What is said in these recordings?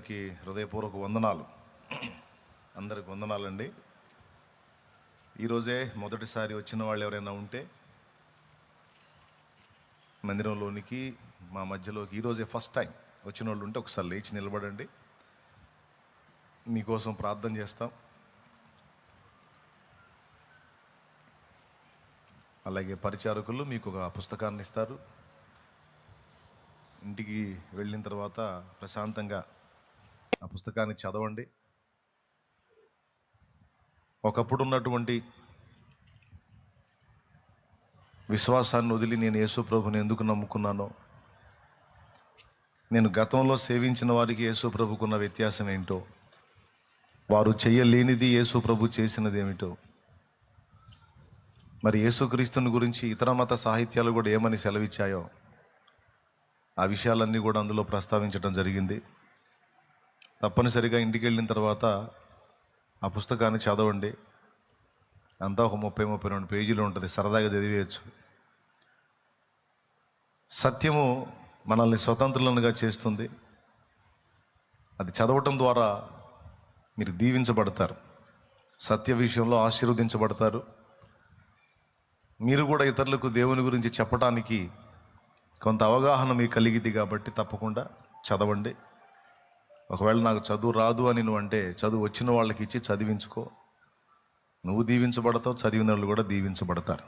అందరికీ హృదయపూర్వక వందనాలు. అందరికి వందనాలండి. ఈరోజే మొదటిసారి వచ్చిన వాళ్ళు ఎవరైనా ఉంటే మందిరంలోనికి మా మధ్యలోకి ఈరోజే ఫస్ట్ టైం వచ్చిన వాళ్ళు ఉంటే ఒకసారి లేచి నిలబడండి. మీకోసం ప్రార్థన చేస్తాం. అలాగే పరిచారకులు మీకు ఒక పుస్తకాన్ని ఇస్తారు. ఇంటికి వెళ్ళిన తర్వాత ప్రశాంతంగా ఆ పుస్తకాన్ని చదవండి. ఒకప్పుడు ఉన్నటువంటి విశ్వాసాన్ని వదిలి నేను యేసు ప్రభుని ఎందుకు నమ్ముకున్నానో, నేను గతంలో సేవించిన వారికి యేసు ప్రభుకున్న వ్యత్యాసం ఏంటో, వారు చెయ్యలేనిది యేసు ప్రభు చేసినది ఏమిటో, మరి యేసుక్రీస్తుని గురించి ఇతర మత సాహిత్యాలు కూడా ఏమని సెలవిచ్చాయో ఆ విషయాలన్నీ కూడా అందులో ప్రస్తావించడం జరిగింది. తప్పనిసరిగా ఇంటికి వెళ్ళిన తర్వాత ఆ పుస్తకాన్ని చదవండి. అంతా ఒక 30-32 పేజీలు ఉంటుంది. సరదాగా చదివేయచ్చు. సత్యము మనల్ని స్వతంత్రులుగా చేస్తుంది. అది చదవటం ద్వారా మీరు దీవించబడతారు, సత్య విషయంలో ఆశీర్వదించబడతారు. మీరు కూడా ఇతరులకు దేవుని గురించి చెప్పడానికి కొంత అవగాహన మీకు కలిగిద్ది. కాబట్టి తప్పకుండా చదవండి. ఒకవేళ నాకు చదువు రాదు అని నువ్వు అంటే చదువు వచ్చిన వాళ్ళకి ఇచ్చి చదివించుకో. నువ్వు దీవించబడతావు, చదివిన వాళ్ళు కూడా దీవించబడతారు.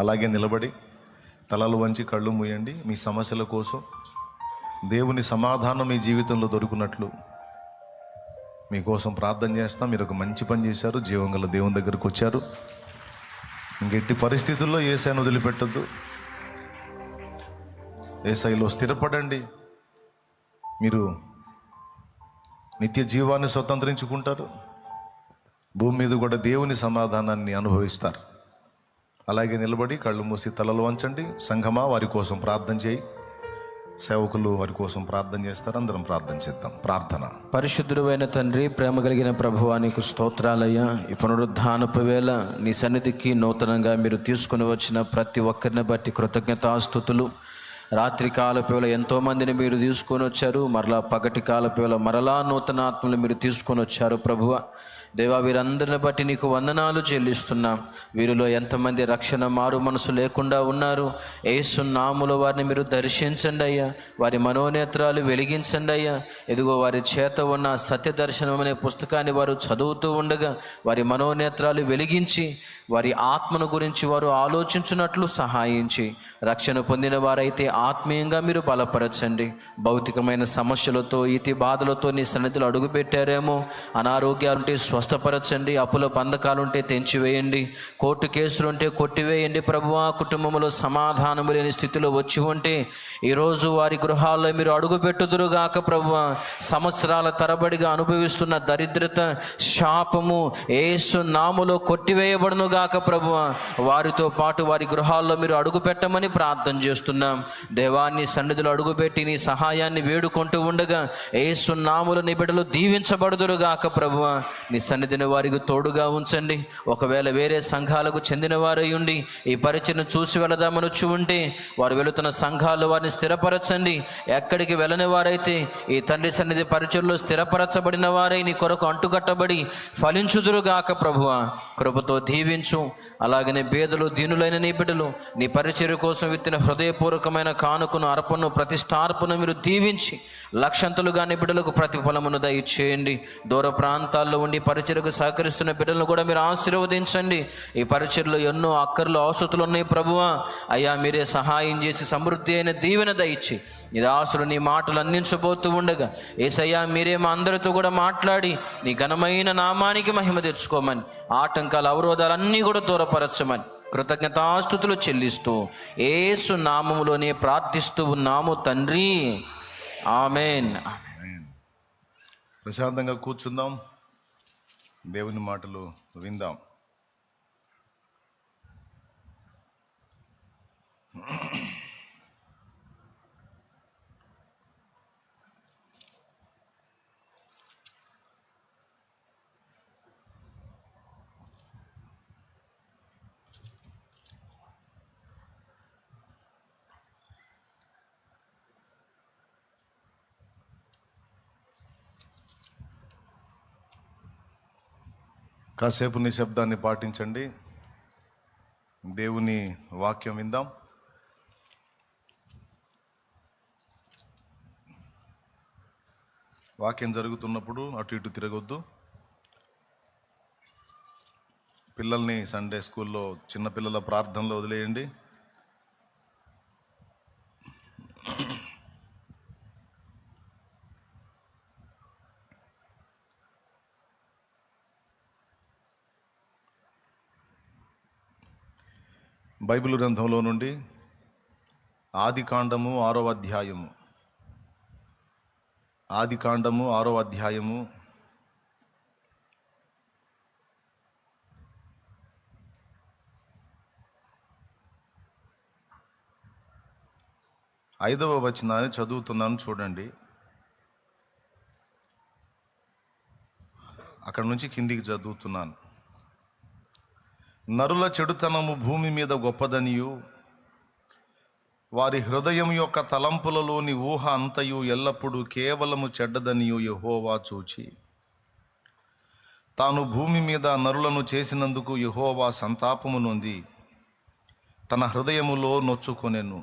అలాగే నిలబడి తలలు వంచి కళ్ళు మూయండి. మీ సమస్యల కోసం దేవుని సమాధానం మీ జీవితంలో దొరుకున్నట్లు మీకోసం ప్రార్థన చేస్తాం. మీరు ఒక మంచి పని చేశారు, జీవం గల దేవుని దగ్గరకు వచ్చారు. ఇంకెట్టి పరిస్థితుల్లో యేసయ్యను వదిలిపెట్టద్దు. యేసయ్యలో స్థిరపడండి. మీరు నిత్య జీవాన్ని స్వతంత్రించుకుంటారు. భూమి మీద కూడా దేవుని సమాధానాన్ని అనుభవిస్తారు. అలాగే నిలబడి కళ్ళు మూసి తలలు వంచండి. సంఘమా వారి కోసం ప్రార్థన చేయి. సేవకులు వారి కోసం ప్రార్థన చేస్తారు. అందరం ప్రార్థన చేద్దాం. ప్రార్థన. పరిశుద్ధుడైన తండ్రి, ప్రేమ కలిగిన ప్రభువా, నీకు స్తోత్రాలయ్యా. ఈ పునరుద్ధానపు వేళ నీ సన్నిధికి నూతనంగా మీరు తీసుకుని వచ్చిన ప్రతి ఒక్కరిని బట్టి కృతజ్ఞతాస్తుతులు. రాత్రి కాలపు వేళ ఎంతోమందిని మీరు తీసుకొని వచ్చారు. మరలా పగటి కాలపు వేళ మరలా నూతన ఆత్మలు మీరు తీసుకొని వచ్చారు ప్రభువా. దేవా, వీరందరిని బట్టి నీకు వందనాలు చెల్లిస్తున్నాం. వీరిలో ఎంతమంది రక్షణ మారు మనసు లేకుండా ఉన్నారు, యేసు నామములో వారిని మీరు దర్శించండి అయ్యా. వారి మనోనేత్రాలు వెలిగించండి అయ్యా. ఎదుగో వారి చేత ఉన్న సత్య దర్శనం అనే పుస్తకాన్ని వారు చదువుతూ ఉండగా వారి మనోనేత్రాలు వెలిగించి వారి ఆత్మను గురించి వారు ఆలోచించున్నట్లు సహాయించి, రక్షణ పొందిన వారైతే ఆత్మీయంగా మీరు బలపరచండి. భౌతికమైన సమస్యలతో ఇతి బాధలతో నీ సన్నిధిలో అడుగుపెట్టారేమో, అనారోగ్యాలుంటే స్వస్థపరచండి, అప్పుల బంధకాలుంటే తెంచివేయండి, కోర్టు కేసులుంటే కొట్టివేయండి ప్రభువా. కుటుంబంలో సమాధానము లేని స్థితిలో వచ్చి ఉంటే ఈరోజు వారి గృహాల్లో మీరు అడుగుపెట్టుదురుగాక ప్రభువా. సంవత్సరాల తరబడిగా అనుభవిస్తున్న దరిద్రత, శాపము యేసు నామములో కొట్టివేయబడునుగాక ప్రభువా. వారితో పాటు వారి గృహాల్లో మీరు అడుగు పెట్టమని ప్రార్థన చేస్తున్నాం. దేవాన్ని సన్నిధిలో అడుగుపెట్టి నీ సహాయాన్ని వేడుకుంటూ ఉండగా యేసు నామములో నీ బిడ్డలు దీవించబడుదురుగాక ప్రభువా. నీ సన్నిధిని వారికి తోడుగా ఉంచండి. ఒకవేళ వేరే సంఘాలకు చెందిన వారై ఉండి ఈ పరిచయను చూసి వెళదామని వచ్చి ఉంటే వారు వెళుతున్న సంఘాలు వారిని స్థిరపరచండి. ఎక్కడికి వెళ్ళని వారైతే ఈ తండ్రి సన్నిధి పరిచయలో స్థిరపరచబడిన వారై నీ కొరకు అంటుకట్టబడి ఫలించుదురుగాక ప్రభువా. కృపతో దీవించు. అలాగనే పేదలు దీనులైన నీ బిడ్డలు నీ పరిచర్య కోసం విత్తిన హృదయపూర్వకమైన కానుకను, అర్పణను, ప్రతిష్టార్పణ మీరు దీవించి లక్షంతులుగా నీ బిడ్డలకు ప్రతిఫలమును దయచేయండి. దూర ప్రాంతాల్లో ఉండి పరిచర్యకు సహకరిస్తున్న బిడ్డలను కూడా మీరు ఆశీర్వదించండి. ఈ పరిచర్యలో ఎన్నో అక్కర్లు, అవసరతలు ఉన్నాయి ప్రభువా. అయ్యా, మీరే సహాయం చేసి సమృద్ధి అయిన దీవెన దయచి నీ దాసులు నీ మాటలు అందించబోతూ ఉండగా యేసయ్యా మీరే మా అందరితో కూడా మాట్లాడి నీ ఘనమైన నామానికి మహిమ తెచ్చుకోమని, ఆటంకాల అవరోధాలన్నీ కూడా దూరపరచమని కృతజ్ఞతాస్తుతులు చెల్లిస్తూ యేసు నామములోనే ప్రార్థిస్తూ ఉన్నాము తండ్రి. ఆమేన్. ప్రశాంతంగా కూర్చుందాం, దేవుని మాటలు విందాం. కాసేపు నిశ్శబ్దాన్ని పాటించండి. దేవుని వాక్యం విందాం. వాక్యం జరుగుతున్నప్పుడు అటు ఇటు తిరగొద్దు. పిల్లల్ని సండే స్కూల్లో చిన్నపిల్లల ప్రార్థనలో వదిలేయండి. బైబిల్ గ్రంథంలో నుండి ఆదికాండము 6వ అధ్యాయము. ఆదికాండము 6వ అధ్యాయము 5వ వచనాన్ని చదువుతున్నాను, చూడండి. అక్కడ నుంచి కిందికి చదువుతున్నాను. నరుల చెడుతనము భూమి మీద గొప్పదనియు, వారి హృదయం యొక్క తలంపులలోని ఊహ అంతయు ఎల్లప్పుడూ కేవలము చెడ్డదనియు యెహోవా చూచి, తాను భూమి మీద నరులను చేసినందుకు యెహోవా సంతాపము నొంది తన హృదయములో నొచ్చుకొనెను.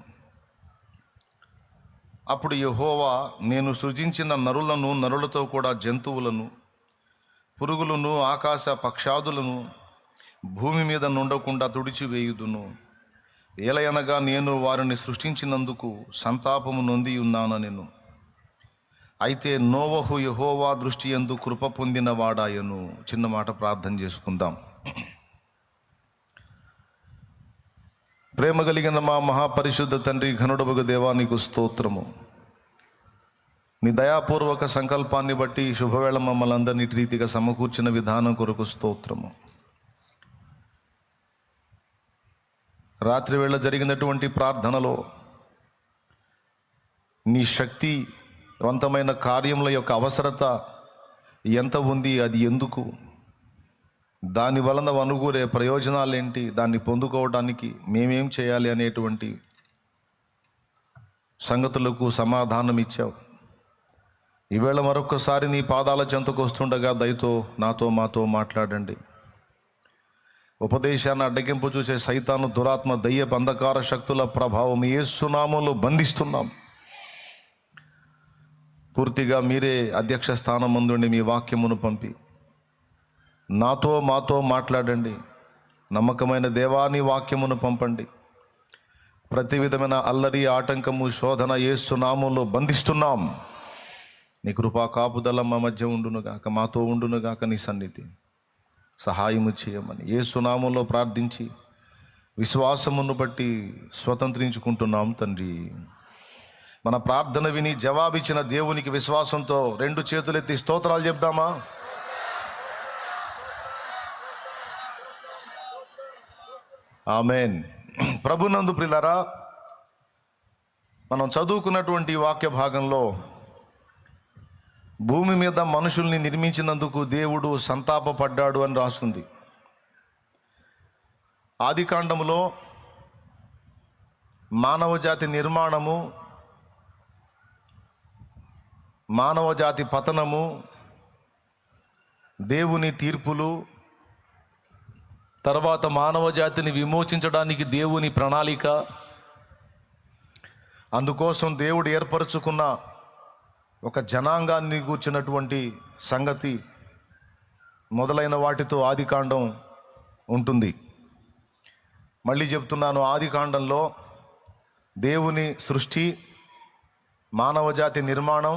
అప్పుడు యెహోవా, నేను సృజించిన నరులను, నరులతో కూడా జంతువులను, పురుగులను, ఆకాశ పక్షాదులను భూమి మీద నుండకుండా తుడిచివేయుదును. ఏలయనగా నేను వారిని సృష్టించినందుకు సంతాపము నొంది ఉన్నానెను. అయితే నోవహు యెహోవా దృష్టి యందు కృప పొందిన వాడాయను. చిన్న మాట ప్రార్థన చేసుకుందాం. ప్రేమ కలిగిన మా మహాపరిశుద్ధ తండ్రి, ఘనుడవగు దేవా, నీకు స్తోత్రము. నీ దయాపూర్వక సంకల్పాన్ని బట్టి శుభవేళ మమ్మల్ని అందరినీ రీతిగా సమకూర్చిన విధానం కొరకు స్తోత్రము. రాత్రి వేళ జరిగినటువంటి ప్రార్థనలో నీ శక్తివంతమైన కార్యముల యొక్క అవసరత ఎంత ఉంది, అది ఎందుకు, దాని వలన అనుకూరే ప్రయోజనాలేంటి, దాన్ని పొందుకోవడానికి మేమేం చేయాలి అనేటువంటి సంగతులకు సమాధానం ఇచ్చావు. ఈవేళ మరొక్కసారి నీ పాదాల చెంతకు వస్తుండగా దయతో నాతో మాతో మాట్లాడండి. ఉపదేశాన్ని అడ్డగింపు చూసే సైతాను, దురాత్మ, దయ్యపు అంధకార శక్తుల ప్రభావం యేసు నామములో బంధిస్తున్నాం. పూర్తిగా మీరే అధ్యక్ష స్థానం ముందుండి మీ వాక్యమును పంపి నాతో మాతో మాట్లాడండి. నమ్మకమైన దేవాని వాక్యమును పంపండి. ప్రతి విధమైన అల్లరి, ఆటంకము, శోధన యేసు నామములో బంధిస్తున్నాం. నీ కృపా కాపుదల మా మధ్య ఉండునుగాక, మాతో ఉండునుగాక. నీ సన్నిధి సహాయము చేయమని యేసు నామములో ప్రార్థించి విశ్వాసమును బట్టి స్వతంత్రించుకుంటున్నాం తండ్రి. మన ప్రార్థన విని జవాబిచ్చిన దేవునికి విశ్వాసంతో 2 చేతులెత్తి స్తోత్రాలు చెప్దామా? ఆమేన్. ప్రభునందు ప్రియులారా, మనం చదువుకున్నటువంటి వాక్య భాగంలో భూమి మీద మనుషుల్ని నిర్మించినందుకు దేవుడు సంతాపపడ్డాడు అని రాస్తుంది. ఆదికాండములో మానవజాతి నిర్మాణము, మానవజాతి పతనము, దేవుని తీర్పులు, తర్వాత మానవజాతిని విమోచించడానికి దేవుని ప్రణాళిక, అందుకోసం దేవుడు ఏర్పరచుకున్న ఒక జనాంగాన్ని కూర్చున్నటువంటి సంగతి మొదలైన వాటితో ఆదికాండం ఉంటుంది. మళ్ళీ చెప్తున్నాను, ఆదికాండంలో దేవుని సృష్టి, మానవజాతి నిర్మాణం,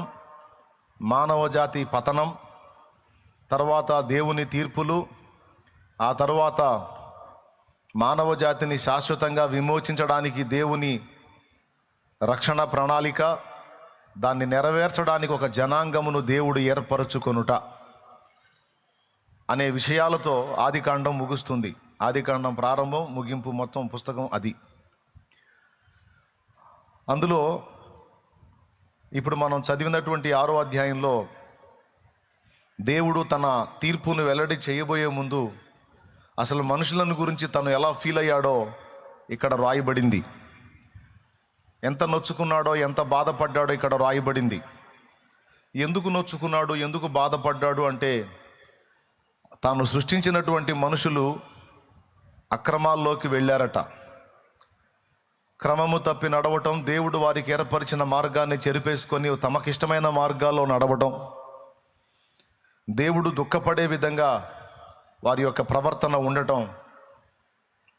మానవజాతి పతనం, తర్వాత దేవుని తీర్పులు, ఆ తర్వాత మానవజాతిని శాశ్వతంగా విమోచించడానికి దేవుని రక్షణ ప్రణాళిక, దాన్ని నెరవేర్చడానికి ఒక జనాంగమును దేవుడు ఏర్పరచుకొనుట అనే విషయాలతో ఆదికాండం ముగుస్తుంది. ఆదికాండం ప్రారంభం, ముగింపు, మొత్తం పుస్తకం అది. అందులో ఇప్పుడు మనం చదివినటువంటి 6వ అధ్యాయంలో దేవుడు తన తీర్పును వెల్లడి చేయబోయే ముందు అసలు మనుషులను గురించి తను ఎలా ఫీల్ అయ్యాడో ఇక్కడ రాయబడింది. ఎంత నొచ్చుకున్నాడో, ఎంత బాధపడ్డాడో ఇక్కడ రాయబడింది. ఎందుకు నొచ్చుకున్నాడు, ఎందుకు బాధపడ్డాడు అంటే తాను సృష్టించినటువంటి మనుషులు అక్రమాల్లోకి వెళ్ళారట. క్రమము తప్పి నడవటం, దేవుడు వారికి ఏర్పరిచిన మార్గాన్ని చెరిపేసుకొని తమకిష్టమైన మార్గాల్లో నడవటం, దేవుడు దుఃఖపడే విధంగా వారి యొక్క ప్రవర్తన ఉండటం,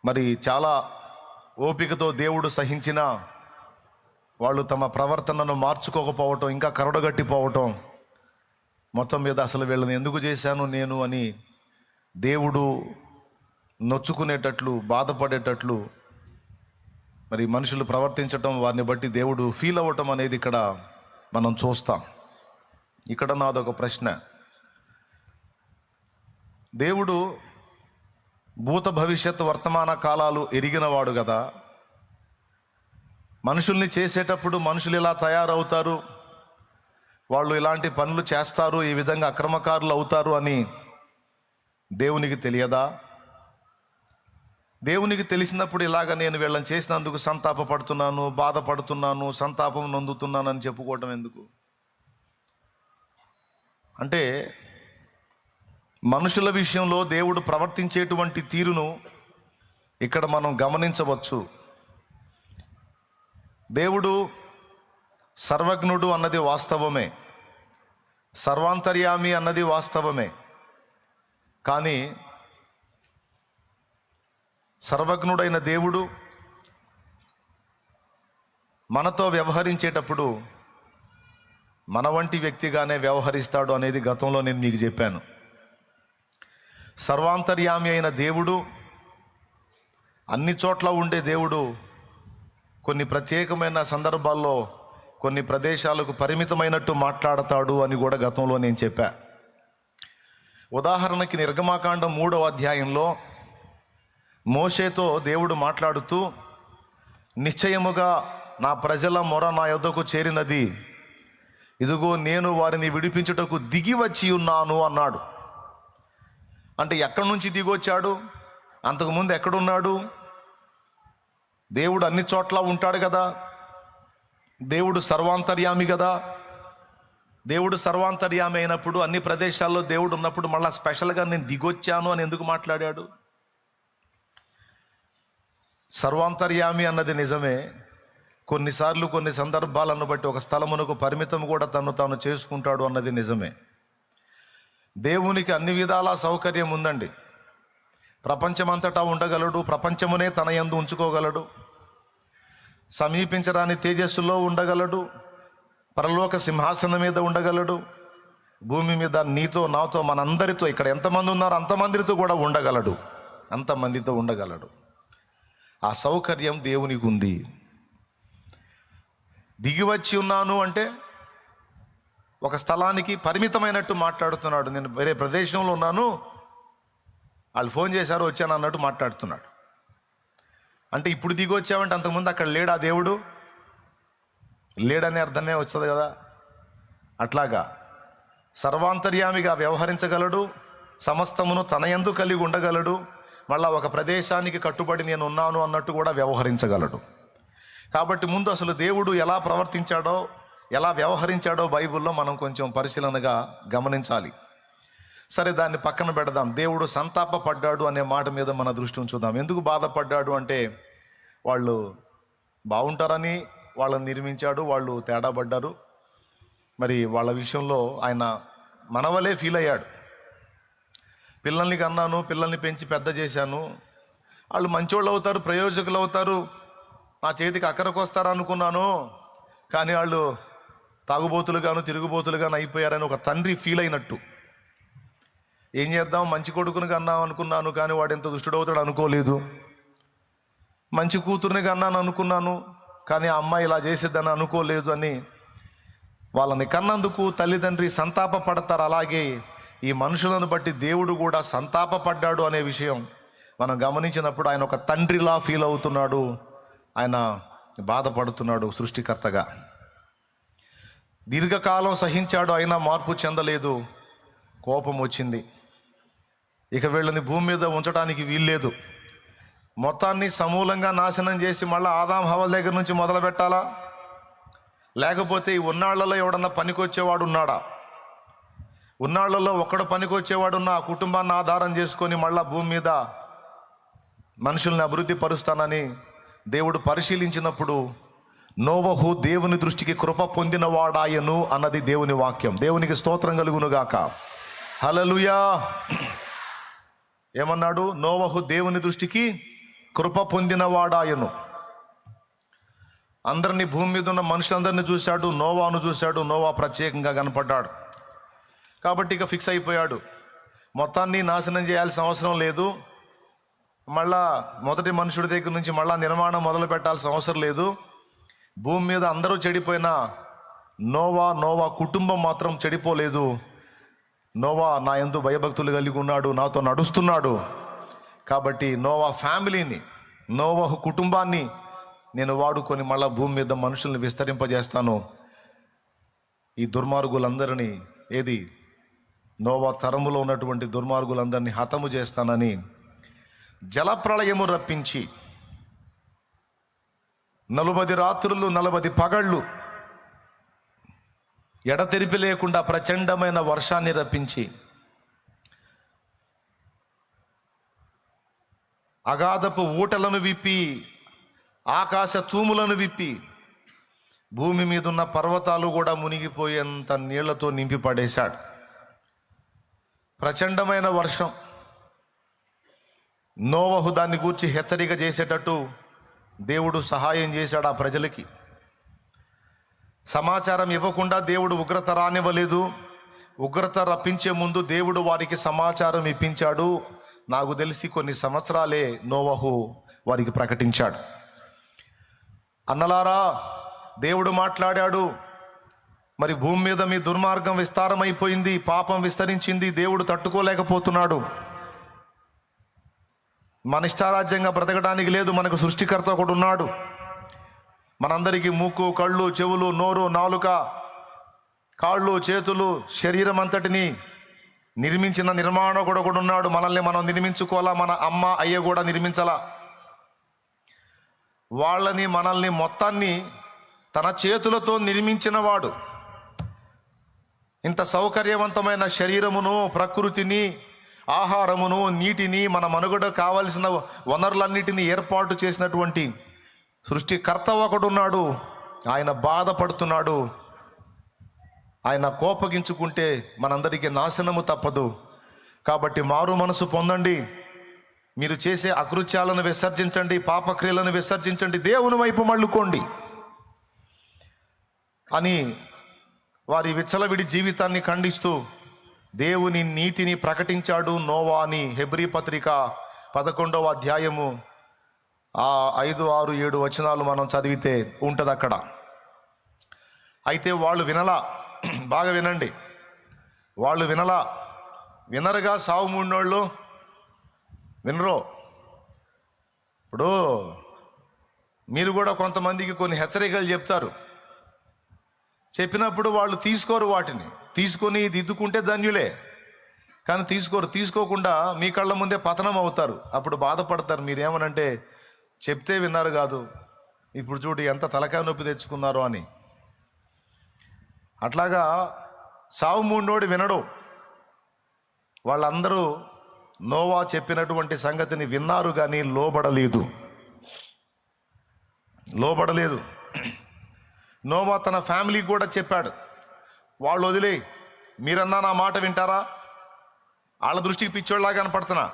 మరి చాలా ఓపికతో దేవుడు సహించిన వాళ్ళు తమ ప్రవర్తనను మార్చుకోకపోవటం, ఇంకా కరడుగట్టిపోవటం, మొత్తం మీద అసలు వీళ్ళని ఎందుకు చేశాను నేను అని దేవుడు నొచ్చుకునేటట్లు, బాధపడేటట్లు మరి మనుషులు ప్రవర్తించటం, వారిని బట్టి దేవుడు ఫీల్ అవ్వటం అనేది ఇక్కడ మనం చూస్తాం. ఇక్కడ నాదొక ప్రశ్న. దేవుడు భూత భవిష్యత్ వర్తమాన కాలాలు ఎరిగినవాడు కదా. మనుషుల్ని చేసేటప్పుడు మనుషులు ఇలా తయారవుతారు, వాళ్ళు ఇలాంటి పనులు చేస్తారు, ఈ విధంగా అక్రమకారులు అవుతారు అని దేవునికి తెలియదా? దేవునికి తెలిసినప్పుడు ఇలాగ నేను వీళ్ళని చేసినందుకు సంతాపపడుతున్నాను, బాధపడుతున్నాను, సంతాపం నొందుతున్నాను అని చెప్పుకోవటం ఎందుకు? అంటే మనుషుల విషయంలో దేవుడు ప్రవర్తించేటువంటి తీరును ఇక్కడ మనం గమనించవచ్చు. దేవుడు సర్వజ్ఞుడు అన్నది వాస్తవమే, సర్వాంతర్యామి అన్నది వాస్తవమే. కానీ సర్వజ్ఞుడైన దేవుడు మనతో వ్యవహరించేటప్పుడు మన వంటి వ్యక్తిగానే వ్యవహరిస్తాడు అనేది గతంలో నేను మీకు చెప్పాను. సర్వాంతర్యామి అయిన దేవుడు, అన్ని చోట్ల ఉండే దేవుడు కొన్ని ప్రత్యేకమైన సందర్భాల్లో కొన్ని ప్రదేశాలకు పరిమితమైనట్టు మాట్లాడతాడు అని కూడా గతంలో నేను చెప్పా. ఉదాహరణకి నిర్గమాకాండం 3వ అధ్యాయంలో మోషేతో దేవుడు మాట్లాడుతూ, నిశ్చయముగా నా ప్రజల మొర నా యొద్దకు చేరినది, ఇదిగో నేను వారిని విడిపించుటకు దిగి వచ్చి ఉన్నాను అన్నాడు. అంటే ఎక్కడి నుంచి దిగొచ్చాడు? అంతకుముందు ఎక్కడున్నాడు? దేవుడు అన్ని చోట్ల ఉంటాడు కదా, దేవుడు సర్వాంతర్యామి కదా. దేవుడు సర్వాంతర్యామి అయినప్పుడు, అన్ని ప్రదేశాల్లో దేవుడు ఉన్నప్పుడు మళ్ళీ స్పెషల్గా నేను దిగొచ్చాను అని ఎందుకు మాట్లాడాడు? సర్వాంతర్యామి అన్నది నిజమే, కొన్నిసార్లు కొన్ని సందర్భాలను బట్టి ఒక స్థలమునకు పరిమితం కూడా తాను చేసుకుంటాడు అన్నది నిజమే. దేవునికి అన్ని విధాల సౌకర్యం ఉందండి. ప్రపంచమంతటా ఉండగలడు, ప్రపంచమునే తన యందు ఉంచుకోగలడు, సమీపించరాని తేజస్సులో ఉండగలడు, పరలోక సింహాసనం మీద ఉండగలడు, భూమి మీద నీతో నాతో మనందరితో, ఇక్కడ ఎంతమంది ఉన్నారో అంతమందితో కూడా ఉండగలడు, అంతమందితో ఉండగలడు. ఆ సౌకర్యం దేవునికి ఉంది. దిగివచ్చి ఉన్నాను అంటే ఒక స్థలానికి పరిమితమైనట్టు మాట్లాడుతున్నాడు. నేను వేరే ప్రదేశంలో ఉన్నాను, వాళ్ళు ఫోన్ చేశారు వచ్చాను అన్నట్టు మాట్లాడుతున్నాడు. అంటే ఇప్పుడు దిగి వచ్చామంటే అంతకుముందు అక్కడ లేడా దేవుడు? లేడనే అర్థమే వస్తుంది కదా. అట్లాగా సర్వాంతర్యామిగా వ్యవహరించగలడు, సమస్తమును తన యందు కలిగి ఉండగలడు, మళ్ళా ఒక ప్రదేశానికి కట్టుబడి నేను ఉన్నాను అన్నట్టు కూడా వ్యవహరించగలడు. కాబట్టి ముందు అసలు దేవుడు ఎలా ప్రవర్తించాడో, ఎలా వ్యవహరించాడో బైబిల్లో మనం కొంచెం పరిశీలనగా గమనించాలి. సరే, దాన్ని పక్కన పెడదాం. దేవుడు సంతాపపడ్డాడు అనే మాట మీద మన దృష్టి ఉంచుదాం. ఎందుకు బాధపడ్డాడు అంటే, వాళ్ళు బాగుంటారని వాళ్ళని నిర్మించాడు, వాళ్ళు తేడా పడ్డారు. మరి వాళ్ళ విషయంలో ఆయన మనవలే ఫీల్ అయ్యాడు. పిల్లల్ని కన్నాను, పిల్లల్ని పెంచి పెద్ద చేశాను, వాళ్ళు మంచోళ్ళు అవుతారు, ప్రయోజకులు అవుతారు, నా చేతికి అక్కరకు వస్తారు అనుకున్నాను, కానీ వాళ్ళు తాగుబోతులుగాను తిరుగుబోతులుగాను అయిపోయారని ఒక తండ్రి ఫీల్ అయినట్టు. ఏం చేద్దాం, మంచి కొడుకుని కన్నాం అనుకున్నాను, కానీ వాడు ఎంత దుష్టుడవుతాడు అనుకోలేదు. మంచి కూతుర్ని కన్నాను అనుకున్నాను, కానీ ఆ అమ్మాయి ఇలా చేసేద్దని అనుకోలేదు అని వాళ్ళని కన్నందుకు తల్లిదండ్రి సంతాప పడతారు. అలాగే ఈ మనుషులను బట్టి దేవుడు కూడా సంతాపపడ్డాడు అనే విషయం మనం గమనించినప్పుడు ఆయన ఒక తండ్రిలా ఫీల్ అవుతున్నాడు, ఆయన బాధపడుతున్నాడు సృష్టికర్తగా. దీర్ఘకాలం సహించాడు, అయినా మార్పు చెందలేదు, కోపం వచ్చింది. ఇక వీళ్ళని భూమి మీద ఉంచడానికి వీల్లేదు, మొత్తాన్ని సమూలంగా నాశనం చేసి మళ్ళీ ఆదాం హవ్వల దగ్గర నుంచి మొదలు పెట్టాలా? లేకపోతే ఈ ఉన్నాళ్లలో ఎవడన్నా పనికొచ్చేవాడు ఉన్నాడా? ఉన్నాళ్లలో ఒక్కడ పనికి వచ్చేవాడున్న ఆ కుటుంబాన్ని ఆధారం చేసుకొని మళ్ళా భూమి మీద మనుషుల్ని అభివృద్ధి పరుస్తానని దేవుడు పరిశీలించినప్పుడు నోవహు దేవుని దృష్టికి కృప పొందినవాడాయను అన్నది దేవుని వాక్యం. దేవునికి స్తోత్రం కలుగునుగాక. హల్లెలూయా. ఏమన్నాడు? నోవహు దేవుని దృష్టికి కృప పొందినవాడాయను. అందరినీ, భూమి మీద ఉన్న మనుషులందరినీ చూశాడు, నోవాను చూశాడు. నోవా ప్రత్యేకంగా కనపడ్డాడు. కాబట్టి ఇక ఫిక్స్ అయిపోయాడు, మొత్తాన్ని నాశనం చేయాల్సిన అవసరం లేదు, మళ్ళా మొదటి మనుషుడి దగ్గర నుంచి మళ్ళా నిర్మాణం మొదలు పెట్టాల్సిన అవసరం లేదు. భూమి మీద అందరూ చెడిపోయినా నోవా కుటుంబం మాత్రం చెడిపోలేదు. నోవా నా యందు భయభక్తులు కలిగి ఉన్నాడు, నాతో నడుస్తున్నాడు. కాబట్టి నోవా ఫ్యామిలీని, నోవహు కుటుంబాన్ని నేను వాడుకొని మళ్ళా భూమి మీద మనుషుల్ని విస్తరింపజేస్తాను. ఈ దుర్మార్గులందరినీ, ఏది నోవా తరములో ఉన్నటువంటి దుర్మార్గులందరినీ హతము చేస్తానని జలప్రళయము రప్పించి 40 రాత్రులు 40 పగళ్ళు ఎడతెరిపి లేకుండా ప్రచండమైన వర్షాన్ని రప్పించి అగాధపు ఊటలను విప్పి ఆకాశ తూములను విప్పి భూమి మీద ఉన్న పర్వతాలు కూడా మునిగిపోయేంత నీళ్లతో నింపి పడేశాడు. ప్రచండమైన వర్షం. నోవహు దాన్ని గూర్చి హెచ్చరిక చేసేటట్టు దేవుడు సహాయం చేశాడు ఆ ప్రజలకి. సమాచారం ఇవ్వకుండా దేవుడు ఉగ్రత రానివ్వలేదు. ఉగ్రత రప్పించే ముందు దేవుడు వారికి సమాచారం ఇప్పించాడు. నాకు తెలిసి కొన్ని సంవత్సరాలే నోవహు వారికి ప్రకటించాడు. అన్నలారా, దేవుడు మాట్లాడాడు. మరి భూమి మీద మీ దుర్మార్గం విస్తారమైపోయింది, పాపం విస్తరించింది, దేవుడు తట్టుకోలేకపోతున్నాడు. మన ఇష్టారాజ్యంగా బ్రతకడానికి లేదు, మనకు సృష్టికర్త ఒకడు ఉన్నాడు. మనందరికీ ముక్కు, కళ్ళు, చెవులు, నోరు, నాలుక, కాళ్ళు, చేతులు, శరీరం అంతటిని నిర్మించిన నిర్మాణకుడు ఒకడు ఉన్నాడు. మనల్ని మనం నిర్మించుకోవాలా, మన అమ్మ అయ్య కూడా నిర్మించాలా. వాళ్ళని, మనల్ని మొత్తాన్ని తన చేతులతో నిర్మించిన వాడు. ఇంత సౌకర్యవంతమైన శరీరమును, ప్రకృతిని, ఆహారమును, నీటిని, మన మనుగడ కావలసిన వనరులన్నిటినీ ఏర్పాటు చేసినటువంటి సృష్టికర్త ఒకడున్నాడు. ఆయన బాధపడుతున్నాడు. ఆయన కోపగించుకుంటే మనందరికీ నాశనము తప్పదు. కాబట్టి మారు మనసు పొందండి, మీరు చేసే అకృత్యాలను విసర్జించండి, పాపక్రియలను విసర్జించండి, దేవుని వైపు మళ్ళుకోండి అని వారి విచ్చలవిడి జీవితాన్ని ఖండిస్తూ దేవుని నీతిని ప్రకటించాడు నోవా అని హెబ్రీ పత్రిక 11వ అధ్యాయము 5, 6, 7 వచనాలు మనం చదివితే ఉంటుంది అక్కడ. అయితే వాళ్ళు వినలా. బాగా వినండి, వాళ్ళు వినలా. వినరుగా సావు మూడినోళ్ళు వినరు. ఇప్పుడు మీరు కూడా కొంతమందికి కొన్ని హెచ్చరికలు చెప్తారు. చెప్పినప్పుడు వాళ్ళు తీసుకోరు, వాటిని తీసుకొని దిద్దుకుంటే ధన్యులే. కానీ తీసుకోకుండా మీ కళ్ళ ముందే పతనం అవుతారు. అప్పుడు బాధపడతారు. మీరేమనంటే, చెప్తే విన్నారు కాదు, ఇప్పుడు చూడు ఎంత తలకాయ నొప్పి తెచ్చుకున్నారో అని. అట్లాగా సావు మూడినోడు వినడు. వాళ్ళందరూ నోవా చెప్పినటువంటి సంగతిని విన్నారు కానీ లోబడలేదు. నోవా తన ఫ్యామిలీకి కూడా చెప్పాడు, వాళ్ళు వదిలే, మీరన్నా నా మాట వింటారా? వాళ్ళ దృష్టికి పిచ్చోళ్ళలాగా కనపడుతున్నా,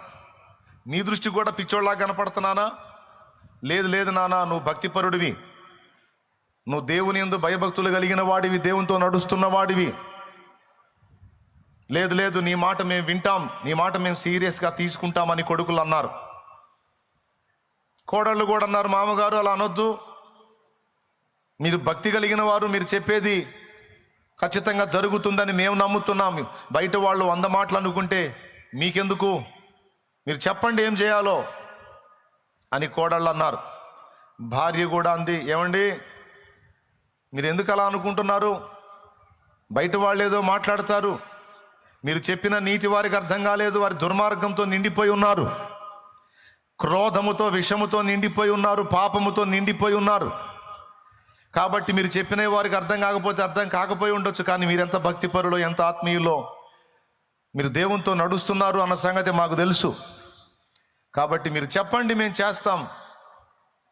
నీ దృష్టికి కూడా పిచ్చోళ్ళలాగా కనపడుతున్నానా? లేదు నాన్న, నువ్వు భక్తిపరుడివి, నువ్వు దేవుని యందు భయభక్తులు కలిగిన వాడివి, దేవునితో నడుస్తున్న వాడివి. లేదు నీ మాట మేము వింటాం, నీ మాట మేము సీరియస్గా తీసుకుంటామని కొడుకులు అన్నారు. కోడళ్ళు కూడా అన్నారు, మామగారు అలా అనొద్దు, మీరు భక్తి కలిగిన వారు, మీరు చెప్పేది ఖచ్చితంగా జరుగుతుందని మేము నమ్ముతున్నాము. బయట వాళ్ళు 100 మాటలు అనుకుంటే మీకెందుకు, మీరు చెప్పండి ఏం చేయాలో అని కోడళ్ళు అన్నారు. భార్య కూడా అంది, ఏమండి మీరు ఎందుకు అలా అనుకుంటున్నారు? బయట వాళ్ళు ఏదో మాట్లాడతారు, మీరు చెప్పిన నీతి వారికి అర్థం కాలేదు. వారి దుర్మార్గంతో నిండిపోయి ఉన్నారు, క్రోధముతో, విషముతో నిండిపోయి ఉన్నారు, పాపముతో నిండిపోయి ఉన్నారు. కాబట్టి మీరు చెప్పిన వారికి అర్థం కాకపోతే అర్థం కాకపోయి ఉండొచ్చు, కానీ మీరెంత భక్తిపరులో, ఎంత ఆత్మీయులో మీరు దేవునితో నడుస్తున్నారు అన్న సంగతి మాకు తెలుసు. కాబట్టి మీరు చెప్పండి, మేము చేస్తాం,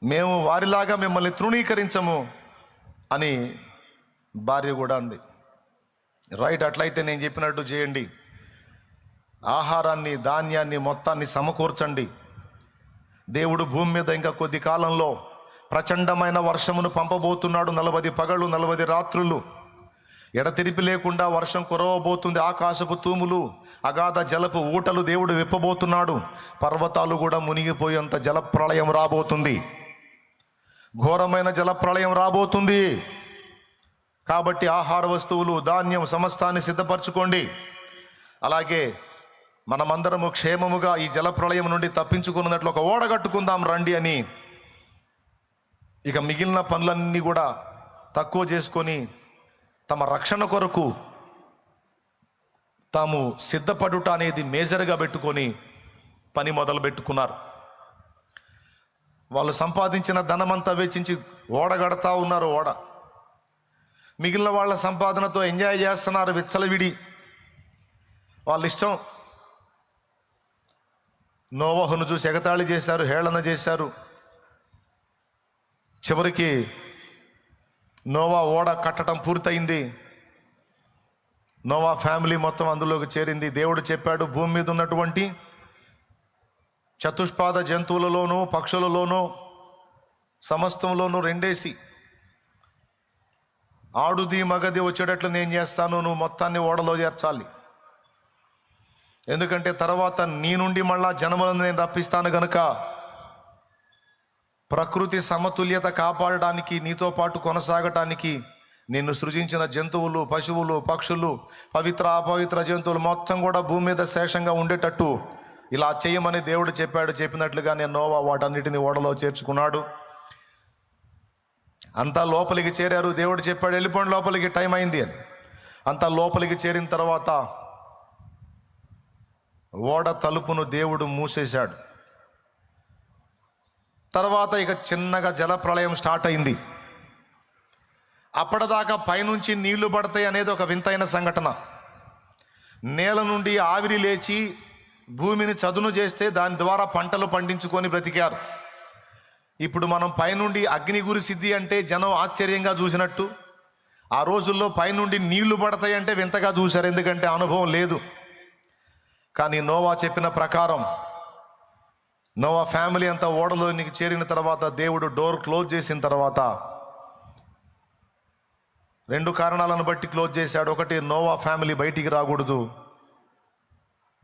మేము వారిలాగా మిమ్మల్ని తృణీకరించము అని భార్య కూడా అంది. రైట్, అట్లయితే నేను చెప్పినట్టు చేయండి. ఆహారాన్ని, ధాన్యాన్ని మొత్తాన్ని సమకూర్చండి. దేవుడు భూమి మీద ఇంకా కొద్ది కాలంలో ప్రచండమైన వర్షమును పంపబోతున్నాడు. 40 పగళ్ళు 40 రాత్రులు ఎడతెరిపి లేకుండా వర్షం కురవబోతుంది. ఆకాశపు తూములు, అగాధ జలపు ఊటలు దేవుడు విప్పబోతున్నాడు. పర్వతాలు కూడా మునిగిపోయేంత జలప్రళయం రాబోతుంది. ఘోరమైన జలప్రళయం రాబోతుంది. కాబట్టి ఆహార వస్తువులు, ధాన్యం సమస్తాన్ని సిద్ధపరచుకోండి. అలాగే మనమందరము క్షేమముగా ఈ జలప్రళయం నుండి తప్పించుకున్నట్లు ఒక ఓడ కట్టుకుందాం రండి అని ఇక మిగిలిన పనులన్నీ కూడా తక్కువ చేసుకొని తమ రక్షణ కొరకు తాము సిద్ధపడుట అనేది మేజర్గా పెట్టుకొని పని మొదలు పెట్టుకున్నారు. వాళ్ళు సంపాదించిన ధనమంతా వెచ్చించి ఓడ కడతా ఉన్నారు. ఓడ మిగిలిన వాళ్ళ సంపాదనతో ఎంజాయ్ చేస్తున్నారు విచ్చలవిడి, వాళ్ళ ఇష్టం. నోవహును చూసి ఎగతాళి చేశారు, హేళన చేశారు. చివరికి నోవా ఓడ కట్టడం పూర్తయింది. నోవా ఫ్యామిలీ మొత్తం అందులోకి చేరింది. దేవుడు చెప్పాడు, భూమి మీద ఉన్నటువంటి చతుష్పాద జంతువులలోనూ పక్షులలోనూ సమస్తంలోనూ రెండేసి ఆడుది మగది వచ్చేటట్లు నేను చేస్తాను, నువ్వు మొత్తాన్ని ఓడలో చేర్చాలి. ఎందుకంటే తర్వాత నీ నుండి మళ్ళా జనములను నేను రప్పిస్తాను గనుక ప్రకృతి సమతుల్యత కాపాడడానికి, నీతో పాటు కొనసాగటానికి నిన్ను సృజించిన జంతువులు, పశువులు, పక్షులు, పవిత్ర అపవిత్ర జంతువులు మొత్తం కూడా భూమి మీద శేషంగా ఉండేటట్టు ఇలా చేయమని దేవుడు చెప్పాడు. చెప్పినట్లుగా నేను నోవా వాటన్నిటిని ఓడలో చేర్చుకున్నాడు. అంతా లోపలికి చేరారు. దేవుడు చెప్పాడు, వెళ్ళిపోండి లోపలికి, టైం అయింది అని. అంతా లోపలికి చేరిన తర్వాత ఓడ తలుపును దేవుడు మూసేశాడు. తర్వాత ఇక చిన్నగా జలప్రళయం స్టార్ట్ అయింది. అప్పటిదాకా పైనుంచి నీళ్లు పడతాయి అనేది ఒక వింతైన సంఘటన. నేల నుండి ఆవిరి లేచి భూమిని చదును చేస్తే దాని ద్వారా పంటలు పండించుకొని బ్రతికారు. ఇప్పుడు మనం పైనుండి అగ్ని కురిసిద్ది అంటే జనం ఆశ్చర్యంగా చూసినట్టు, ఆ రోజుల్లో పైనుండి నీళ్లు పడతాయి అంటే వింతగా చూశారు, ఎందుకంటే అనుభవం లేదు. కానీ నోవా చెప్పిన ప్రకారం నోవా ఫ్యామిలీ అంతా ఓడలోనికి చేరిన తర్వాత దేవుడు డోర్ క్లోజ్ చేసిన తర్వాత 2 కారణాలను బట్టి క్లోజ్ చేశాడు. ఒకటి, నోవా ఫ్యామిలీ బయటికి రాకూడదు,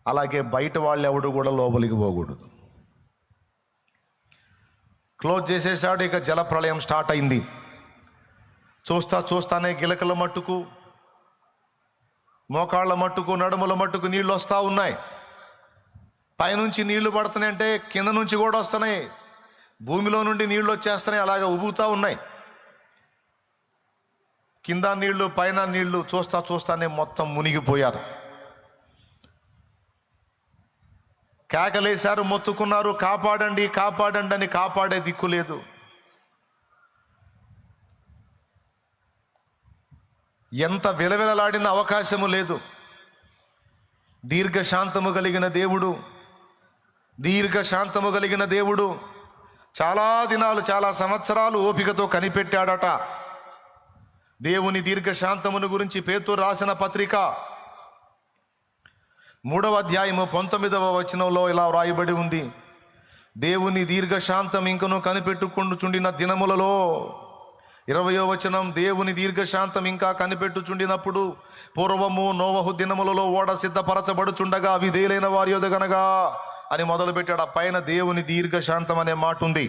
అలాగే బయట వాళ్ళు ఎవడు కూడా లోపలికి పోకూడదు. క్లోజ్ చేసేసాడు. ఇక జలప్రళయం స్టార్ట్ అయింది. చూస్తానే గిలకల మట్టుకు, మోకాళ్ళ మట్టుకు, నడుముల మట్టుకు నీళ్ళు వస్తూ ఉన్నాయి. పైనుంచి నీళ్లు పడుతున్నాయి అంటే కింద నుంచి కూడా వస్తున్నాయి, భూమిలో నుండి నీళ్లు వచ్చేస్తున్నాయి, అలాగే ఉబుతూ ఉన్నాయి. కింద నీళ్లు పైన నీళ్లు చూస్తానే మొత్తం మునిగిపోయారు. కేకలేశారు, మొత్తుకున్నారు, కాపాడండి కాపాడండి అని. కాపాడే దిక్కు లేదు. ఎంత విలవిలలాడిన అవకాశము లేదు. దీర్ఘశాంతము కలిగిన దేవుడు చాలా దినాలు, చాలా సంవత్సరాలు ఓపికతో కనిపెట్టాడట. దేవుని దీర్ఘశాంతమును గురించి పేతురు రాసిన పత్రిక 3వ అధ్యాయము 19వ వచనంలో ఇలా వ్రాయబడి ఉంది, దేవుని దీర్ఘశాంతం ఇంకను కనిపెట్టుకుంటుచుండిన దినములలో. 20వ వచనం, దేవుని దీర్ఘశాంతం ఇంకా కనిపెట్టుచుండినప్పుడు పూర్వము నోవహు దినములలో ఓడ సిద్ధపరచబడుచుండగా విధేయులైన వారి యొద్దగనగా అని మొదలుపెట్టాడు. ఆ పైన దేవుని దీర్ఘశాంతం అనే మాట ఉంది.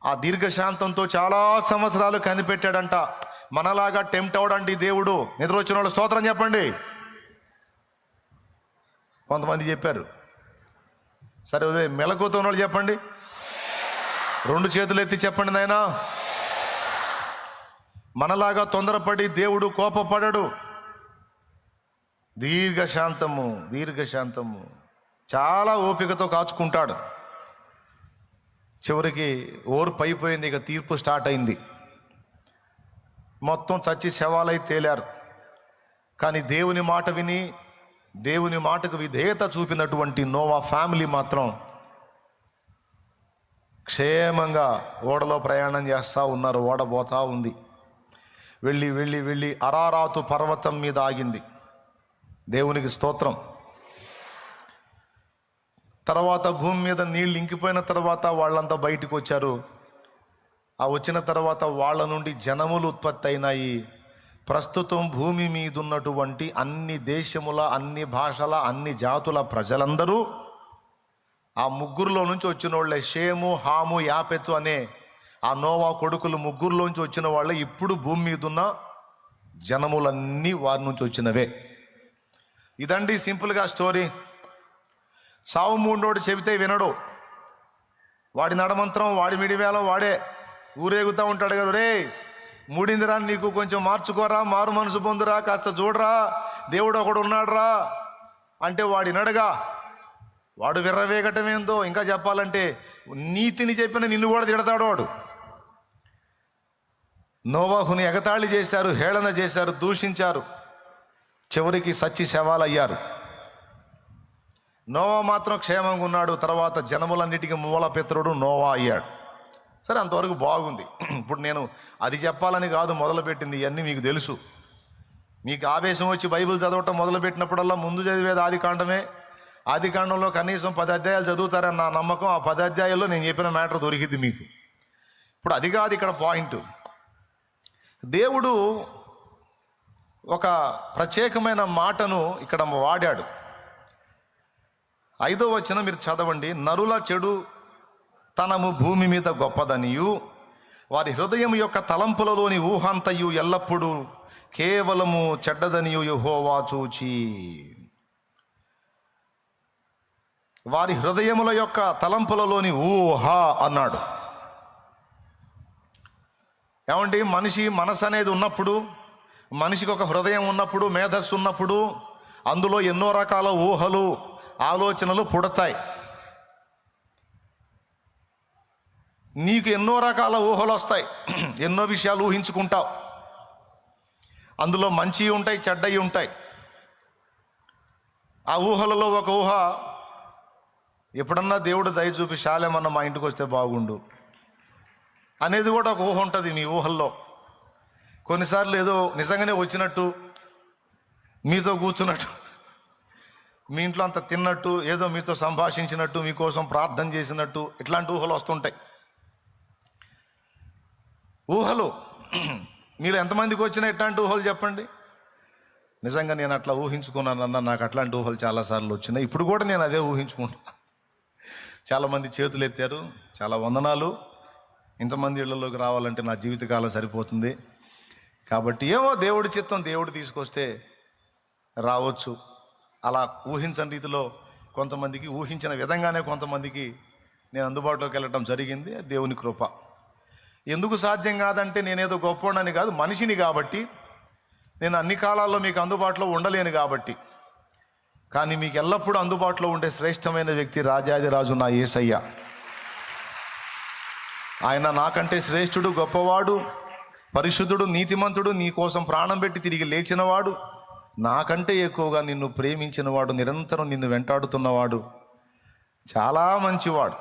ఆ దీర్ఘశాంతంతో చాలా సంవత్సరాలు కనిపెట్టాడంట. మనలాగా టెంప్ట్ అవడండి దేవుడు. నిద్ర వచ్చిన వాళ్ళు స్తోత్రం చెప్పండి. కొంతమంది చెప్పారు. సరే, ఉదయం మెలకుతో వాళ్ళు చెప్పండి. 2 చేతులు ఎత్తి చెప్పండి నాయనా. మనలాగా తొందరపడి దేవుడు కోపపడడు. దీర్ఘశాంతము చాలా ఓపికతో కాచుకుంటాడు. చివరికి ఓర్పు అయిపోయింది. ఇక తీర్పు స్టార్ట్ అయింది. మొత్తం చచ్చి శవాలై తేలారు. కానీ దేవుని మాట విని దేవుని మాటకు విధేయత చూపినటువంటి నోవా ఫ్యామిలీ మాత్రం క్షేమంగా ఓడలో ప్రయాణం చేస్తూ ఉన్నారు. ఓడ పోతా ఉంది. వెళ్ళి వెళ్ళి వెళ్ళి అరారాతు పర్వతం మీద ఆగింది. దేవునికి స్తోత్రం. తర్వాత భూమి మీద నీళ్ళు ఇంకిపోయిన తర్వాత వాళ్ళంతా బయటకు వచ్చారు. ఆ వచ్చిన తర్వాత వాళ్ళ నుండి జనములు ఉత్పత్తి అయినాయి. ప్రస్తుతం భూమి మీద ఉన్నటువంటి అన్ని దేశముల, అన్ని భాషల, అన్ని జాతుల ప్రజలందరూ ఆ ముగ్గురులో నుంచి వచ్చిన వాళ్ళే. షేము, హాము, యాపెతు అనే ఆ నోవా కొడుకులు ముగ్గురులోంచి వచ్చిన వాళ్ళే ఇప్పుడు భూమి మీద ఉన్న జనములన్నీ వారి నుంచి వచ్చినవే. ఇదండి సింపుల్గా స్టోరీ. సావు మూడోడు చెబితే వినడు. వాడి నడమంత్రం, వాడి మిడివేళం వాడే ఊరేగుతూ ఉంటాడు కదా, రే మూడిందిరా, నీకు కొంచెం మార్చుకోరా, మారు మనసు పొందురా, కాస్త చూడరా, దేవుడు ఒకడు ఉన్నాడురా అంటే వాడి నడగా వాడు విర్రవేగటమేందో. ఇంకా చెప్పాలంటే నీతిని చెప్పిన నిన్ను కూడా తిడతాడు వాడు. నోవాహుని ఎగతాళి చేశారు, హేళన చేశారు, దూషించారు, చివరికి సచ్చి శవాలయ్యారు. నోవా మాత్రం క్షేమంగా ఉన్నాడు. తర్వాత జనములన్నిటికీ మూలపిత్రుడు నోవా అయ్యాడు. సరే, అంతవరకు బాగుంది. ఇప్పుడు నేను అది చెప్పాలని కాదు మొదలుపెట్టింది, ఇవన్నీ మీకు తెలుసు. మీకు ఆవేశం వచ్చి బైబిల్ చదవటం మొదలుపెట్టినప్పుడల్లా ముందు చదివేది ఆదికాండమే. ఆదికాండంలో కనీసం 10 అధ్యాయాలు చదువుతారని నా నమ్మకం. ఆ 10 అధ్యాయాల్లో నేను చెప్పిన మ్యాటర్ దొరికింది మీకు. ఇప్పుడు అది కాదు ఇక్కడ పాయింట్. దేవుడు ఒక ప్రత్యేకమైన మాటను ఇక్కడ వాడాడు. 5వ వచనం మీరు చదవండి. నరుల చెడు తనము భూమి మీద గొప్పదనియు, వారి హృదయం యొక్క తలంపులలోని ఊహంతయు ఎల్లప్పుడూ కేవలము చెడ్డదనియు యెహోవా చూచి. వారి హృదయముల యొక్క తలంపులలోని ఊహ అన్నాడు. ఏమండి, మనిషి మనసు అనేది ఉన్నప్పుడు, మనిషికి ఒక హృదయం ఉన్నప్పుడు, మేధస్సు ఉన్నప్పుడు అందులో ఎన్నో రకాల ఊహలు, ఆలోచనలు పుడతాయి. నీకు ఎన్నో రకాల ఊహలు వస్తాయి, ఎన్నో విషయాలు ఊహించుకుంటావు. అందులో మంచివి ఉంటాయి, చెడ్డవి ఉంటాయి. ఆ ఊహలలో ఒక ఊహ, ఎప్పుడన్నా దేవుడు దయ చూపి శాలేమన్న మా ఇంటికి వస్తే బాగుండు అనేది కూడా ఒక ఊహ ఉంటుంది మీ ఊహల్లో. కొన్నిసార్లు ఏదో నిజంగానే వచ్చినట్టు, మీతో కూర్చున్నట్టు, మీ ఇంట్లో అంత తిన్నట్టు, ఏదో మీతో సంభాషించినట్టు, మీకోసం ప్రార్థన చేసినట్టు, ఇట్లాంటి ఊహలు వస్తుంటాయి. ఊహలు మీరు ఎంతమందికి వచ్చినా ఇట్లాంటి ఊహలు చెప్పండి. నిజంగా నేను అట్లా ఊహించుకున్నానన్నా, నాకు అట్లాంటి ఊహలు చాలాసార్లు వచ్చినాయి. ఇప్పుడు కూడా నేను అదే ఊహించుకుంటున్నాను. చాలామంది చేతులు ఎత్తారు, చాలా వందనాలు. ఇంతమంది ఇళ్లలోకి రావాలంటే నా జీవితకాలం సరిపోతుంది. కాబట్టి ఏమో దేవుడి చిత్తం, దేవుడు తీసుకొస్తే రావచ్చు. అలా ఊహించని రీతిలో కొంతమందికి, ఊహించిన విధంగానే కొంతమందికి నేను అందుబాటులోకి వెళ్ళటం జరిగింది. దేవుని కృప. ఎందుకు సాధ్యం కాదంటే నేనేదో గొప్పవాడని కాదు, మనిషిని కాబట్టి, నేను అన్ని కాలాల్లో మీకు అందుబాటులో ఉండలేను కాబట్టి. కానీ మీకు ఎల్లప్పుడూ అందుబాటులో ఉండే శ్రేష్టమైన వ్యక్తి రాజాదిరాజు నా యేసయ్య. ఆయన నాకంటే శ్రేష్ఠుడు, గొప్పవాడు, పరిశుద్ధుడు, నీతిమంతుడు, నీ కోసం ప్రాణం పెట్టి తిరిగి లేచినవాడు, నాకంటే ఎక్కువగా నిన్ను ప్రేమించినవాడు, నిరంతరం నిన్ను వెంటాడుతున్నవాడు, చాలా మంచివాడు.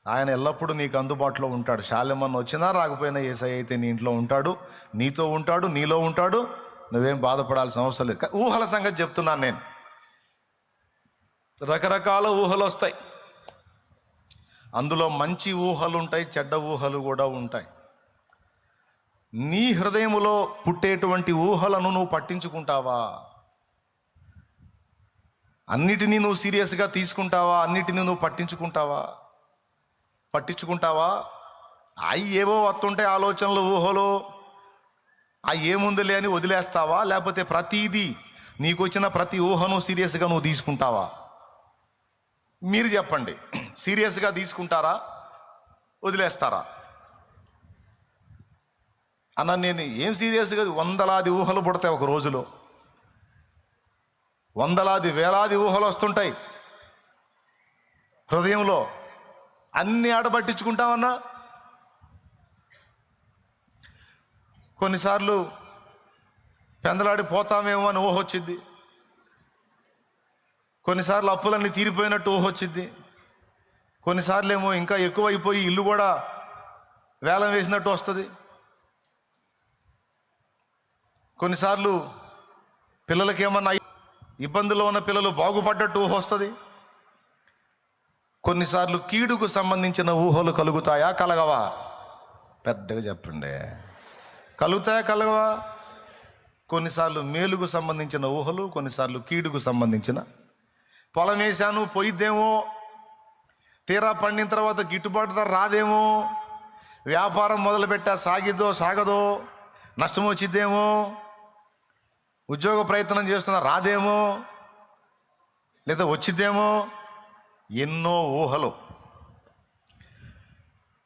ఆయన ఎల్లప్పుడూ నీకు అందుబాటులో ఉంటాడు. శాలెమన్న వచ్చినా రాకపోయినా యేసయ్య అయితే నీ ఇంట్లో ఉంటాడు, నీతో ఉంటాడు, నీలో ఉంటాడు. నువ్వేం బాధపడాల్సిన అవసరం లేదు. ఊహల సంగతి చెప్తున్నాను నేను. రకరకాల ఊహలు వస్తాయి. అందులో మంచి ఊహలు ఉంటాయి, చెడ్డ ఊహలు కూడా ఉంటాయి. నీ హృదయములో పుట్టేటువంటి ఊహలను నువ్వు పట్టించుకుంటావా? అన్నిటినీ నువ్వు సీరియస్గా తీసుకుంటావా? అన్నిటినీ నువ్వు పట్టించుకుంటావా? అవి ఏవో వస్తుంటాయి ఆలోచనలు, ఊహలు, అవి ఏముందిలే అని వదిలేస్తావా? లేకపోతే ప్రతిదీ నీకు వచ్చిన ప్రతి ఊహను సీరియస్గా నువ్వు తీసుకుంటావా? మీరు చెప్పండి. సీరియస్గా తీసుకుంటారా, వదిలేస్తారా? అన్న నేను ఏం సీరియస్గా, వందలాది ఊహలు పుడతాయి ఒక రోజులో, వందలాది వేలాది ఊహలు వస్తుంటాయి హృదయంలో. అన్ని ఆడబట్టించుకుంటామన్నా. కొన్నిసార్లు పెందలాడి పోతామేమో అని ఊహ వచ్చిద్ది. కొన్నిసార్లు అప్పులన్నీ తీరిపోయినట్టు ఊహ వచ్చిద్ది. కొన్నిసార్లు ఏమో ఇంకా ఎక్కువైపోయి ఇల్లు కూడా వేలం వేసినట్టు వస్తుంది. కొన్నిసార్లు పిల్లలకి ఏమన్నా ఇబ్బందుల్లో ఉన్న పిల్లలు బాగుపడ్డట్టు ఊహ వస్తుంది. కొన్నిసార్లు కీడుకు సంబంధించిన ఊహలు కలుగుతాయా, కలగవా? పెద్దగా చెప్పండి. కలుగుతాయా, కలగవా? కొన్నిసార్లు మేలుకు సంబంధించిన ఊహలు, కొన్నిసార్లు కీడుకు సంబంధించిన. పొలం వేసాను పోయిద్దేమో, తీరా పండిన తర్వాత గిట్టుబాటు ధర రాదేమో, వ్యాపారం మొదలుపెట్టా సాగదో, నష్టం వచ్చిద్దేమో, ఉద్యోగ ప్రయత్నం చేస్తున్నా రాదేమో, లేదా వచ్చిద్దేమో, ఎన్నో ఊహలు.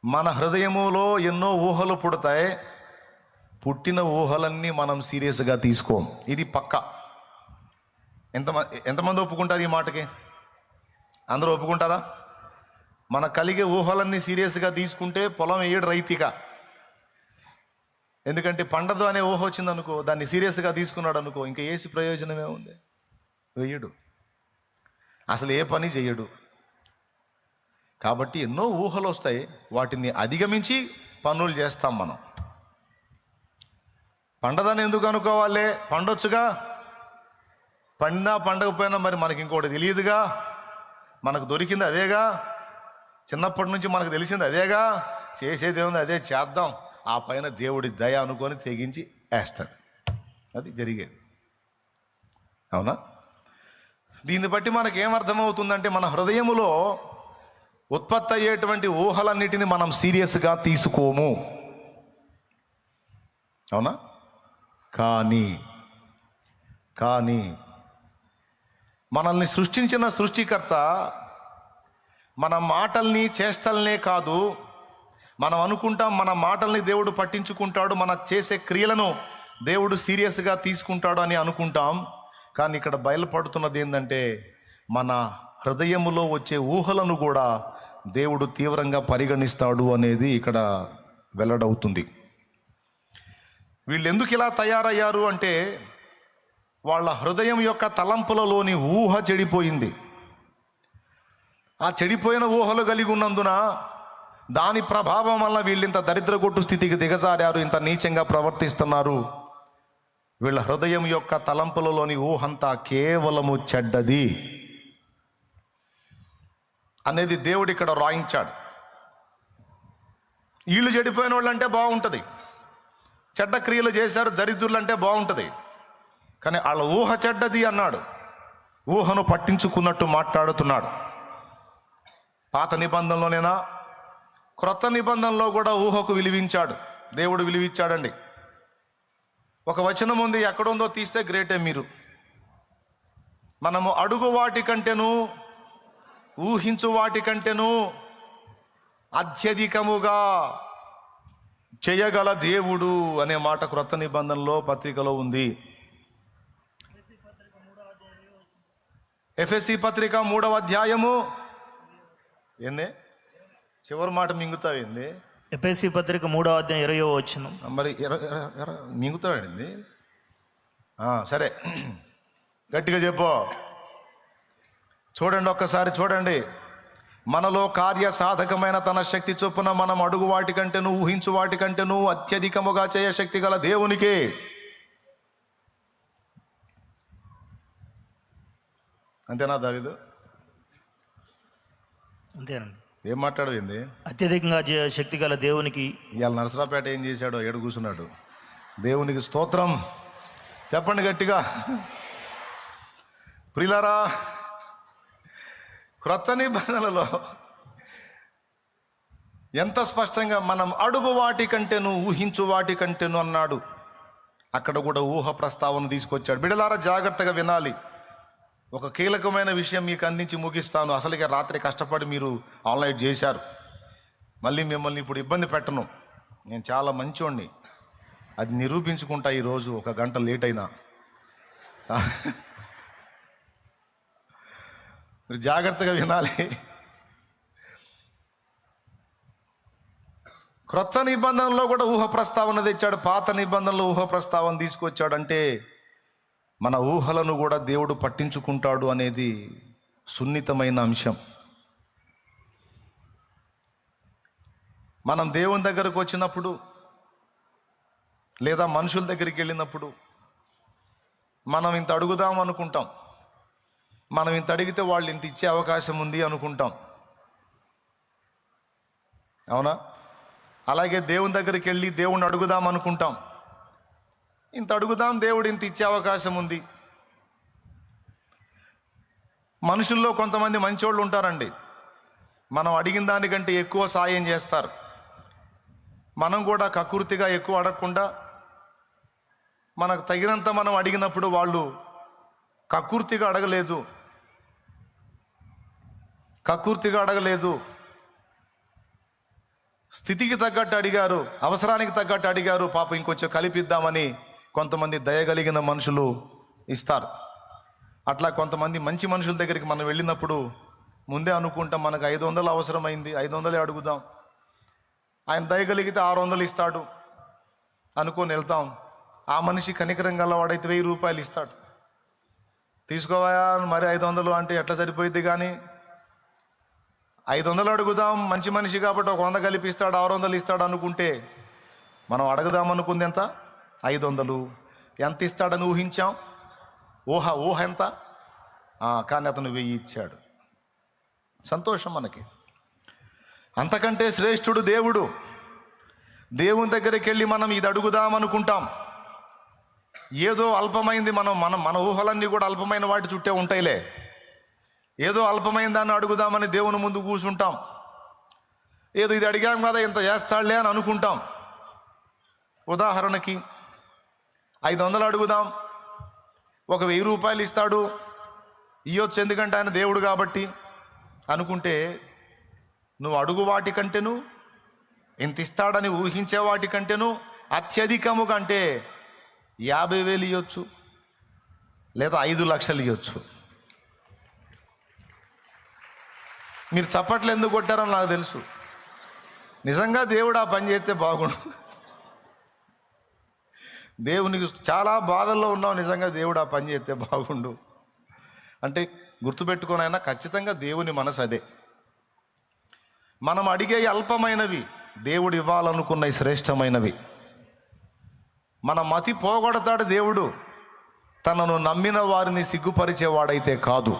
మన హృదయములో ఎన్నో ఊహలు పుడతాయి. పుట్టిన ఊహలన్నీ మనం సీరియస్గా తీసుకోం. ఇది పక్కా. ఎంతమంది ఒప్పుకుంటారు ఈ మాటకి? అందరూ ఒప్పుకుంటారా? మన కలిగే ఊహలన్నీ సీరియస్గా తీసుకుంటే పొలం వేయడు రైతిక. ఎందుకంటే పండదు అనే ఊహ వచ్చిందనుకో, దాన్ని సీరియస్గా తీసుకున్నాడు అనుకో, ఇంకా ఏసి ప్రయోజనమే ఉంది? వేయడు, అసలు ఏ పని చెయ్యడు. కాబట్టి ఎన్నో ఊహలు వస్తాయి, వాటిని అధిగమించి పనులు చేస్తాం మనం. పండదని ఎందుకు అనుకోవాలి? పండొచ్చుగా. పండినా పండకపోయినా మరి మనకి ఇంకోటి తెలియదుగా. మనకు దొరికింది అదేగా, చిన్నప్పటి నుంచి మనకు తెలిసింది అదేగా. చేసేది ఏముంది, అదే చేద్దాం, ఆ పైన దేవుడి దయ అనుకొని తెగించి వేస్తాడు. అది జరిగేది. అవునా? దీన్ని బట్టి మనకేమర్థమవుతుందంటే, మన హృదయములో ఉత్పత్తి అయ్యేటువంటి ఊహలన్నిటిని మనం సీరియస్గా తీసుకోము. అవునా? కానీ మనల్ని సృష్టించిన సృష్టికర్త మన మాటల్ని, చేష్టల్నే కాదు, మనం అనుకుంటాం మన మాటల్ని దేవుడు పట్టించుకుంటాడు, మన చేసే క్రియలను దేవుడు సీరియస్గా తీసుకుంటాడు అని అనుకుంటాం. కానీ ఇక్కడ బయలుపడుతున్నది ఏంటంటే, మన హృదయములో వచ్చే ఊహలను కూడా దేవుడు తీవ్రంగా పరిగణిస్తాడు అనేది ఇక్కడ వెల్లడవుతుంది. వీళ్ళు ఎందుకు ఇలా తయారయ్యారు అంటే, వాళ్ళ హృదయం యొక్క తలంపులలోని ఊహ చెడిపోయింది. ఆ చెడిపోయిన ఊహలు కలిగి ఉన్నందున దాని ప్రభావం వల్ల వీళ్ళింత దరిద్రగొట్టు స్థితికి దిగజారారు, ఇంత నీచంగా ప్రవర్తిస్తున్నారు. వీళ్ళ హృదయం యొక్క తలంపులలోని ఊహంతా కేవలము చెడ్డది అనేది దేవుడు ఇక్కడ రాయించాడు. వీళ్ళు చెడిపోయిన వాళ్ళు అంటే బాగుంటుంది, చెడ్డ క్రియలు చేశారు దరిద్రులు అంటే బాగుంటుంది. కానీ వాళ్ళ ఊహ చెడ్డది అన్నాడు. ఊహను పట్టించుకున్నట్టు మాట్లాడుతున్నాడు. పాత నిబంధనలోనేనా, క్రొత్త నిబంధనలో కూడా ఊహకు విలువించాడు. దేవుడు విలువించాడండి. ఒక వచనం ఉంది, ఎక్కడుందో తీస్తే గ్రేటే మీరు. మనము అడుగు వాటి కంటేను, ఊహించు వాటి కంటేను అత్యధికముగా చేయగల దేవుడు అనే మాట క్రొత్త నిబంధనలో పత్రికలో ఉంది. ఎఫెసీ పత్రిక 3వ అధ్యాయము. ఏంది చివరి మాట మింగుతావేంది? ఎఫెసీ పత్రిక 3వ అధ్యాయం 20వ వచనం. మరి మింగుతాడండి. సరే, గట్టిగా చెప్పు. చూడండి, ఒక్కసారి చూడండి. మనలో కార్య సాధకమైన తన శక్తి చొప్పున మనం అడుగు వాటి కంటేను, ఊహించు వాటి కంటేను అత్యధికముగా చేయ శక్తి గల దేవునికి. అంతేనా దావీదు? అంతేనండి. ఏం మాట్లాడేంది? అత్యధికంగా శక్తి గల దేవునికి. ఇవాళ నరసరాపేట ఏం చేశాడో, ఏడు కూర్చున్నాడు. దేవునికి స్తోత్రం చెప్పండి గట్టిగా. ప్రియులారా, క్రొత్త నిబంధనలలో ఎంత స్పష్టంగా మనం అడుగు వాటి కంటేను, ఊహించు వాటి కంటేను అన్నాడు. అక్కడ కూడా ఊహ ప్రస్తావన తీసుకొచ్చాడు. బిడ్డలారా, జాగ్రత్తగా వినాలి. ఒక కీలకమైన విషయం మీకు అందించి ముగిస్తాను. అసలుగా రాత్రి కష్టపడి మీరు ఆన్లైన్ చేశారు. మళ్ళీ మిమ్మల్ని ఇప్పుడు ఇబ్బంది పెట్టను. నేను చాలా మంచోడిని, అది నిరూపించుకుంటా ఈరోజు, 1 గంట లేట్ అయినా. మీరు జాగ్రత్తగా వినాలి. క్రొత్త నిబంధనలో కూడా ఊహ ప్రస్తావన తెచ్చాడు, పాత నిబంధనలో ఊహ ప్రస్తావన తీసుకొచ్చాడంటే మన ఊహలను కూడా దేవుడు పట్టించుకుంటాడు అనేది సున్నితమైన అంశం. మనం దేవుని దగ్గరకు వచ్చినప్పుడు లేదా మనుషుల దగ్గరికి వెళ్ళినప్పుడు మనం ఇంత అడుగుదాం అనుకుంటాం, మనం ఇంత అడిగితే వాళ్ళు ఇంత ఇచ్చే అవకాశం ఉంది అనుకుంటాం, అవునా? అలాగే దేవుని దగ్గరికి వెళ్ళి దేవుణ్ణి అడుగుదాం అనుకుంటాం, ఇంత అడుగుదాం దేవుడు ఇంత ఇచ్చే అవకాశం ఉంది. మనుషుల్లో కొంతమంది మంచోళ్ళు ఉంటారండి, మనం అడిగిన దానికంటే ఎక్కువ సాయం చేస్తారు. మనం కూడా కకృతిగా ఎక్కువ అడగకుండా మనకు తగినంత మనం అడిగినప్పుడు వాళ్ళు కకృతిగా అడగలేదు, స్థితికి తగ్గట్టు అడిగారు, అవసరానికి తగ్గట్టు అడిగారు, పాప ఇంకొంచెం కలిపిద్దామని కొంతమంది దయగలిగిన మనుషులు ఇస్తారు. అట్లా కొంతమంది మంచి మనుషుల దగ్గరికి మనం వెళ్ళినప్పుడు ముందే అనుకుంటాం, మనకు 500 అవసరమైంది, 500 అడుగుదాం, ఆయన దయగలిగితే 600 ఇస్తాడు అనుకొని వెళ్తాం. ఆ మనిషి కనికరం గలవాడైతే 1000 రూపాయలు ఇస్తాడు. తీసుకోవా మరి 500 అంటే ఎట్లా సరిపోయింది? కానీ 500 అడుగుదాం, మంచి మనిషి కాబట్టి ఒక 100 కలిపిస్తాడు, 600 ఇస్తాడు అనుకుంటే మనం అడుగుదాం అనుకుంది ఎంత? 500. ఎంత ఇస్తాడని ఊహించాం, ఊహ ఎంత? కానీ అతను 1000 ఇచ్చాడు. సంతోషం మనకి. అంతకంటే శ్రేష్ఠుడు దేవుడు. దేవుని దగ్గరికి వెళ్ళి మనం ఇది అడుగుదాం అనుకుంటాం, ఏదో అల్పమైంది, మన ఊహలన్నీ కూడా అల్పమైన వాటి చుట్టే ఉంటాయిలే, ఏదో అల్పమైన దాన్ని అడుగుదామని దేవుని ముందు కూర్చుంటాం. ఏదో ఇది అడిగాం కదా ఇంత చేస్తాడులే అని అనుకుంటాం. ఉదాహరణకి 500 అడుగుదాం, ఒక 1000 రూపాయలు ఇస్తాడు, ఇవ్వచ్చు ఎందుకంటే ఆయన దేవుడు కాబట్టి అనుకుంటే, నువ్వు అడుగు వాటి కంటేను, ఇంత ఇస్తాడని ఊహించే వాటి కంటేను అత్యధికము కంటే 50,000 ఇవ్వచ్చు, లేదా 5 లక్షలు ఇవ్వచ్చు. మీరు చప్పట్లు ఎందుకు కొట్టారో నాకు తెలుసు. నిజంగా దేవుడు ఆ పని చేస్తే బాగుండు. దేవునికి చాలా బాధల్లో ఉన్నావు, నిజంగా దేవుడు ఆ పని చేస్తే బాగుండు అంటే గుర్తుపెట్టుకోనైనా ఖచ్చితంగా దేవుని మనసు అదే. మనం అడిగే అల్పమైనవి దేవుడు ఇవ్వాలనుకున్న శ్రేష్టమైనవి. మన మతి పోగొడతాడు దేవుడు, తనను నమ్మిన వారిని సిగ్గుపరిచేవాడైతే కాదు.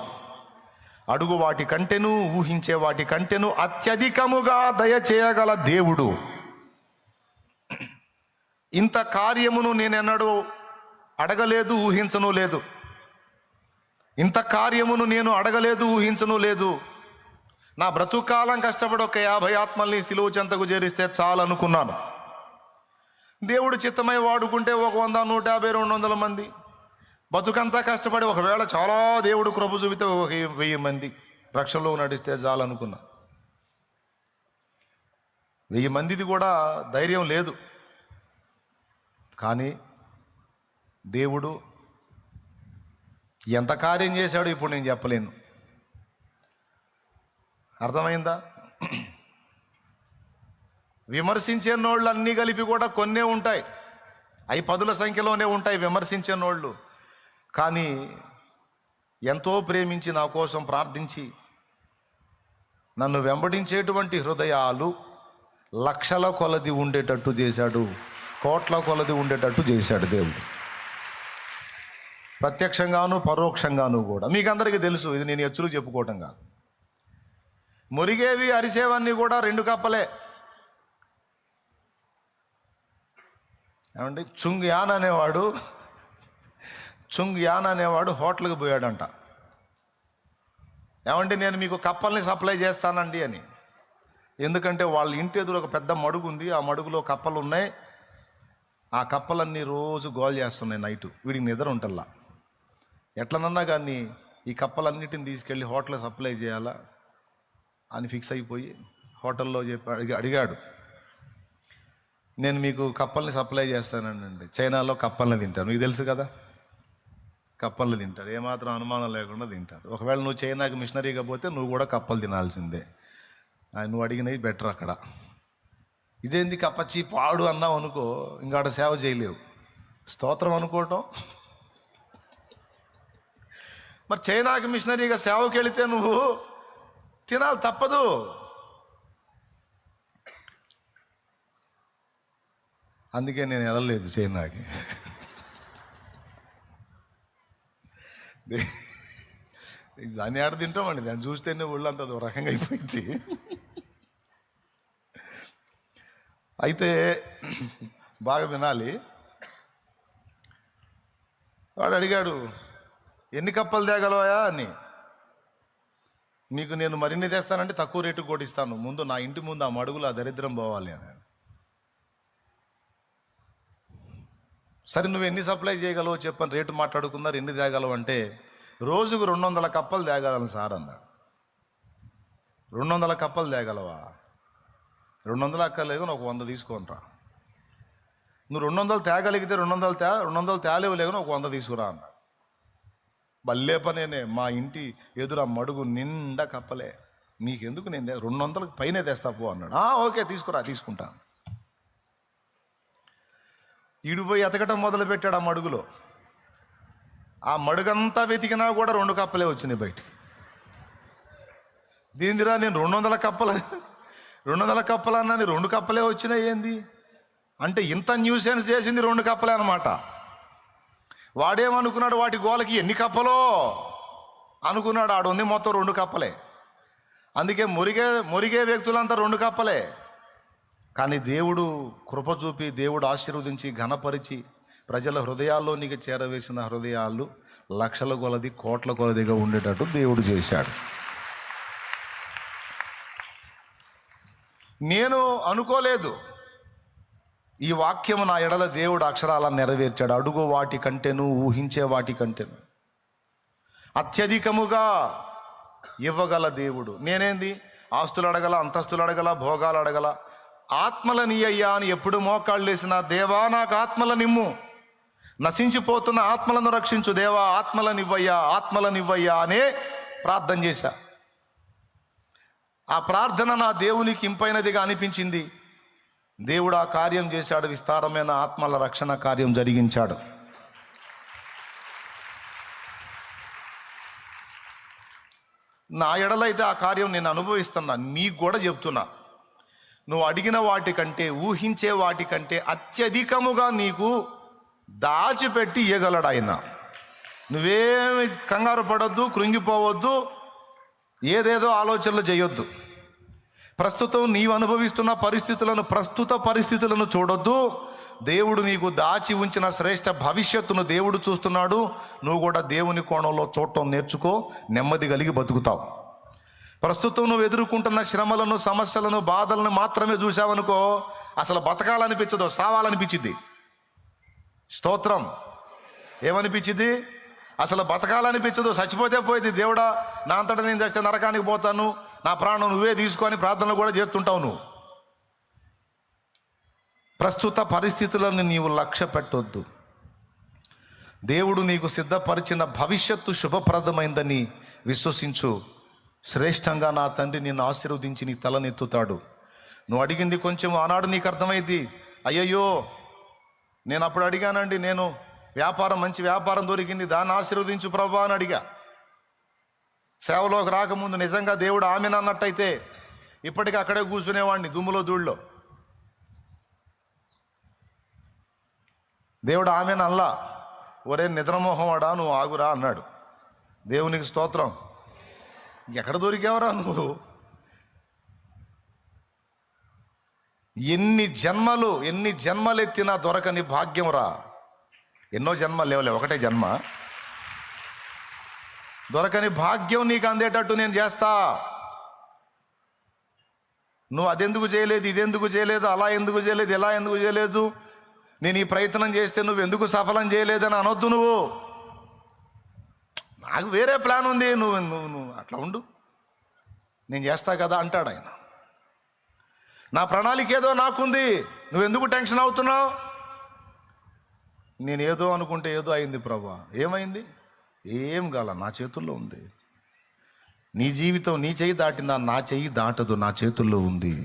అడుగు వాటి కంటేను, ఊహించే వాటి కంటేను అత్యధికముగా దయచేయగల దేవుడు. ఇంత కార్యమును నేనెన్నడూ అడగలేదు, ఊహించను లేదు. ఇంత కార్యమును నేను అడగలేదు, ఊహించను లేదు. నా బ్రతుకాలం కష్టపడి ఒక 50 ఆత్మల్ని సిలువ చెంతకు చేరిస్తే చాలు అనుకున్నాను. దేవుడు చిత్తమై వాడుకుంటే ఒక 100, 150, 200 మంది. బతుకంతా కష్టపడి ఒకవేళ చాలా దేవుడు కృప చూపితే ఒక 1000 మంది రక్షణలో నడిస్తే చాలు అనుకున్నా. 1000 మందిది కూడా ధైర్యం లేదు. కానీ దేవుడు ఎంత కార్యం చేశాడో ఇప్పుడు నేను చెప్పలేను. అర్థమైందా? విమర్శించే నోళ్ళు అన్నీ కలిపి కూడా కొన్నే ఉంటాయి, అవి 10ల సంఖ్యలోనే ఉంటాయి విమర్శించే నోళ్ళు. కానీ ఎంతో ప్రేమించి నా కోసం ప్రార్థించి నన్ను వెంబడించేటువంటి హృదయాలు లక్షల కొలది ఉండేటట్టు చేశాడు, కోట్ల కొలది ఉండేటట్టు చేశాడు దేవుడు. ప్రత్యక్షంగాను పరోక్షంగాను కూడా. మీకు అందరికీ తెలుసు, ఇది నేను ఎచ్చులు చెప్పుకోవటం కాదు. మురిగేవి అరిసేవన్నీ కూడా 2 కప్పలే. ఏమండి, చుంగ్ యాన్ అనేవాడు హోటల్కి పోయాడంట. ఏమంటే నేను మీకు కప్పల్ని సప్లై చేస్తానండి అని. ఎందుకంటే వాళ్ళ ఇంటి ఎదురు ఒక పెద్ద మడుగు ఉంది, ఆ మడుగులో కప్పలు ఉన్నాయి. ఆ కప్పలన్నీ రోజు గోల్ చేస్తున్నాయి నైటు. వీడికి నిద్ర ఉంటల్లా. ఎట్లనన్నా కానీ ఈ కప్పలన్నిటిని తీసుకెళ్ళి హోటల్ సప్లై చేయాలా అని ఫిక్స్ అయిపోయి హోటల్లో అడిగాడు, నేను మీకు కప్పల్ని సప్లై చేస్తానండి. చైనాలో కప్పల్ని తింటారు, మీకు తెలుసు కదా, కప్పల్ని తింటారు, ఏమాత్రం అనుమానం లేకుండా తింటారు. ఒకవేళ నువ్వు చైనాకి మిషనరీగా పోతే నువ్వు కూడా కప్పలు తినాల్సిందే. నువ్వు అడిగినవి బెటర్ అక్కడ. ఇదేంది కప్పచ్చి పాడు అన్నావు అనుకో, ఇంకాడ సేవ చేయలేవు. స్తోత్రం అనుకోవటం. మరి చైనాకి మిషనరీగా సేవకి వెళితే నువ్వు తినాలి, తప్పదు. అందుకే నేను వెళ్ళలేదు చైనాకి. దాన్ని ఆడ తింటామండి, దాన్ని చూస్తేనే ఒళ్ళంతా ఒక రకంగా అయిపోయింది. అయితే బాగా వినాలి. వాడు అడిగాడు, ఎన్ని కప్పలు తేగలవా అని. మీకు నేను మరిన్ని తెస్తానంటే తక్కువ రేటు కూడా ఇస్తాను, ముందు నా ఇంటి ముందు ఆ మడుగులు ఆ దరిద్రం పోవాలి అని. సరే నువ్వు ఎన్ని సప్లై చేయగలవో చెప్పని రేటు మాట్లాడుకున్నారు. ఎన్ని తేగలవు అంటే, రోజుకు 200 కప్పలు తేగలను సార్ అన్నాడు. 200 కప్పలు తేగలవా? 200 అక్కర్లేదు, ఒక 100 తీసుకొనిరా. నువ్వు 200 తేగలిగితే 200 తేలేవు లేవు, ఒక 100 తీసుకురా అన్నాడు. భలే పనేనే, మా ఇంటి ఎదురు మడుగు నిండా కప్పలే, నీకెందుకు, నేను 200 పైనే తెస్తా పో అన్నాడు. ఓకే తీసుకురా, తీసుకుంటాను. ఈడిపోయి ఎతకటం మొదలు పెట్టాడు ఆ మడుగులో. ఆ మడుగంతా వెతికినా కూడా 2 కప్పలే వచ్చినాయి బయటికి. దీనిరా నేను 200 కప్పలన్నా 2 కప్పలే వచ్చినాయి ఏంది అంటే, ఇంత న్యూసెన్స్ చేసింది 2 కప్పలే అనమాట. వాడేమనుకున్నాడు, వాటి గోలకి ఎన్ని కప్పలో అనుకున్నాడు. ఆడుంది మొత్తం 2 కప్పలే. అందుకే మురిగే వ్యక్తులంతా 2 కప్పలే. కానీ దేవుడు కృప చూపి, దేవుడు ఆశీర్వదించి ఘనపరిచి ప్రజల హృదయాల్లో నీకు చేరవేసిన హృదయాలు లక్షల కొలది కోట్ల కొలదిగా ఉండేటట్టు దేవుడు చేశాడు. నేను అనుకోలేదు, ఈ వాక్యము నా ఎడల దేవుడు అక్షరాలను నెరవేర్చాడు. అడుగు వాటి కంటేను, ఊహించే వాటి కంటేను అత్యధికముగా ఇవ్వగల దేవుడు. నేనేంది ఆస్తులు అడగల, అంతస్తులు అడగల, భోగాలు అడగల, ఆత్మలని అయ్యా అని ఎప్పుడు మోకాళ్ళు వేసిన, దేవా నాకు ఆత్మలనిమ్ము, నశించిపోతున్న ఆత్మలను రక్షించు దేవా, ఆత్మలనివ్వయ్యా అనే ప్రార్థన చేశా. ఆ ప్రార్థన నా దేవునికి ఇంపైనదిగా అనిపించింది. దేవుడు ఆ కార్యం చేశాడు, విస్తారమైన ఆత్మల రక్షణ కార్యం జరిగించాడు. నా ఎడలైతే ఆ కార్యం నేను అనుభవిస్తున్నా, నీకు కూడా చెప్తున్నా. నువ్వు అడిగిన వాటికంటే, ఊహించే వాటికంటే అత్యధికముగా నీకు దాచిపెట్టి ఇయ్యగలడు ఆయన. నువ్వేమి కంగారు పడొద్దు, కృంగిపోవద్దు, ఏదేదో ఆలోచనలు చేయొద్దు. ప్రస్తుతం నీవు అనుభవిస్తున్న ప్రస్తుత పరిస్థితులను చూడొద్దు. దేవుడు నీకు దాచి ఉంచిన శ్రేష్ఠ భవిష్యత్తును దేవుడు చూస్తున్నాడు. నువ్వు కూడా దేవుని కోణంలో చూడటం నేర్చుకో, నెమ్మది కలిగి బతుకుతావు. ప్రస్తుతం నువ్వు ఎదుర్కొంటున్న శ్రమలను, సమస్యలను, బాధలను మాత్రమే చూసావనుకో, అసలు బతకాలనిపించదు, సావాలనిపించింది. స్తోత్రం. ఏమనిపించింది? అసలు బతకాలనిపించదు, చచ్చిపోతే పోయింది. దేవుడా నా అంతటా నేను చేస్తే నరకానికి పోతాను, నా ప్రాణం నువ్వే తీసుకొని ప్రార్థనలు కూడా చేస్తుంటావు. నువ్వు ప్రస్తుత పరిస్థితులను నీవు లక్ష్య పెట్టొద్దు. దేవుడు నీకు సిద్ధపరిచిన భవిష్యత్తు శుభప్రదమైందని విశ్వసించు. శ్రేష్టంగా నా తండ్రి నిన్ను ఆశీర్వదించి నీ తలనెత్తుతాడు. నువ్వు అడిగింది కొంచెం ఆనాడు నీకు అర్థమైంది. అయ్యయ్యో నేను అప్పుడు అడిగానండి, నేను మంచి వ్యాపారం దొరికింది, దాన్ని ఆశీర్వదించు ప్రభువా అని అడిగా. సేవలోకి రాకముందు నిజంగా దేవుడు ఆమెను అన్నట్టయితే ఇప్పటికీ అక్కడే కూర్చునేవాడిని, దుమ్ములో ధూళ్ళలో. దేవుడు ఆమెను అల్లా, ఒరే నిద్రమోహవాడా నువ్వు ఆగురా అన్నాడు. దేవునికి స్తోత్రం. ఎక్కడ దొరికేవరా నువ్వు? ఎన్ని జన్మలెత్తినా దొరకని భాగ్యం రా. ఎన్నో జన్మలు లేవలే, ఒకటే జన్మ. దొరకని భాగ్యం నీకు అందేటట్టు నేను చేస్తా. నువ్వు అదెందుకు చేయలేదు, ఇదెందుకు చేయలేదు, అలా ఎందుకు చేయలేదు, ఎలా ఎందుకు చేయలేదు, నేను ఈ ప్రయత్నం చేస్తే నువ్వు ఎందుకు సఫలం చేయలేదని అనొద్దు. నువ్వు నాకు వేరే ప్లాన్ ఉంది, నువ్వు అట్లా ఉండు, నేను చేస్తా కదా అంటాడు ఆయన. నా ప్రణాళిక ఏదో నాకుంది, నువ్వెందుకు టెన్షన్ అవుతున్నావు? నేను ఏదో అనుకుంటే ఏదో అయింది ప్రభా. ఏమైంది? ఏం కాల, నా చేతుల్లో ఉంది. నీ జీవితం నీ చెయ్యి దాటిందా? నా చెయ్యి దాటదు, నా చేతుల్లో ఉంది.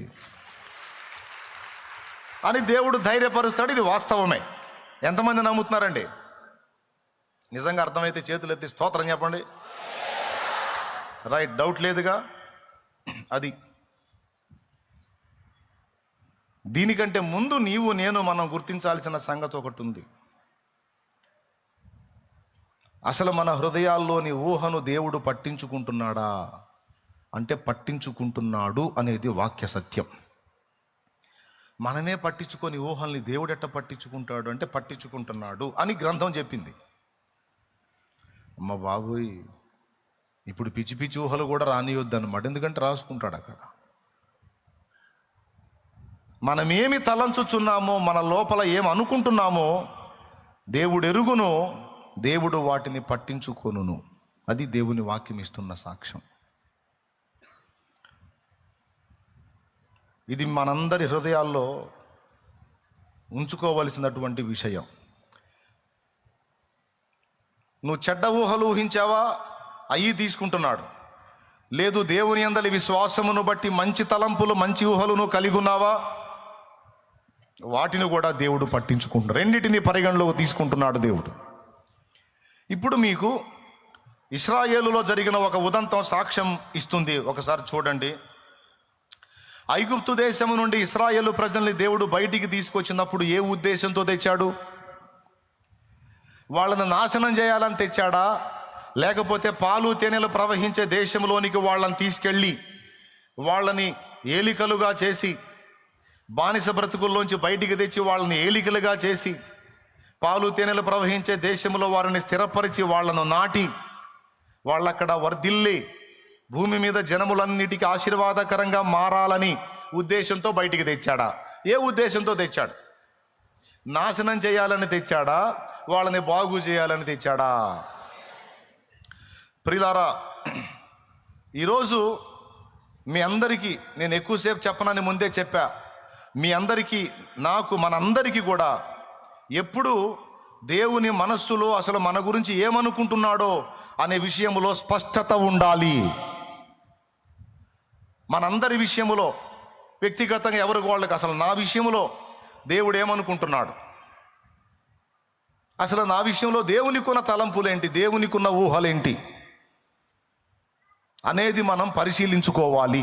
అని దేవుడు ధైర్యపరుస్తాడు. ఇది వాస్తవమే. ఎంతమంది నమ్ముతున్నారండి? నిజంగా అర్థమైతే చేతులు ఎత్తి స్తోత్రం చెప్పండి. రైట్, డౌట్ లేదుగా. అది దీనికంటే ముందు నీవు నేను మనం గుర్తించాల్సిన సంగతి ఒకటి ఉంది. అసలు మన హృదయాల్లోని ఊహను దేవుడు పట్టించుకుంటున్నాడా అంటే పట్టించుకుంటున్నాడు అనేది వాక్య సత్యం. మనమే పట్టించుకొని ఊహల్ని దేవుడు ఎట్ట పట్టించుకుంటాడు అంటే పట్టించుకుంటున్నాడు అని గ్రంథం చెప్పింది. అమ్మ బాబోయ్, ఇప్పుడు పిచ్చి పిచ్చి ఊహలు కూడా రానియొద్దు అన్నమాట. ఎందుకంటే రాసుకుంటాడు అక్కడ. మనమేమి తలంచుచున్నామో, మన లోపల ఏం అనుకుంటున్నామో దేవుడు ఎరుగును, దేవుడు వాటిని పట్టించుకొనును. అది దేవుని వాక్యం ఇస్తున్న సాక్ష్యం. ఇది మనందరి హృదయాల్లో ఉంచుకోవలసినటువంటి విషయం. నువ్వు చెడ్డ ఊహలు ఊహించావా, అయ్యి తీసుకుంటున్నాడు. లేదు, దేవుని యందలి విశ్వాసమును బట్టి మంచి తలంపులు మంచి ఊహలు నువ్వు కలిగి ఉన్నావా, వాటిని కూడా దేవుడు పట్టించుకుంటున్నాడు. రెండింటిని పరిగణలోకి తీసుకుంటున్నాడు దేవుడు. ఇప్పుడు మీకు ఇశ్రాయేలులో జరిగిన ఒక ఉదంతం సాక్ష్యం ఇస్తుంది. ఒకసారి చూడండి. ఐగుప్తు దేశం నుండి ఇశ్రాయేలు ప్రజల్ని దేవుడు బయటికి తీసుకొచ్చినప్పుడు ఏ ఉద్దేశంతో తెచ్చాడు? వాళ్ళని నాశనం చేయాలని తెచ్చాడా, లేకపోతే పాలు తేనెలు ప్రవహించే దేశంలోనికి వాళ్ళని తీసుకెళ్ళి వాళ్ళని ఏలికలుగా చేసి, బానిస బ్రతుకుల్లోంచి బయటికి తెచ్చి వాళ్ళని ఏలికలుగా చేసి, పాలు తేనెలు ప్రవహించే దేశంలో వారిని స్థిరపరిచి వాళ్ళను నాటి వాళ్ళక్కడ వర్ధిల్లి భూమి మీద జనములన్నిటికీ ఆశీర్వాదకరంగా మారాలని ఉద్దేశంతో బయటికి తెచ్చాడా? ఏ ఉద్దేశంతో తెచ్చాడు? నాశనం చేయాలని తెచ్చాడా, వాళ్ళని బాగు చేయాలని తెచ్చాడా? ప్రియులారా, ఈరోజు మీ అందరికీ నేను ఎక్కువసేపు చెప్పనని ముందే చెప్పా. మీ అందరికీ, నాకు, మనందరికీ కూడా ఎప్పుడు దేవుని మనస్సులో అసలు మన గురించి ఏమనుకుంటున్నాడో అనే విషయంలో స్పష్టత ఉండాలి. మనందరి విషయములో, వ్యక్తిగతంగా ఎవరికి వాళ్ళకి అసలు నా విషయంలో దేవుడు ఏమనుకుంటున్నాడు, అసలు నా విషయంలో దేవునికున్న తలంపులేంటి, దేవునికున్న ఊహలేంటి అనేది మనం పరిశీలించుకోవాలి.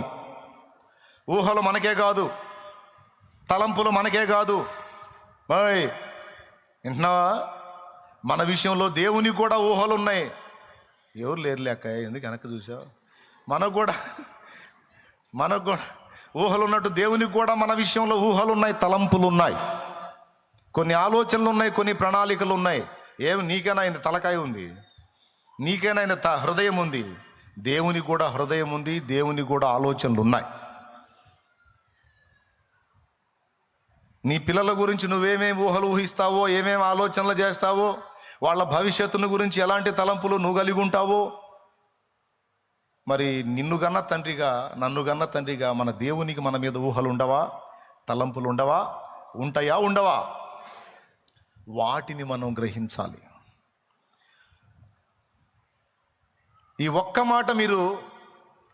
ఊహలు మనకే కాదు, తలంపులు మనకే కాదు. వింటున్నావా? మన విషయంలో దేవునికి కూడా ఊహలు ఉన్నాయి. ఎవరు లేరు లేక ఎందుకు వెనక్కి చూసావు? మనకు కూడా ఊహలు ఉన్నట్టు దేవునికి కూడా మన విషయంలో ఊహలు ఉన్నాయి, తలంపులు ఉన్నాయి, కొన్ని ఆలోచనలు ఉన్నాయి, కొన్ని ప్రణాళికలు ఉన్నాయి. నీకైనా ఆయన తలకాయ ఉంది, నీకైనా ఆయన హృదయం ఉంది. దేవునికి కూడా హృదయం ఉంది, దేవునికి కూడా ఆలోచనలు ఉన్నాయి. నీ పిల్లల గురించి నువ్వేమేమి ఊహలు ఊహిస్తావో, ఏమేమి ఆలోచనలు చేస్తావో, వాళ్ళ భవిష్యత్తును గురించి ఎలాంటి తలంపులు నువ్వు కలిగి ఉంటావో, మరి నిన్ను గన్న తండ్రిగా, నన్ను గన్న తండ్రిగా మన దేవునికి మన మీద ఊహలు ఉండవా, తలంపులు ఉండవా? ఉంటాయా, ఉండవా? వాటిని మనం గ్రహించాలి. ఈ ఒక్క మాట మీరు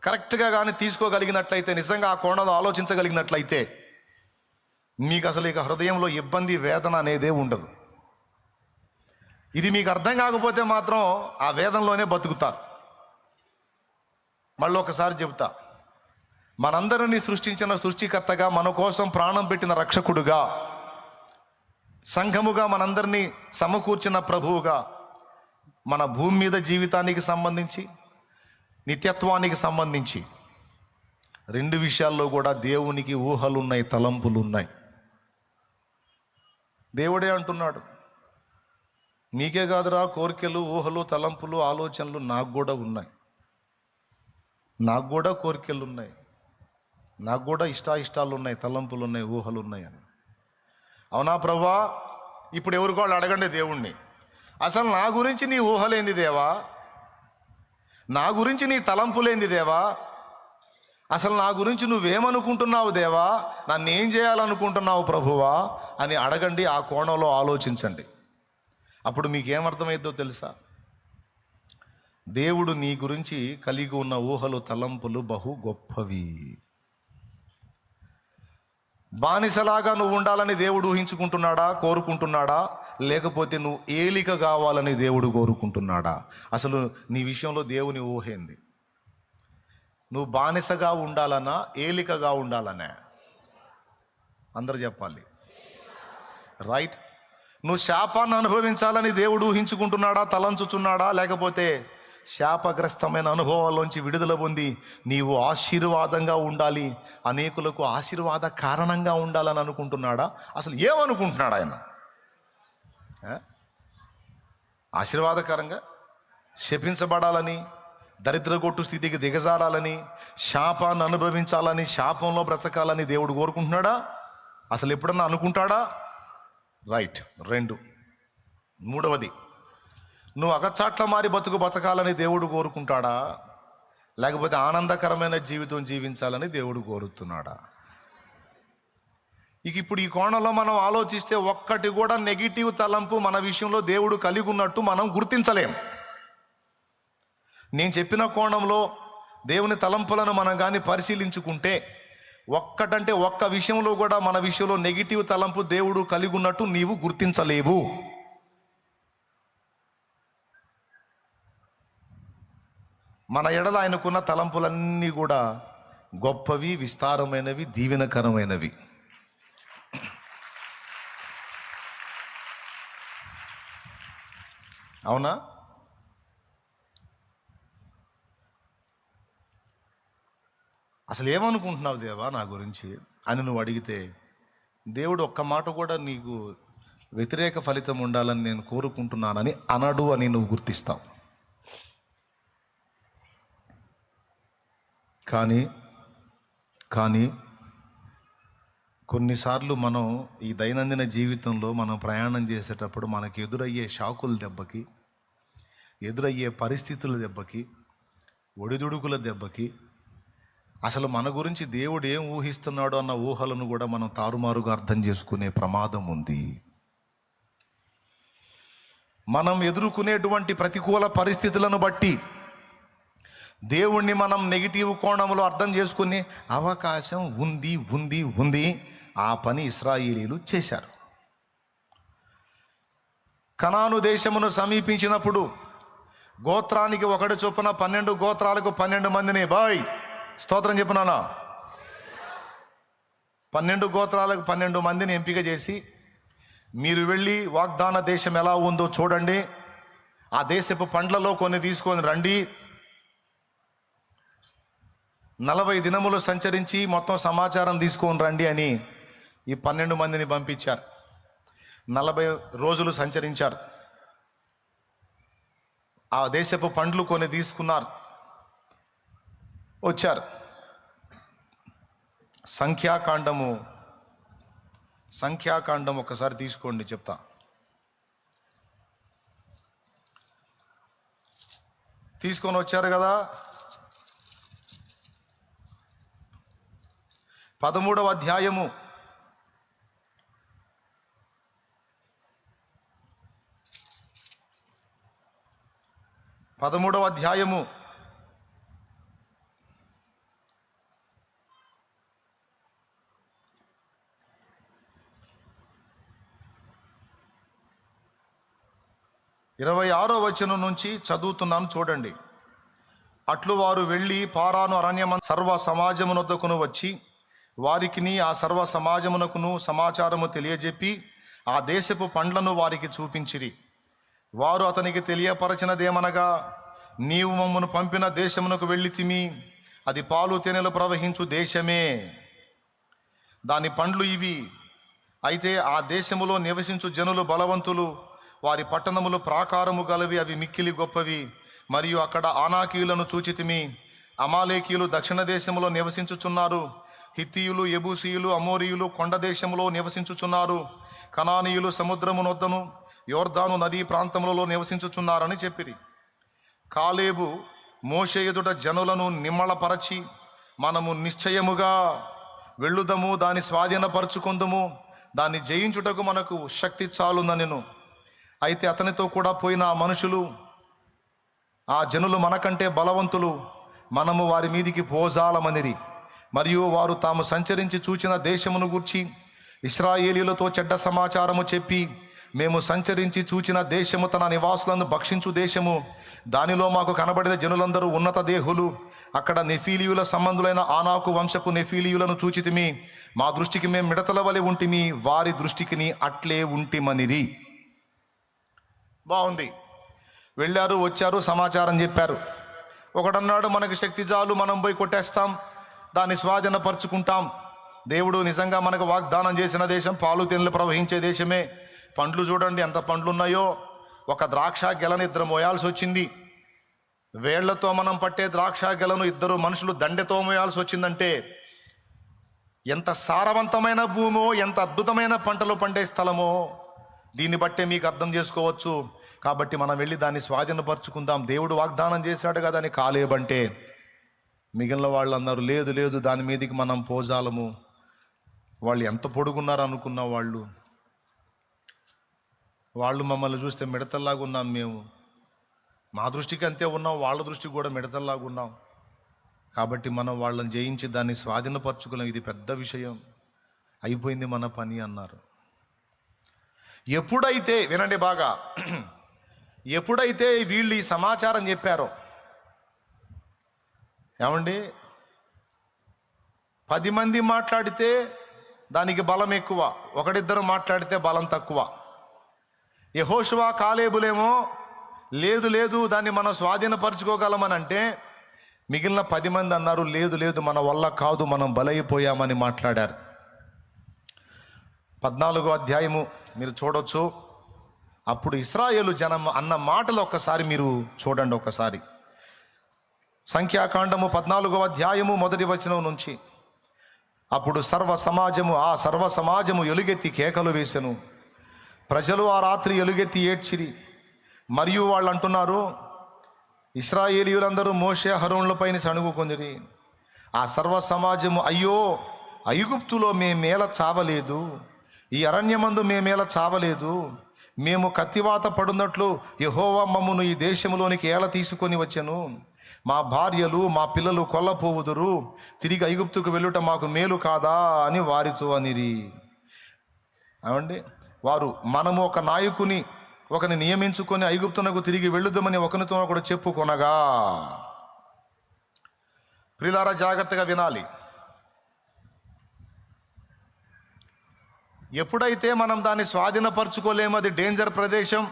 కరెక్ట్గా కానీ తీసుకోగలిగినట్లయితే, నిజంగా ఆ కోణంలో ఆలోచించగలిగినట్లయితే, మీకు అసలు ఇక హృదయంలో ఇబ్బంది, వేదన అనేదే ఉండదు. ఇది మీకు అర్థం కాకపోతే మాత్రం ఆ వేదనలోనే బతుకుతారు. మళ్ళీ ఒకసారి చెబుతా, మనందరినీ సృష్టించిన సృష్టికర్తగా, మన కోసం ప్రాణం పెట్టిన రక్షకుడుగా, సంఘముగా మనందరినీ సమకూర్చిన ప్రభువుగా, మన భూమి మీద జీవితానికి సంబంధించి, నిత్యత్వానికి సంబంధించి రెండు విషయాల్లో కూడా దేవునికి ఊహలున్నాయి, తలంపులున్నాయి. దేవుడే అంటున్నాడు, నీకే కాదురా కోరికలు, ఊహలు, తలంపులు, ఆలోచనలు నాకు కూడా ఉన్నాయి, నాకు కూడా కోరికలు ఉన్నాయి, నాకు కూడా ఇష్టాలు ఉన్నాయి, తలంపులు ఉన్నాయి, ఊహలు ఉన్నాయి అని. అవునా ప్రభువా? ఇప్పుడు ఎవరికి వాళ్ళు అడగండి దేవుణ్ణి, అసలు నా గురించి నీ ఊహలేంది దేవా, నా గురించి నీ తలంపులేంది దేవా, అసలు నా గురించి నువ్వేమనుకుంటున్నావు దేవా, నన్ను ఏం చేయాలనుకుంటున్నావు ప్రభువా అని అడగండి. ఆ కోణంలో ఆలోచించండి. అప్పుడు మీకేమర్థమైద్దో తెలుసా? దేవుడు నీ గురించి కలిగి ఉన్న ఊహలు, తలంపులు బహు గొప్పవి. బానిసలాగా నువ్వు ఉండాలని దేవుడు ఊహించుకుంటున్నాడా, కోరుకుంటున్నాడా? లేకపోతే నువ్వు ఏలిక కావాలని దేవుడు కోరుకుంటున్నాడా? అసలు నీ విషయంలో దేవుని ఊహేంది? నువ్వు బానిసగా ఉండాలన్నా ఏలికగా ఉండాలనే? అందరు చెప్పాలి. రైట్. నువ్వు శాపాన్ని అనుభవించాలని దేవుడు ఊహించుకుంటున్నాడా, తలంచుచున్నాడా? లేకపోతే శాపగ్రస్తమైన అనుభవాల్లోంచి విడుదల పొంది నీవు ఆశీర్వాదంగా ఉండాలి, అనేకులకు ఆశీర్వాద కారణంగా ఉండాలని అనుకుంటున్నాడా? అసలు ఏమనుకుంటున్నాడు ఆయన? ఆశీర్వాదకరంగా శపించబడాలని, దరిద్రగొట్టు స్థితికి దిగజారాలని, శాపాన్ని అనుభవించాలని, శాపంలో బ్రతకాలని దేవుడు కోరుకుంటున్నాడా? అసలు ఎప్పుడన్నా అనుకుంటాడా? రైట్. 2. మూడవది, నువ్వు అగచాట్ల మారి బతకాలని దేవుడు కోరుకుంటాడా? లేకపోతే ఆనందకరమైన జీవితం జీవించాలని దేవుడు కోరుతున్నాడా? ఇక ఇప్పుడు ఈ కోణంలో మనం ఆలోచిస్తే ఒక్కటి కూడా నెగిటివ్ తలంపు మన విషయంలో దేవుడు కలిగి ఉన్నట్టు మనం గుర్తించలేం. నేను చెప్పిన కోణంలో దేవుని తలంపులను మనం కానీ పరిశీలించుకుంటే ఒక్కటంటే ఒక్క విషయంలో కూడా మన విషయంలో నెగిటివ్ తలంపు దేవుడు కలిగి ఉన్నట్టు నీవు గుర్తించలేవు. మన ఎడల ఆయనకున్న తలంపులన్నీ కూడా గొప్పవి, విస్తారమైనవి, దీవెనకరమైనవి. అవునా? అసలు ఏమనుకుంటున్నావు దేవా నా గురించి అని నువ్వు అడిగితే, దేవుడు ఒక్క మాట కూడా నీకు వ్యతిరేక ఫలితం ఉండాలని నేను కోరుకుంటున్నానని అనడు అని నువ్వు గుర్తిస్తావు. కానీ కొన్నిసార్లు మనం ఈ దైనందిన జీవితంలో మనం ప్రయాణం చేసేటప్పుడు మనకి ఎదురయ్యే షాకుల దెబ్బకి, ఎదురయ్యే పరిస్థితుల దెబ్బకి, ఒడిదుడుకుల దెబ్బకి అసలు మన గురించి దేవుడు ఏం ఊహిస్తున్నాడో అన్న ఊహలను కూడా మనం తారుమారుగా అర్థం చేసుకునే ప్రమాదం ఉంది. మనం ఎదుర్కొనేటువంటి ప్రతికూల పరిస్థితులను బట్టి దేవుణ్ణి మనం నెగిటివ్ కోణంలో అర్థం చేసుకునే అవకాశం ఉంది. ఆ పని ఇశ్రాయేలీలు చేశారు. కనాను దేశమును సమీపించినప్పుడు గోత్రానికి ఒకటి చొప్పున 12 గోత్రాలకు 12 మందిని స్తోత్రం చెప్పినానా 12 గోత్రాలకు 12 మందిని ఎంపిక చేసి, మీరు వెళ్ళి వాగ్దాన దేశం ఎలా ఉందో చూడండి, ఆ దేశపు పండ్లలో కొన్ని తీసుకొని రండి, 40 దినములు సంచరించి మొత్తం సమాచారం తీసుకొని రండి అని ఈ 12 మందిని పంపించారు. 40 రోజులు సంచరించారు. ఆ దేశపు పండ్లు కొన్ని తీసుకున్నారు, వచ్చారు. సంఖ్యాకాండం ఒకసారి తీసుకోండి, చెప్తా. తీసుకొని వచ్చారు కదా. 13వ అధ్యాయము 13వ అధ్యాయము 26వ వచనం నుంచి చదువుతున్నాను, చూడండి. అట్లు వారు వెళ్ళి పారాను అరణ్యమందు సర్వ సమాజమునొద్దకును వచ్చి వారికిని ఆ సర్వ సమాజమునకును సమాచారము తెలియజెప్పి ఆ దేశపు పండ్లను వారికి చూపించిరి. వారు అతనికి తెలియపరచినదేమనగా, నీవు మమ్మను పంపిన దేశమునకు వెళ్ళితిమి, అది పాలు తేనెలు ప్రవహించు దేశమే, దాని పండ్లు ఇవి. అయితే ఆ దేశములో నివసించు జనులు బలవంతులు, వారి పట్టణములు ప్రాకారము గలవి, అవి మిక్కిలి గొప్పవి. మరియు అక్కడ ఆనాకీయులను చూచితిమి. అమాలేకీయులు దక్షిణ దేశములో నివసించుచున్నారు, హిత్తీయులు, యెబూసీయులు, అమోరీయులు కొండ దేశములో నివసించుచున్నారు, కనానీయులు సముద్రమునొద్దను యోర్దాను నదీ ప్రాంతములలో నివసించుచున్నారని చెప్పిరి. కాలేబు మోషే ఎదుట జనులను నిమ్మళపరచి, మనము నిశ్చయముగా వెళ్ళుదము, దాన్ని స్వాధీనపరచుకుందుము, దాన్ని జయించుటకు మనకు శక్తి చాలుననెను. అయితే అతనితో కూడా పోయిన ఆ మనుషులు, ఆ జనులు మనకంటే బలవంతులు, మనము వారి మీదికి పోజాలమనిరి. మరియు వారు తాము సంచరించి చూచిన దేశమును గూర్చి ఇశ్రాయేలీయులతో చెడ్డ సమాచారము చెప్పి, మేము సంచరించి చూచిన దేశము తన నివాసులను భక్షించు దేశము, దానిలో మాకు కనబడిన జనులందరూ ఉన్నత దేహులు, అక్కడ నెఫీలీయుల సంబంధులైన ఆనాకు వంశపు నెఫీలీయులను చూచితిమి, మా దృష్టికి మేము మిడతల వలె ఉంటిమి, వారి దృష్టికి అట్లే ఉంటిమనిరి. బాగుంది. వెళ్ళారు, వచ్చారు, సమాచారం చెప్పారు. ఒకడన్నాడు, మనకి శక్తి చాలు, మనం పోయి కొట్టేస్తాం, దాన్ని స్వాధీనపరుచుకుంటాం. దేవుడు నిజంగా మనకు వాగ్దానం చేసిన దేశం పాలు తేనెలు ప్రవహించే దేశమే. పండ్లు చూడండి ఎంత పండ్లు ఉన్నాయో. ఒక ద్రాక్ష గెలను ఇద్దరు మోయాల్సి వచ్చింది. వేళ్లతో మనం పట్టే ద్రాక్ష గెలను ఇద్దరు మనుషులు దండెతో మోయాల్సి వచ్చిందంటే ఎంత సారవంతమైన భూమో, ఎంత అద్భుతమైన పంటలు పండే స్థలమో దీన్ని బట్టే మీకు అర్థం చేసుకోవచ్చు. కాబట్టి మనం వెళ్ళి దాన్ని స్వాధీనపరుచుకుందాం. దేవుడు వాగ్దానం చేశాడు కదా అని కాలేబంటే మిగిలిన వాళ్ళు అన్నారు, లేదు లేదు, దాని మీదకి మనం పోజాలము. వాళ్ళు ఎంత పొడుగున్నారు అనుకున్న వాళ్ళు మమ్మల్ని చూస్తే మిడతల్లాగా ఉన్నాం, మేము మా దృష్టికి అంతే ఉన్నాం, వాళ్ళ దృష్టికి కూడా మిడతల్లాగా ఉన్నాం. కాబట్టి మనం వాళ్ళని జయించి దాన్ని స్వాధీనపరచుకున్నాం. ఇది పెద్ద విషయం, అయిపోయింది మన పని అన్నారు. ఎప్పుడైతే, వినండి బాగా, ఎప్పుడైతే వీళ్ళు ఈ సమాచారం చెప్పారో, ఏమండి, 10 మంది మాట్లాడితే దానికి బలం ఎక్కువ, ఒకడిద్దరు మాట్లాడితే బలం తక్కువ. యెహోషువ కాలేబులేమో లేదు లేదు దాన్ని మనం స్వాధీనపరచుకోగలమని అంటే, మిగిలిన 10 మంది అన్నారు లేదు లేదు మన వల్ల కాదు, మనం బలైపోయామని మాట్లాడారు. 14వ అధ్యాయము మీరు చూడొచ్చు. అప్పుడు ఇశ్రాయేలు జనం అన్న మాటలు ఒక్కసారి మీరు చూడండి. ఒకసారి సంఖ్యాకాండము 14వ అధ్యాయము 1వ వచనం నుంచి. అప్పుడు సర్వ సమాజము ఎలుగెత్తి కేకలు వేసెను. ప్రజలు ఆ రాత్రి ఎలుగెత్తి ఏడ్చిరి. మరియు వాళ్ళు అంటున్నారు, ఇశ్రాయేలీయులందరూ మోషే అహరోనులపైన సణుగుకొందిరి. ఆ సర్వ సమాజము, అయ్యో, ఐగుప్తులో మేమేల చావలేదు, ఈ అరణ్యమందు మేమేల చావలేదు, మేము కత్తివాత పడున్నట్లు యెహోవా మమ్మును ఈ దేశంలోనికి ఏల తీసుకొని వచ్చెను, మా భార్యలు మా పిల్లలు కొల్లపోవుదురు, తిరిగి ఐగుప్తుకు వెళ్ళుట మాకు మేలు కాదా అని వారితో అనిరి. అవండి, వారు మనము ఒక నాయకుని ఒకని నియమించుకొని ఐగుప్తునకు తిరిగి వెళ్ళుదామని ఒకరితో ఒకడు చెప్పుకొనగా. ప్రియులారా, జాగ్రత్తగా వినాలి. ఎప్పుడైతే మనం దాన్ని స్వాధీనపరచుకోలేము, అది డేంజర్ ప్రదేశం,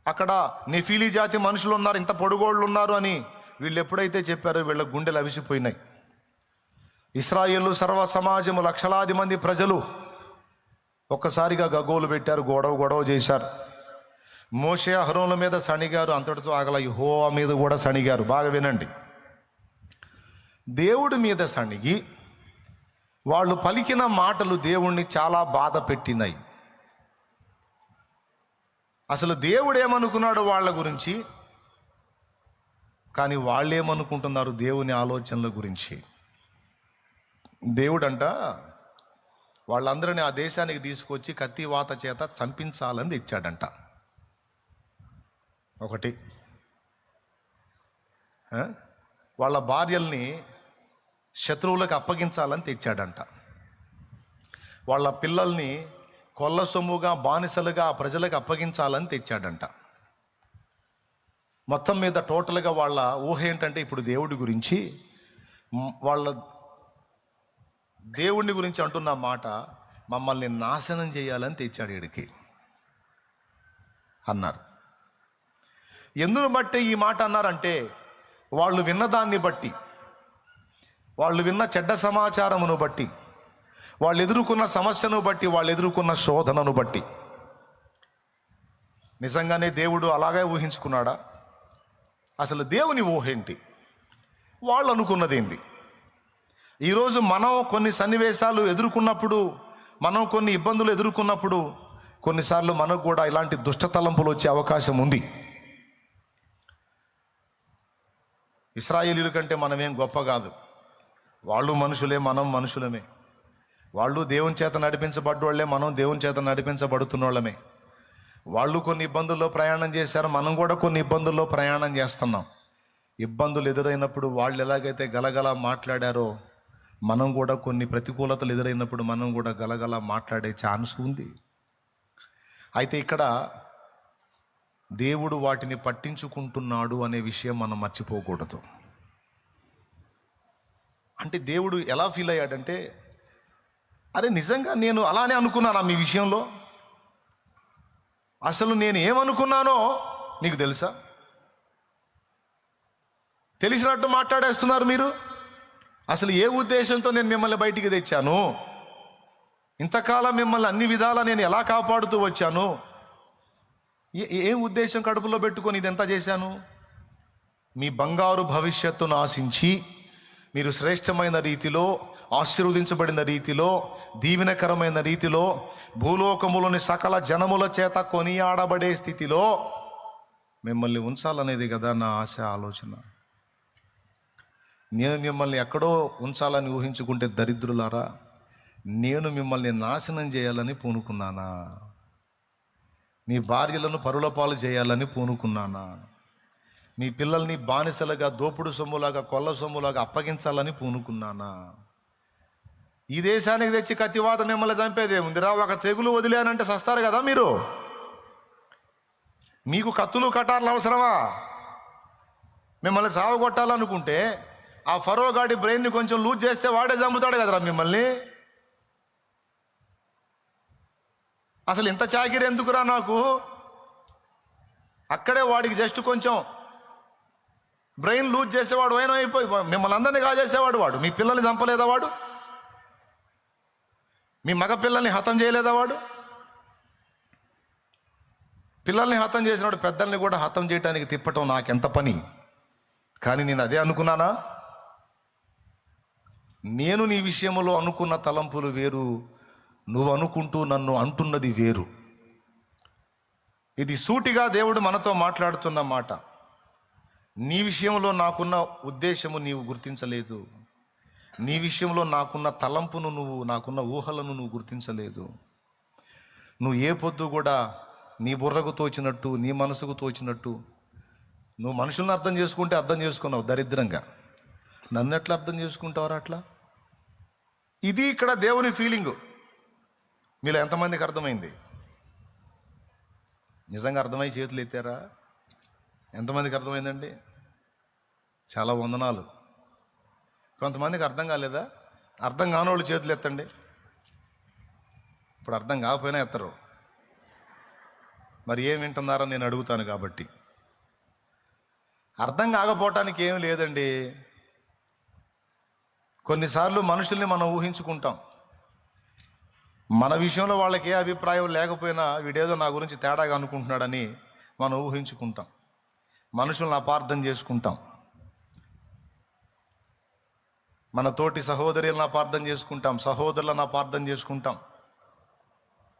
అక్కడ నెఫీలీ జాతి మనుషులు ఉన్నారు, ఇంత పొడుగోళ్ళు ఉన్నారు అని వీళ్ళు ఎప్పుడైతే చెప్పారో వీళ్ళ గుండెలు అవిసిపోయినాయి. ఇశ్రాయేలు సర్వ సమాజము, లక్షలాది మంది ప్రజలు ఒక్కసారిగా గగ్గోలు పెట్టారు, గొడవ చేశారు. మోషే అహరోనుల మీద సణిగారు, అంతటితో ఆగల, యెహోవా మీద కూడా సణిగారు. బాగా వినండి. దేవుడి మీద సణిగి వాళ్ళు పలికిన మాటలు దేవుణ్ణి చాలా బాధ పెట్టినాయి. అసలు దేవుడు ఏమనుకున్నాడు వాళ్ళ గురించి, కానీ వాళ్ళు ఏమనుకుంటున్నారు దేవుని ఆలోచనల గురించి. దేవుడంట వాళ్ళందరినీ ఆ దేశానికి తీసుకొచ్చి కత్తివాత చేత చంపించాలని తెచ్చాడంట. ఒకటి, వాళ్ళ భార్యల్ని శత్రువులకు అప్పగించాలని తెచ్చాడంట. వాళ్ళ పిల్లల్ని కొల్ల సొమ్ముగా బానిసలుగా ఆ ప్రజలకు అప్పగించాలని తెచ్చాడంట. మొత్తం మీద టోటల్గా వాళ్ళ ఊహ ఏంటంటే, ఇప్పుడు దేవుడి గురించి, వాళ్ళ దేవుడిని గురించి అంటున్న మాట, మమ్మల్ని నాశనం చేయాలని తెచ్చాడు ఈడికి అన్నారు. ఎందును బట్టి ఈ మాట అన్నారంటే, వాళ్ళు విన్నదాన్ని బట్టి, వాళ్ళు విన్న చెడ్డ సమాచారమును బట్టి, వాళ్ళు ఎదుర్కొన్న సమస్యను బట్టి, వాళ్ళు ఎదుర్కొన్న శోధనను బట్టి. నిజంగానే దేవుడు అలాగే ఊహించుకున్నాడా? అసలు దేవుని ఊహ ఏంటి? వాళ్ళు అనుకున్నది ఏంటి? ఈరోజు మనం కొన్ని సన్నివేశాలు ఎదుర్కొన్నప్పుడు, మనం కొన్ని ఇబ్బందులు ఎదుర్కొన్నప్పుడు, కొన్నిసార్లు మనకు కూడా ఇలాంటి దుష్ట తలంపులు వచ్చే అవకాశం ఉంది. ఇశ్రాయేలీయుల కంటే మనమేం గొప్ప కాదు. వాళ్ళు మనుషులే, మనం మనుషులమే. వాళ్ళు దేవుని చేత నడిపించబడ్డోళ్లే, మనం దేవుని చేత నడిపించబడుతున్నోళ్ళమే. వాళ్ళు కొన్ని ఇబ్బందుల్లో ప్రయాణం చేశారు, మనం కూడా కొన్ని ఇబ్బందుల్లో ప్రయాణం చేస్తున్నాం. ఇబ్బందులు ఎదురైనప్పుడు వాళ్ళు ఎలాగైతే గలగల మాట్లాడారో మనం కూడా కొన్ని ప్రతికూలతలు ఎదురైనప్పుడు మనం కూడా గలగల మాట్లాడే ఛాన్స్ ఉంది. అయితే ఇక్కడ దేవుడు వాటిని పట్టించుకుంటున్నాడు అనే విషయం మనం మర్చిపోకూడదు. అంటే దేవుడు ఎలా ఫీల్ అయ్యాడంటే, అరే నిజంగా నేను అలానే అనుకున్నానా మీ విషయంలో? అసలు నేను ఏమనుకున్నానో నీకు తెలుసా? తెలిసినట్టు మాట్లాడేస్తున్నారు మీరు. అసలు ఏ ఉద్దేశంతో నేను మిమ్మల్ని బయటికి తెచ్చాను? ఇంతకాలం మిమ్మల్ని అన్ని విధాలా నేను ఎలా కాపాడుతూ వచ్చాను? ఏ ఉద్దేశం కడుపులో పెట్టుకొని ఇదంతా చేశాను? మీ బంగారు భవిష్యత్తును ఆశించి మీరు శ్రేష్టమైన రీతిలో, ఆశీర్వదించబడిన రీతిలో, దీవెనకరమైన రీతిలో, భూలోకములోని సకల జనముల చేత కొనియాడబడే స్థితిలో మిమ్మల్ని ఉంచాలనేది కదా నా ఆశ, ఆలోచన. నేను మిమ్మల్ని ఎక్కడో ఉంచాలని ఊహించుకుంటే దరిద్రులారా, నేను మిమ్మల్ని నాశనం చేయాలని పూనుకున్నానా? మీ భార్యలను పరుల పాలు చేయాలని పూనుకున్నానా? మీ పిల్లల్ని బానిసలుగా, దోపుడు సొమ్ములాగా, కొల్ల సొమ్ములాగా అప్పగించాలని పూనుకున్నానా? ఈ దేశానికి తెచ్చి కత్తివాత మిమ్మల్ని చంపేదే ఉందిరా. ఒక తెగులు వదిలేనంటే సస్తారు కదా మీరు. మీకు కత్తులు కటార్లు అవసరమా? మిమ్మల్ని సావగొట్టాలనుకుంటే ఆ ఫరో గాడి బ్రెయిన్ని కొంచెం లూజ్ చేస్తే వాడే చంపుతాడు కదరా మిమ్మల్ని. అసలు ఇంత చాకిరి ఎందుకురా నాకు? అక్కడే వాడికి జస్ట్ కొంచెం బ్రెయిన్ లూజ్ చేసేవాడు అయినా అయిపోయి మిమ్మల్ని అందరినీ కాజేసేవాడు వాడు. మీ పిల్లల్ని చంపలేదా వాడు? మీ మగ పిల్లల్ని హతం చేయలేదా వాడు? పిల్లల్ని హతం చేసినాడు, పెద్దల్ని కూడా హతం చేయడానికి తిప్పటం నాకెంత పని. కానీ నేను అదే అనుకున్నానా? నేను నీ విషయంలో అనుకున్న తలంపులు వేరు, నువ్వు అనుకుంటూ నన్ను అంటున్నది వేరు. ఇది సూటిగా దేవుడు మనతో మాట్లాడుతున్న మాట. నీ విషయంలో నాకున్న ఉద్దేశము నీవు గుర్తించలేదు. నీ విషయంలో నాకున్న తలంపును నాకున్న ఊహలను నువ్వు గుర్తించలేదు. నువ్వు ఏ పొద్దు కూడా నీ బుర్రకు తోచినట్టు, నీ మనసుకు తోచినట్టు నువ్వు మనుషులను అర్థం చేసుకుంటే అర్థం చేసుకున్నావు దరిద్రంగా. నన్ను ఎట్లా అర్థం చేసుకుంటావరా అట్లా? ఇది ఇక్కడ దేవుని ఫీలింగు. మీలో ఎంతమందికి అర్థమైంది? నిజంగా అర్థమై చేతులు ఎత్తారా? ఎంతమందికి అర్థమైందండి? చాలా వందనాలు. కొంతమందికి అర్థం కాలేదా? అర్థం కానోళ్ళు చేతులు ఎత్తండి. ఇప్పుడు అర్థం కాకపోయినా ఎత్తరు. మరి ఏం వింటున్నారని నేను అడుగుతాను కాబట్టి. అర్థం కాకపోవటానికి ఏం లేదండి. కొన్నిసార్లు మనుషుల్ని మనం ఊహించుకుంటాం. మన విషయంలో వాళ్ళకి ఏ అభిప్రాయం లేకపోయినా వీడేదో నా గురించి తేడాగా అనుకుంటున్నాడని మనం ఊహించుకుంటాం. మనుషులను అపార్థం చేసుకుంటాం. మన తోటి సహోదరులను అపార్థం చేసుకుంటాం, సహోదరులను అపార్థం చేసుకుంటాం.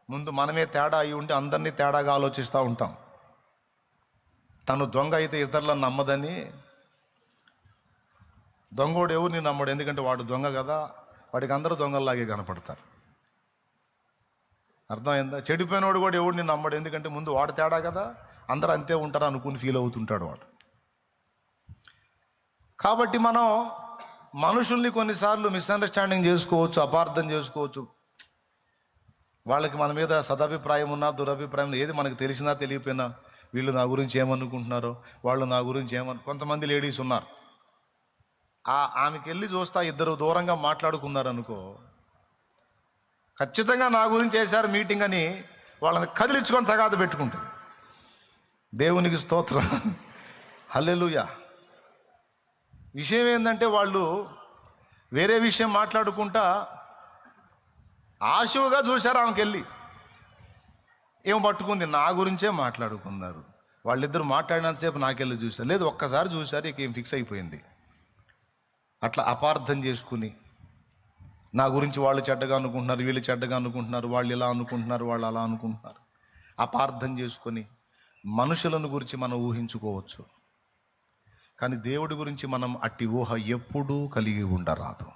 ముందు మనమే తేడా అయి ఉండి అందరినీ తేడాగా ఆలోచిస్తూ ఉంటాం. తను దొంగ అయితే ఇతరులను నమ్మదని. దొంగోడు ఎవరిని నమ్మడు, ఎందుకంటే వాడు దొంగ కదా, వాడికి అందరూ దొంగల్లాగే కనపడతారు. అర్థమైందా? చెడిపోయినోడు కూడా ఎవడిని నమ్మడు, ఎందుకంటే ముందు వాడు తేడా కదా, అందరూ అంతే ఉంటారు అనుకుని ఫీల్ అవుతుంటాడు వాడు. కాబట్టి మనం మనుషుల్ని కొన్నిసార్లు మిస్అండర్స్టాండింగ్ చేసుకోవచ్చు, అపార్థం చేసుకోవచ్చు. వాళ్ళకి మన మీద సదభిప్రాయం ఉన్నా దురభిప్రాయం ఏది మనకు తెలిసినా తెలియపోయినా వీళ్ళు నా గురించి ఏమనుకుంటున్నారో, వాళ్ళు నా గురించి కొంతమంది లేడీస్ ఉన్నారు, ఆమెకి వెళ్ళి చూస్తా ఇద్దరు దూరంగా మాట్లాడుకున్నారనుకో, ఖచ్చితంగా నా గురించి చేశారు మీటింగ్ అని వాళ్ళని కదిలించుకొని తగాద పెట్టుకుంటారు. దేవునికి స్తోత్రం, హల్లెలూయా. విషయం ఏంటంటే వాళ్ళు వేరే విషయం మాట్లాడుకుంటా ఆశువుగా చూశారు. ఆమెకి వెళ్ళి ఏం పట్టుకుంది, నా గురించే మాట్లాడుకున్నారు. వాళ్ళిద్దరు మాట్లాడినంతసేపు నాకెళ్ళి చూశారు, లేదు ఒక్కసారి చూశారు, ఇక ఏం ఫిక్స్ అయిపోయింది. అట్లా అపార్థం చేసుకుని నా గురించి వాళ్ళు చెడ్డగా అనుకుంటున్నారు, వీళ్ళు చెడ్డగా అనుకుంటున్నారు, వాళ్ళు ఇలా అనుకుంటున్నారు, వాళ్ళు అలా అనుకుంటున్నారు. అపార్థం చేసుకొని మనుషులను గురించి మనం ఊహించుకోవచ్చు, కానీ దేవుడి గురించి మనం అట్టి ఊహ ఎప్పుడూ కలిగి ఉండరాదు.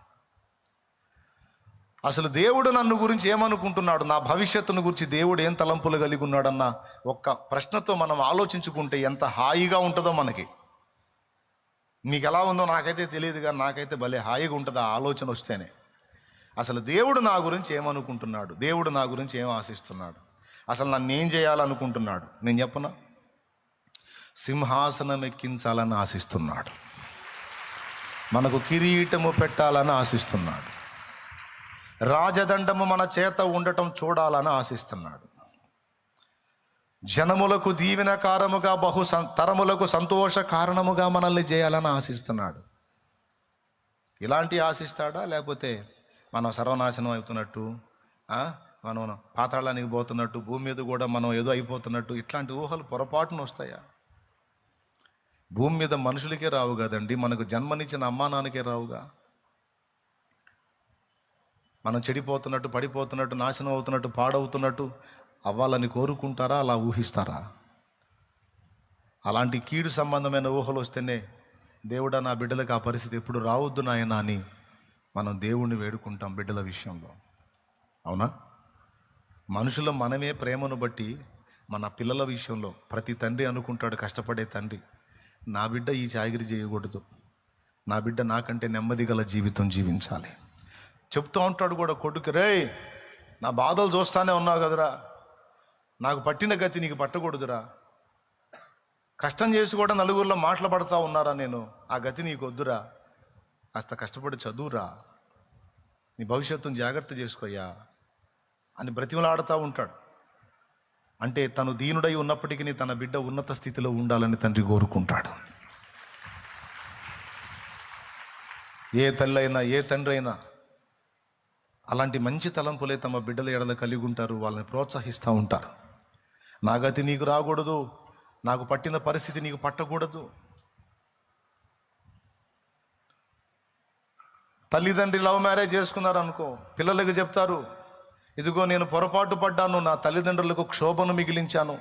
అసలు దేవుడు నన్ను గురించి ఏమనుకుంటున్నాడు, నా భవిష్యత్తును గురించి దేవుడు ఏం తలంపులు కలిగి ఉన్నాడన్న ఒక్క ప్రశ్నతో మనం ఆలోచించుకుంటే ఎంత హాయిగా ఉంటుందో మనకి. మీకు ఎలా ఉందో నాకైతే తెలియదు, కానీ నాకైతే భలే హాయిగా ఉంటుంది ఆ ఆలోచన వస్తేనే. అసలు దేవుడు నా గురించి ఏమనుకుంటున్నాడు, దేవుడు నా గురించి ఏం ఆశిస్తున్నాడు, అసలు నన్ను ఏం చేయాలనుకుంటున్నాడు? నేను చెప్పనా? సింహాసనం ఎక్కించాలని ఆశిస్తున్నాడు, మనకు కిరీటము పెట్టాలని ఆశిస్తున్నాడు, రాజదండము మన చేత ఉండటం చూడాలని ఆశిస్తున్నాడు, జనములకు దీవెనకారముగా తరములకు సంతోష కారణముగా మనల్ని చేయాలని ఆశిస్తున్నాడు. ఇలాంటి ఆశిస్తాడా? లేకపోతే మనం సర్వనాశనం అవుతున్నట్టు, మనం పాతాళానికి పోతున్నట్టు, భూమి మీద కూడా మనం ఏదో అయిపోతున్నట్టు, ఇట్లాంటి ఊహలు పొరపాటున వస్తాయా? భూమి మీద మనుషులకే రావు కదండి, మనకు జన్మనిచ్చిన అమ్మా నాన్నకే రావుగా. మనం చెడిపోతున్నట్టు, పడిపోతున్నట్టు, నాశనం అవుతున్నట్టు, పాడవుతున్నట్టు అవ్వాలని కోరుకుంటారా? అలా ఊహిస్తారా? అలాంటి కీడు సంబంధమైన ఊహలు వస్తేనే దేవుడా నా బిడ్డలకు ఆ పరిస్థితి ఎప్పుడు రావద్దు నాయనా అని మనం దేవుణ్ణి వేడుకుంటాం బిడ్డల విషయంలో. అవునా? మనుషుల మనమే ప్రేమను బట్టి మన పిల్లల విషయంలో ప్రతి తండ్రి అనుకుంటాడు, కష్టపడే తండ్రి, నా బిడ్డ ఈ చాగిరి చేయకూడదు, నా బిడ్డ నాకంటే నెమ్మది గల జీవితం జీవించాలి. చెప్తూ ఉంటాడు కూడా కొడుకు, రే నా బాధలు చూస్తానే ఉన్నావు కదరా, నాకు పట్టిన గతి నీకు పట్టకూడదురా, కష్టం చేసి కూడా నలుగురిలో మాట్లాడుతూ ఉన్నారా, నేను ఆ గతి నీకు వద్దురా, కాస్త కష్టపడి చదువురా, నీ భవిష్యత్తును జాగ్రత్త చేసుకోయ్యా అని బ్రతిమలాడుతూ ఉంటాడు. అంటే తను దీనుడై ఉన్నప్పటికీ తన బిడ్డ ఉన్నత స్థితిలో ఉండాలని తండ్రి కోరుకుంటాడు. ఏ తల్లి అయినా ఏ తండ్రి అయినా అలాంటి మంచి తలంపులే తమ బిడ్డల ఎడల కలిగి ఉంటారు, వాళ్ళని ప్రోత్సహిస్తూ ఉంటారు. నా గతి నీకు రాకూడదు, నాకు పట్టిన పరిస్థితి నీకు పట్టకూడదు. తల్లిదండ్రి లవ్ మ్యారేజ్ చేసుకున్నారు అనుకో, పిల్లలకు చెప్తారు, ఇదిగో నేను పొరపాటు పడ్డాను, నా తల్లిదండ్రులకు క్షోభను మిగిలించాను,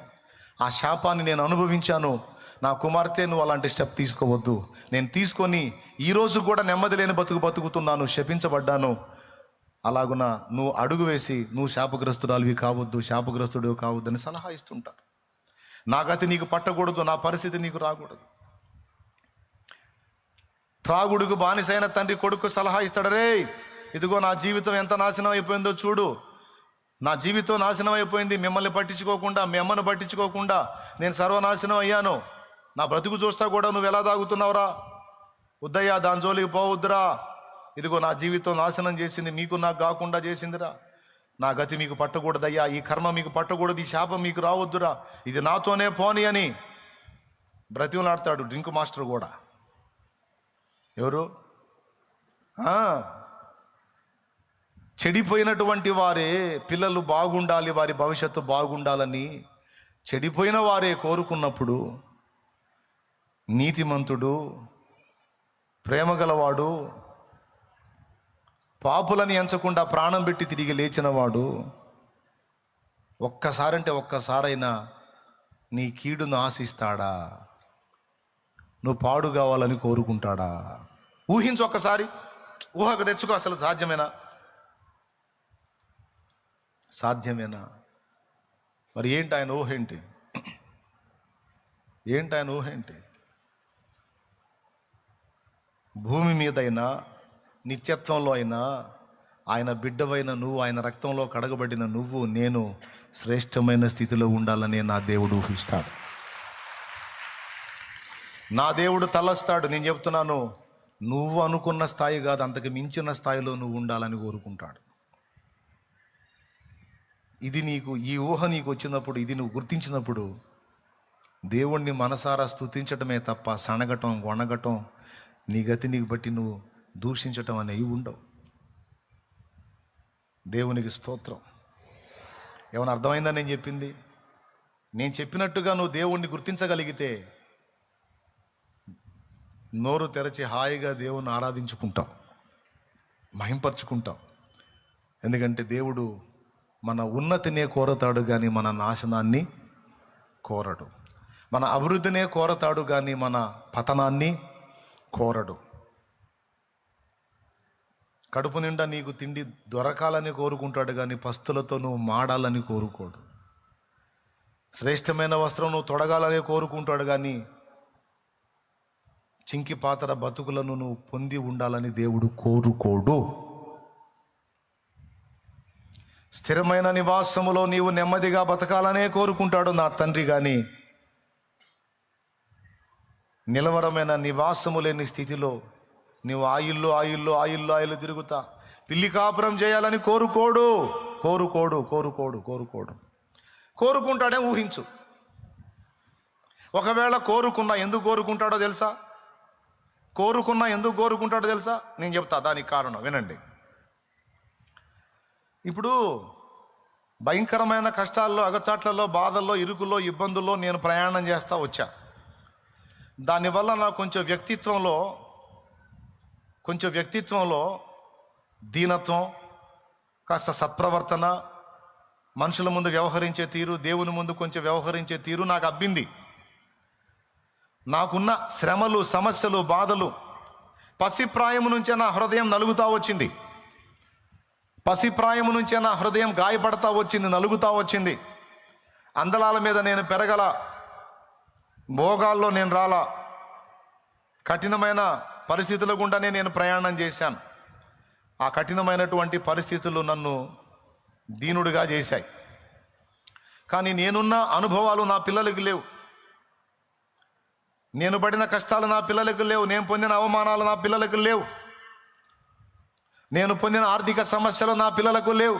ఆ శాపాన్ని నేను అనుభవించాను, నా కుమార్తె నువ్వు అలాంటి స్టెప్ తీసుకోవద్దు, నేను తీసుకొని ఈరోజు కూడా నెమ్మది లేని బతుకుతున్నాను, శపించబడ్డాను, అలాగున నువ్వు అడుగు వేసి నువ్వు శాపగ్రస్తురాలివి కావద్దు, శాపగ్రస్తుడు కావద్దు అని సలహా ఇస్తుంటారు. నా గతి నీకు పట్టకూడదు, నా పరిస్థితి నీకు రాకూడదు. త్రాగుడుకు బానిసైన తండ్రి కొడుకు సలహా ఇస్తాడు, రే ఇదిగో నా జీవితం ఎంత నాశనం అయిపోయిందో చూడు, నా జీవితం నాశనం అయిపోయింది, మిమ్మల్ని పట్టించుకోకుండా, మీ అమ్మను పట్టించుకోకుండా నేను సర్వనాశనం అయ్యాను, నా బ్రతుకు చూస్తా కూడా నువ్వు ఎలా తాగుతున్నావురా, వద్దయ్యా దాని జోలికి పోవద్దురా, ఇదిగో నా జీవితం నాశనం చేసింది, మీకు నాకు కాకుండా చేసిందిరా, నా గతి మీకు పట్టకూడదయ్యా, ఈ కర్మ మీకు పట్టకూడదు, ఈ శాపం మీకు రావద్దురా, ఇది నాతోనే పోని అని బ్రతిమలాడతాడు డ్రింక్ మాస్టర్ కూడా. ఎవరు? చెడిపోయినటువంటి వారే పిల్లలు బాగుండాలి, వారి భవిష్యత్తు బాగుండాలని చెడిపోయిన వారే కోరుకున్నప్పుడు, నీతిమంతుడు, ప్రేమగలవాడు, పాపులని ఎంచకుండా ప్రాణం పెట్టి తిరిగి లేచినవాడు ఒక్కసారంటే ఒక్కసారైనా నీ కీడును ఆశిస్తాడా? నువ్వు పాడు కావాలని కోరుకుంటాడా? ఊహించు ఒక్కసారి, ఊహకు తెచ్చుకో. అసలు సాధ్యమేనా? సాధ్యమేనా? మరి ఏంటి ఆయన ఊహ ఏంటి? ఏంటి ఆయన ఊహ ఏంటి? భూమి మీదైనా నిత్యత్వంలో అయినా ఆయన బిడ్డవైన నువ్వు, ఆయన రక్తంలో కడగబడిన నువ్వు, నేను శ్రేష్టమైన స్థితిలో ఉండాలని నా దేవుడు ఊహిస్తాడు. నా దేవుడు తలస్తాడు. నేను చెప్తున్నాను, నువ్వు అనుకున్న స్థాయి కాదు, అంతకు మించిన స్థాయిలో నువ్వు ఉండాలని కోరుకుంటాడు. ఇది నీకు, ఈ ఊహ నీకు వచ్చినప్పుడు, ఇది నువ్వు గుర్తించినప్పుడు దేవుణ్ణి మనసారా స్తుతించటమే తప్ప సనగటం, వణగటం, నీ గతి నీకు బట్టి నువ్వు దూషించటం అనేవి ఉండవు. దేవునికి స్తోత్రం. ఏమైనా అర్థమైందా నేను చెప్పింది? నేను చెప్పినట్టుగా నువ్వు దేవుణ్ణి గుర్తించగలిగితే నోరు తెరచి హాయిగా దేవుణ్ణి ఆరాధించుకుంటాం, మహింపరుచుకుంటాం. ఎందుకంటే దేవుడు మన ఉన్నతినే కోరతాడు కానీ మన నాశనాన్ని కోరడు. మన అభివృద్ధినే కోరతాడు కానీ మన పతనాన్ని కోరడు. కడుపు నిండా నీకు తిండి దొరకాలని కోరుకుంటాడు కానీ పస్తులతో నువ్వు మాడాలని కోరుకోడు. శ్రేష్టమైన వస్త్రం నువ్వు తొడగాలని కోరుకుంటాడు కానీ చింకి పాతర బతుకులను నువ్వు పొంది ఉండాలని దేవుడు కోరుకోడు. స్థిరమైన నివాసములో నీవు నెమ్మదిగా బతకాలనే కోరుకుంటాడు నా తండ్రి. కానీ నిలవరమైన నివాసము లేని స్థితిలో నీవు ఆయిల్లో తిరుగుతా పిల్లి కాపురం చేయాలని కోరుకోడు. కోరుకుంటాడే ఊహించు. ఒకవేళ ఎందుకు కోరుకుంటాడో తెలుసా? ఎందుకు కోరుకుంటాడో తెలుసా? నేను చెప్తా దానికి కారణం, వినండి. ఇప్పుడు భయంకరమైన కష్టాల్లో, అగచాట్లలో, బాధల్లో, ఇరుకుల్లో, ఇబ్బందుల్లో నేను ప్రయాణం చేస్తూ వచ్చా. దానివల్ల నాకు కొంచెం వ్యక్తిత్వంలో దీనత్వం, కాస్త సత్ప్రవర్తన, మనుషుల ముందు వ్యవహరించే తీరు, దేవుని ముందు కొంచెం వ్యవహరించే తీరు నాకు అబ్బింది. నాకున్న శ్రమలు, సమస్యలు, బాధలు పసిప్రాయము నుంచే నా హృదయం నలుగుతూ వచ్చింది. పసిప్రాయము నుంచే నా హృదయం గాయపడతా వచ్చింది, నలుగుతూ వచ్చింది. అందలాల మీద నేను పెరగల, భోగాల్లో నేను రాలా, కఠినమైన పరిస్థితుల గుండానే నేను ప్రయాణం చేశాను. ఆ కఠినమైనటువంటి పరిస్థితులు నన్ను దీనుడిగా చేశాయి. కానీ నేనున్న అనుభవాలు నా పిల్లలకు లేవు. నేను పడిన కష్టాలు నా పిల్లలకు లేవు. నేను పొందిన అవమానాలు నా పిల్లలకు లేవు. నేను పొందిన ఆర్థిక సమస్యలు నా పిల్లలకు లేవు.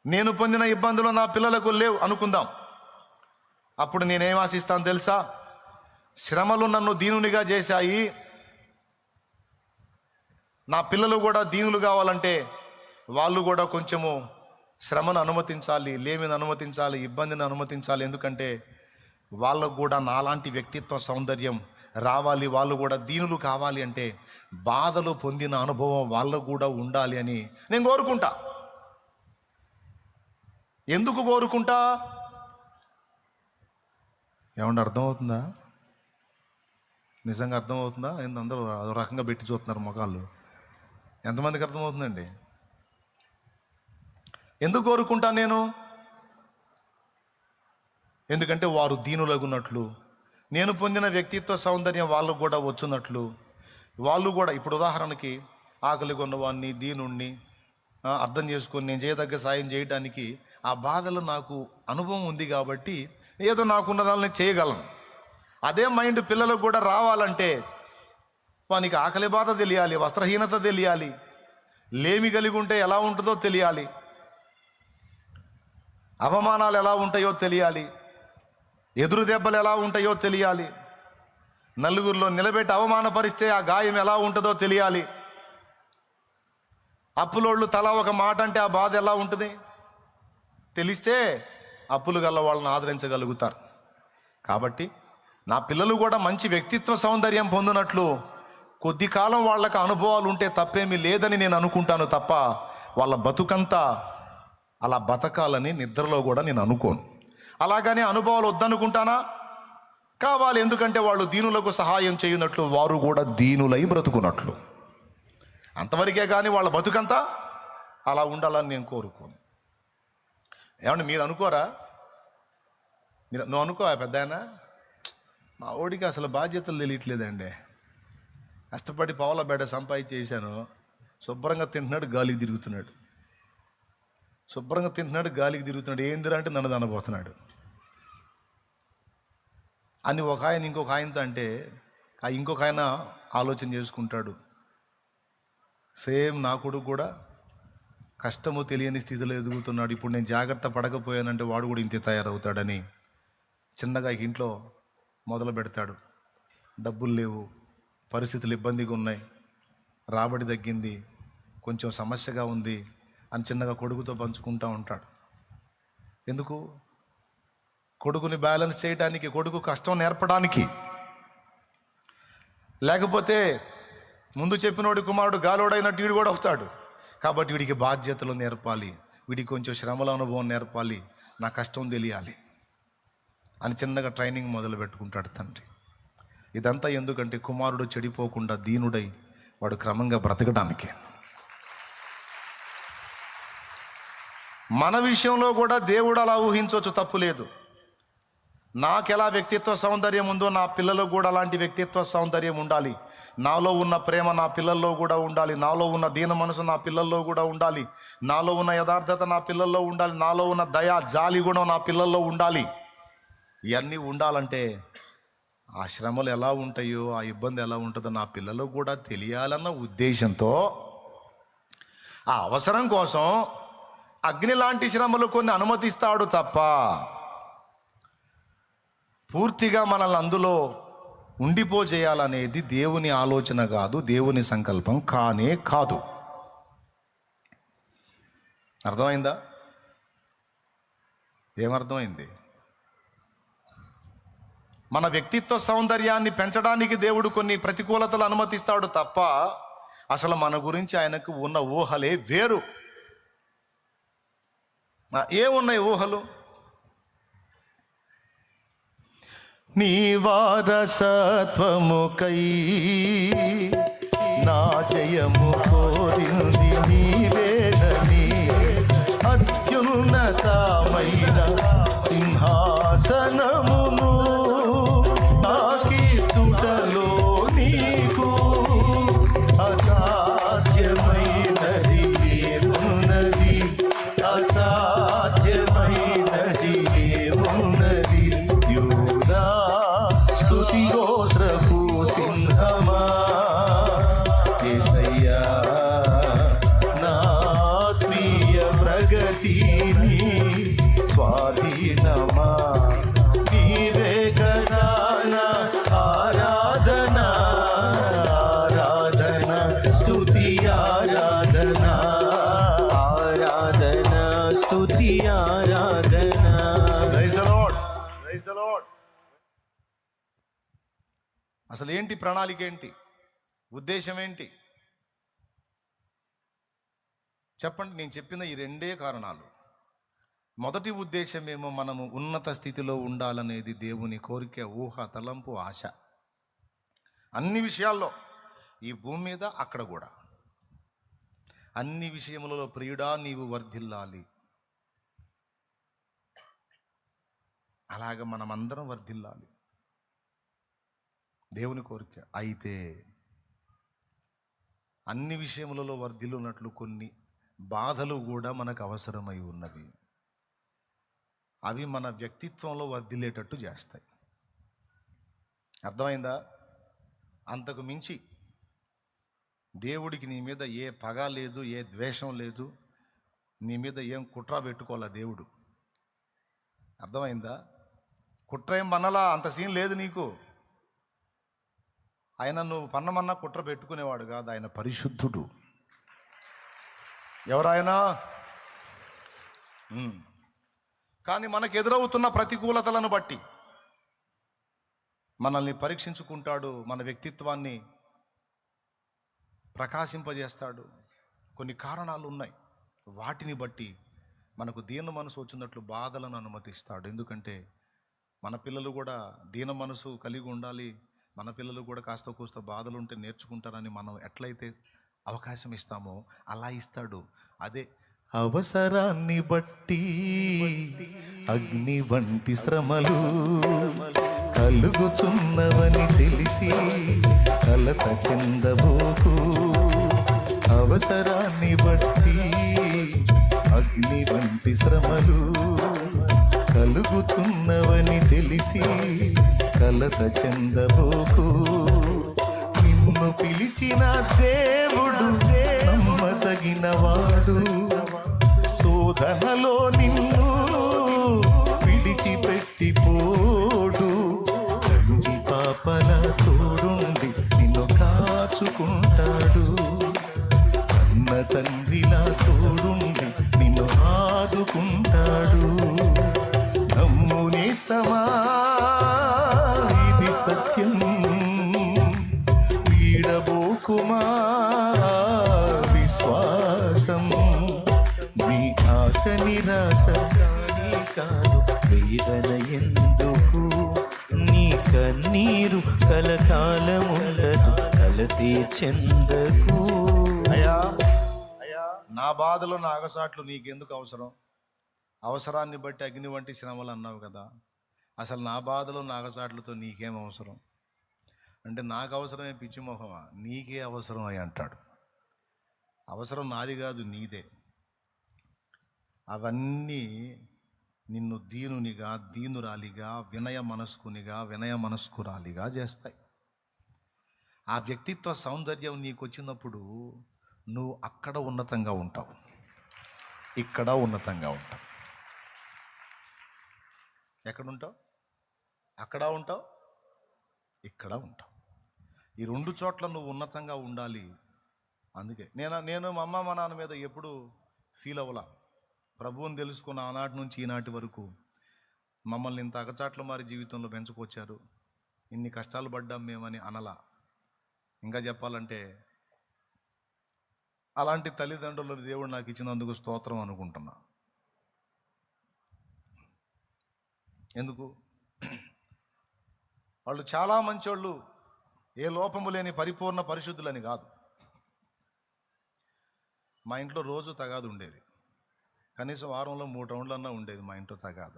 నేను పొందిన ఇబ్బందులు నా పిల్లలకు లేవు అనుకుందాం. అప్పుడు నేనేం ఆశిస్తాను తెలుసా? శ్రమలు నన్ను దీనునిగా చేశాయి. నా పిల్లలు కూడా దీనులు కావాలంటే వాళ్ళు కూడా కొంచెము శ్రమను అనుమతించాలి, లేమిని అనుమతించాలి, ఇబ్బందిని అనుమతించాలి. ఎందుకంటే వాళ్ళకు కూడా నాలాంటి వ్యక్తిత్వ సౌందర్యం రావాలి, వాళ్ళు కూడా దీనులు కావాలి. అంటే బాధలు పొందిన అనుభవం వాళ్ళకు కూడా ఉండాలి అని నేను కోరుకుంటా. ఎందుకు కోరుకుంటా? ఏమన్నా అర్థమవుతుందా? నిజంగా అర్థమవుతుందా? అందరూ అదో రకంగా పెట్టి చూస్తున్నారు మొగాళ్ళు. ఎంతమందికి అర్థమవుతుందండి? ఎందుకు కోరుకుంటా నేను? ఎందుకంటే వారు దీనులగున్నట్లు, నేను పొందిన వ్యక్తిత్వ సౌందర్యం వాళ్ళకు కూడా వచ్చున్నట్లు, వాళ్ళు కూడా ఇప్పుడు ఉదాహరణకి ఆకలి కొన్నవాడిని, దీనుణ్ణి అర్థం చేసుకొని నేను చేయదగ్గ సాయం చేయడానికి ఆ బాధలు నాకు అనుభవం ఉంది కాబట్టి ఏదో నాకున్న దాన్ని చేయగలను. అదే మైండ్ పిల్లలకు కూడా రావాలంటే వానికి ఆకలి బాధ తెలియాలి, వస్త్రహీనత తెలియాలి, లేమి కలిగి ఉంటే ఎలా ఉంటుందో తెలియాలి, అవమానాలు ఎలా ఉంటాయో తెలియాలి, ఎదురు దెబ్బలు ఎలా ఉంటాయో తెలియాలి, నలుగురిలో నిలబెట్టి అవమానపరిస్తే ఆ గాయం ఎలా ఉంటుందో తెలియాలి, అప్పులోళ్ళు తలా ఒక మాట అంటే ఆ బాధ ఎలా ఉంటుంది తెలిస్తే అప్పులు గల వాళ్ళని ఆదరించగలుగుతారు. కాబట్టి నా పిల్లలు కూడా మంచి వ్యక్తిత్వ సౌందర్యం పొందినట్లు కొద్ది కాలం వాళ్ళకి అనుభవాలు ఉంటే తప్పేమీ లేదని నేను అనుకుంటాను తప్ప వాళ్ళ బతుకంతా అలా బతకాలని నిద్రలో కూడా నేను అనుకోను. అలాగనే అనుభవాలు వద్దనుకుంటానా? కావాలి. ఎందుకంటే వాళ్ళు దీనులకు సహాయం చేయనట్లు వారు కూడా దీనులై బ్రతుకున్నట్లు. అంతవరకే కానీ వాళ్ళ బతుకంతా అలా ఉండాలని నేను కోరుకోను. ఏమంటే మీరు అనుకోరా? నువ్వు అనుకో పెద్దాయన, మా ఓడికి అసలు బాధ్యతలు తెలియట్లేదండి, కష్టపడి పావుల బేడ సంపాదించి చేశాను, శుభ్రంగా తింటున్నాడు, గాలికి తిరుగుతున్నాడు, ఏందిరా అంటే నన్ను అనబోతున్నాడు అని ఒక ఆయన ఇంకొక ఆయనతో అంటే ఆ ఇంకొక ఆయన ఆలోచన చేసుకుంటాడు, సేమ్ నా కొడుకు కూడా కష్టము తెలియని స్థితిలో ఎదుగుతున్నాడు, ఇప్పుడు నేను జాగ్రత్త పడకపోయానంటే వాడు కూడా ఇంతే తయారవుతాడని చిన్నగా ఇంట్లో మొదలు పెడతాడు. డబ్బులు లేవు, పరిస్థితులు ఇబ్బందిగా ఉన్నాయి, రాబడి తగ్గింది, కొంచెం సమస్యగా ఉంది అని చిన్నగా కొడుకుతో పంచుకుంటూ ఉంటాడు. ఎందుకు? కొడుకుని బ్యాలెన్స్ చేయడానికి, కొడుకు కష్టం నేర్పడానికి. లేకపోతే ముందు చెప్పినోడి కుమారుడు గాలోడైనట్టు వీడు కూడా అవుతాడు. కాబట్టి వీడికి బాధ్యతలు నేర్పాలి, వీడికి కొంచెం శ్రమల అనుభవం నేర్పాలి, నా కష్టం తెలియాలి అని చిన్నగా ట్రైనింగ్ మొదలు పెట్టుకుంటాడు తండ్రి. ఇదంతా ఎందుకంటే కుమారుడు చెడిపోకుండా దీనుడై వాడు క్రమంగా బ్రతకడానికే. మన విషయంలో కూడా దేవుడు అలా ఊహించవచ్చు, తప్పు లేదు. నాకెలా వ్యక్తిత్వ సౌందర్యం ఉందో నా పిల్లలకు కూడా అలాంటి వ్యక్తిత్వ సౌందర్యం ఉండాలి. నాలో ఉన్న ప్రేమ నా పిల్లల్లో కూడా ఉండాలి. నాలో ఉన్న దీన మనసు నా పిల్లల్లో కూడా ఉండాలి. నాలో ఉన్న యథార్థత నా పిల్లల్లో ఉండాలి. నాలో ఉన్న దయ, జాలి గుణం నా పిల్లల్లో ఉండాలి. ఇవన్నీ ఉండాలంటే ఆ శ్రమలు ఎలా ఉంటాయో, ఆ ఇబ్బంది ఎలా ఉంటుందో నా పిల్లలకు కూడా తెలియాలన్న ఉద్దేశంతో, ఆ అవసరం కోసం అగ్ని లాంటి శ్రమలు కొన్ని అనుమతిస్తాడు తప్ప పూర్తిగా మనల్ని అందులో ఉండిపోజేయాలనేది దేవుని ఆలోచన కాదు, దేవుని సంకల్పం కానే కాదు. అర్థమైందా? ఏమర్థమైంది? మన వ్యక్తిత్వ సౌందర్యాన్ని పెంచడానికి దేవుడు కొన్ని ప్రతికూలతలు అనుమతిస్తాడు తప్ప అసలు మన గురించి ఆయనకు ఉన్న ఊహలే వేరు. ఏమున్నాయి ఊహలు? నీ వారసత్వముకై నా జయము కోరింది నీవేనని, అత్యున్నతమైన సింహాసనమును నాకీర్చుటలో నీకు అసాధ్యమైనది ఏమున్నది? అసాధ్యమైనది ఏమున్నది? యూదా స్తుతి గోత్రపు సింహమా, యేసయ్యా నా ఆత్మీయ ప్రగతిని స్వాధీనమా, నీవే కదా నా ఆరాధన, ఆరాధన స్తుతి ఆరాధన, ఆరాధన స్తుతి ఆరాధన. Praise the Lord, praise the Lord. అసలు ఏంటి ప్రణాళిక? ఏంటి ఉద్దేశం? ఏంటి చెప్పండి. నేను చెప్పిన ఈ రెండే కారణాలు. మొదటి ఉద్దేశం ఏమో మనము ఉన్నత స్థితిలో ఉండాలనేది దేవుని కోరిక, ఊహ, తలంపు, ఆశ. అన్ని విషయాల్లో, ఈ భూమి మీద అక్కడ కూడా అన్ని విషయములలో ప్రియుడా నీవు వర్ధిల్లాలి. అలాగ మనమందరం వర్ధిల్లాలి, దేవుని కోరిక. అయితే అన్ని విషయములలో వర్ధిల్లున్నట్లు కొన్ని బాధలు కూడా మనకు అవసరమై ఉన్నవి. అవి మన వ్యక్తిత్వంలో వర్ధిల్లేటట్టు చేస్తాయి. అర్థమైందా? అంతకు మించి దేవుడికి నీ మీద ఏ పగ లేదు, ఏ ద్వేషం లేదు, నీ మీద ఏం కుట్ర పెట్టుకోవాలా దేవుడు. అర్థమైందా? కుట్ర ఏం పన్నలా, అంత సీన్ లేదు నీకు. ఆయన నువ్వు పన్నమన్నా కుట్ర పెట్టుకునేవాడు కాదు. ఆయన పరిశుద్ధుడు. ఎవరాయనా? కానీ మనకు ఎదురవుతున్న ప్రతికూలతలను బట్టి మనల్ని పరీక్షించుకుంటాడు, మన వ్యక్తిత్వాన్ని ప్రకాశింపజేస్తాడు. కొన్ని కారణాలు ఉన్నాయి, వాటిని బట్టి మనకు దీన మనసు వచ్చినట్లు బాధలను అనుమతిస్తాడు. ఎందుకంటే మన పిల్లలు కూడా దీన మనసు కలిగి ఉండాలి, మన పిల్లలు కూడా కాస్త కూస్త బాధలు ఉంటే నేర్చుకుంటారని మనం ఎట్లయితే అవకాశం ఇస్తామో అలా ఇస్తాడు. అదే అవసరాన్ని బట్టి అగ్ని వంటి శ్రమలు కలుగుచున్నవని తెలిసి కలత చెందబోకు. అవసరాన్ని బట్టి అగ్ని వంటి శ్రమలు కలుగుతున్నవని తెలిసి కలత చెందబోకు. నిన్ను పిలిచిన దేవుడు నమ్మదగినవాడు, శోధనలో నిన్ను విడిచిపెట్టిపోడు. కంటి పాపల తోడుండి నిన్ను కాచుకుంటాడు, కన్న తండ్రిలా తోడుండి నిన్ను ఆదుకుంటాడు. నమ్ముని సమా ఇది సత్యం, వీడబోకుమా విశ్వాసం. నీ ఆశ నిరాశ కాదు, వేదన ఎందుకు? నీ కన్నీరు కలకాలముండదు, కలతే చెందకు. అయ్యా నా బాధలు నా అగసాట్లు నీకెందుకు అవసరం? అవసరాన్ని బట్టి అగ్ని వంటి శ్రమలు అన్నావు కదా, అసలు నా బాధలు నాగసాట్లతో నీకేం అవసరం అంటే, నాకు అవసరమే పిచ్చి మొహమా, నీకే అవసరం అని అంటాడు. అవసరం నాది కాదు, నీదే. అవన్నీ నిన్ను దీనునిగా, దీనురాలిగా, వినయ మనస్కురాలిగా చేస్తాయి. ఆ వ్యక్తిత్వ సౌందర్యం నీకు వచ్చినప్పుడు నువ్వు అక్కడ ఉన్నతంగా ఉంటావు, ఇక్కడ ఉన్నతంగా ఉంటావు. ఎక్కడుంటావు? అక్కడ ఉంటావు, ఇక్కడ ఉంటావు. ఈ రెండు చోట్ల నువ్వు ఉన్నతంగా ఉండాలి. అందుకే నేను మా అమ్మ మా నాన్న మీద ఎప్పుడు ఫీల్ అవ్వలా. ప్రభువుని తెలుసుకున్న ఆనాటి నుంచి ఈనాటి వరకు మమ్మల్ని ఇంత అగచాట్ల మారి జీవితంలో పెంచుకొచ్చారు. ఇన్ని కష్టాలు పడ్డాం మేమని అనలా. ఇంకా చెప్పాలంటే అలాంటి తల్లిదండ్రులు దేవుడు నాకు ఇచ్చినందుకు స్తోత్రం అనుకుంటున్నా. ఎందుకు? వాళ్ళు చాలా మంచోళ్ళు, ఏ లోపము లేని పరిపూర్ణ పరిశుద్ధులని కాదు. మా ఇంట్లో రోజు తగాదు ఉండేది, కనీసం వారంలో 3 రౌండ్లన్నా ఉండేది మా ఇంట్లో తగాద.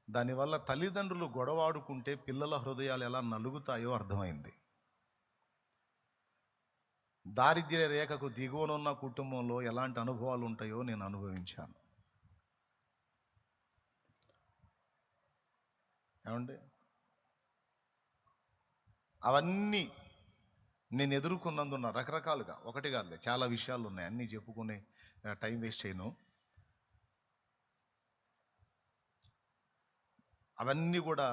దానివల్ల తల్లిదండ్రులు గొడవాడుకుంటే పిల్లల హృదయాలు ఎలా నలుగుతాయో అర్థమైంది. దారిద్ర్య రేఖకు దిగువనున్న కుటుంబంలో ఎలాంటి అనుభవాలు ఉంటాయో నేను అనుభవించాను. ఏమండి, అవన్నీ నేను ఎదుర్కొన్నందున్న రకరకాలుగా, ఒకటి కాదులే, చాలా విషయాలు ఉన్నాయి. అన్నీ చెప్పుకునే టైం వేస్ట్ చేయను. అవన్నీ కూడా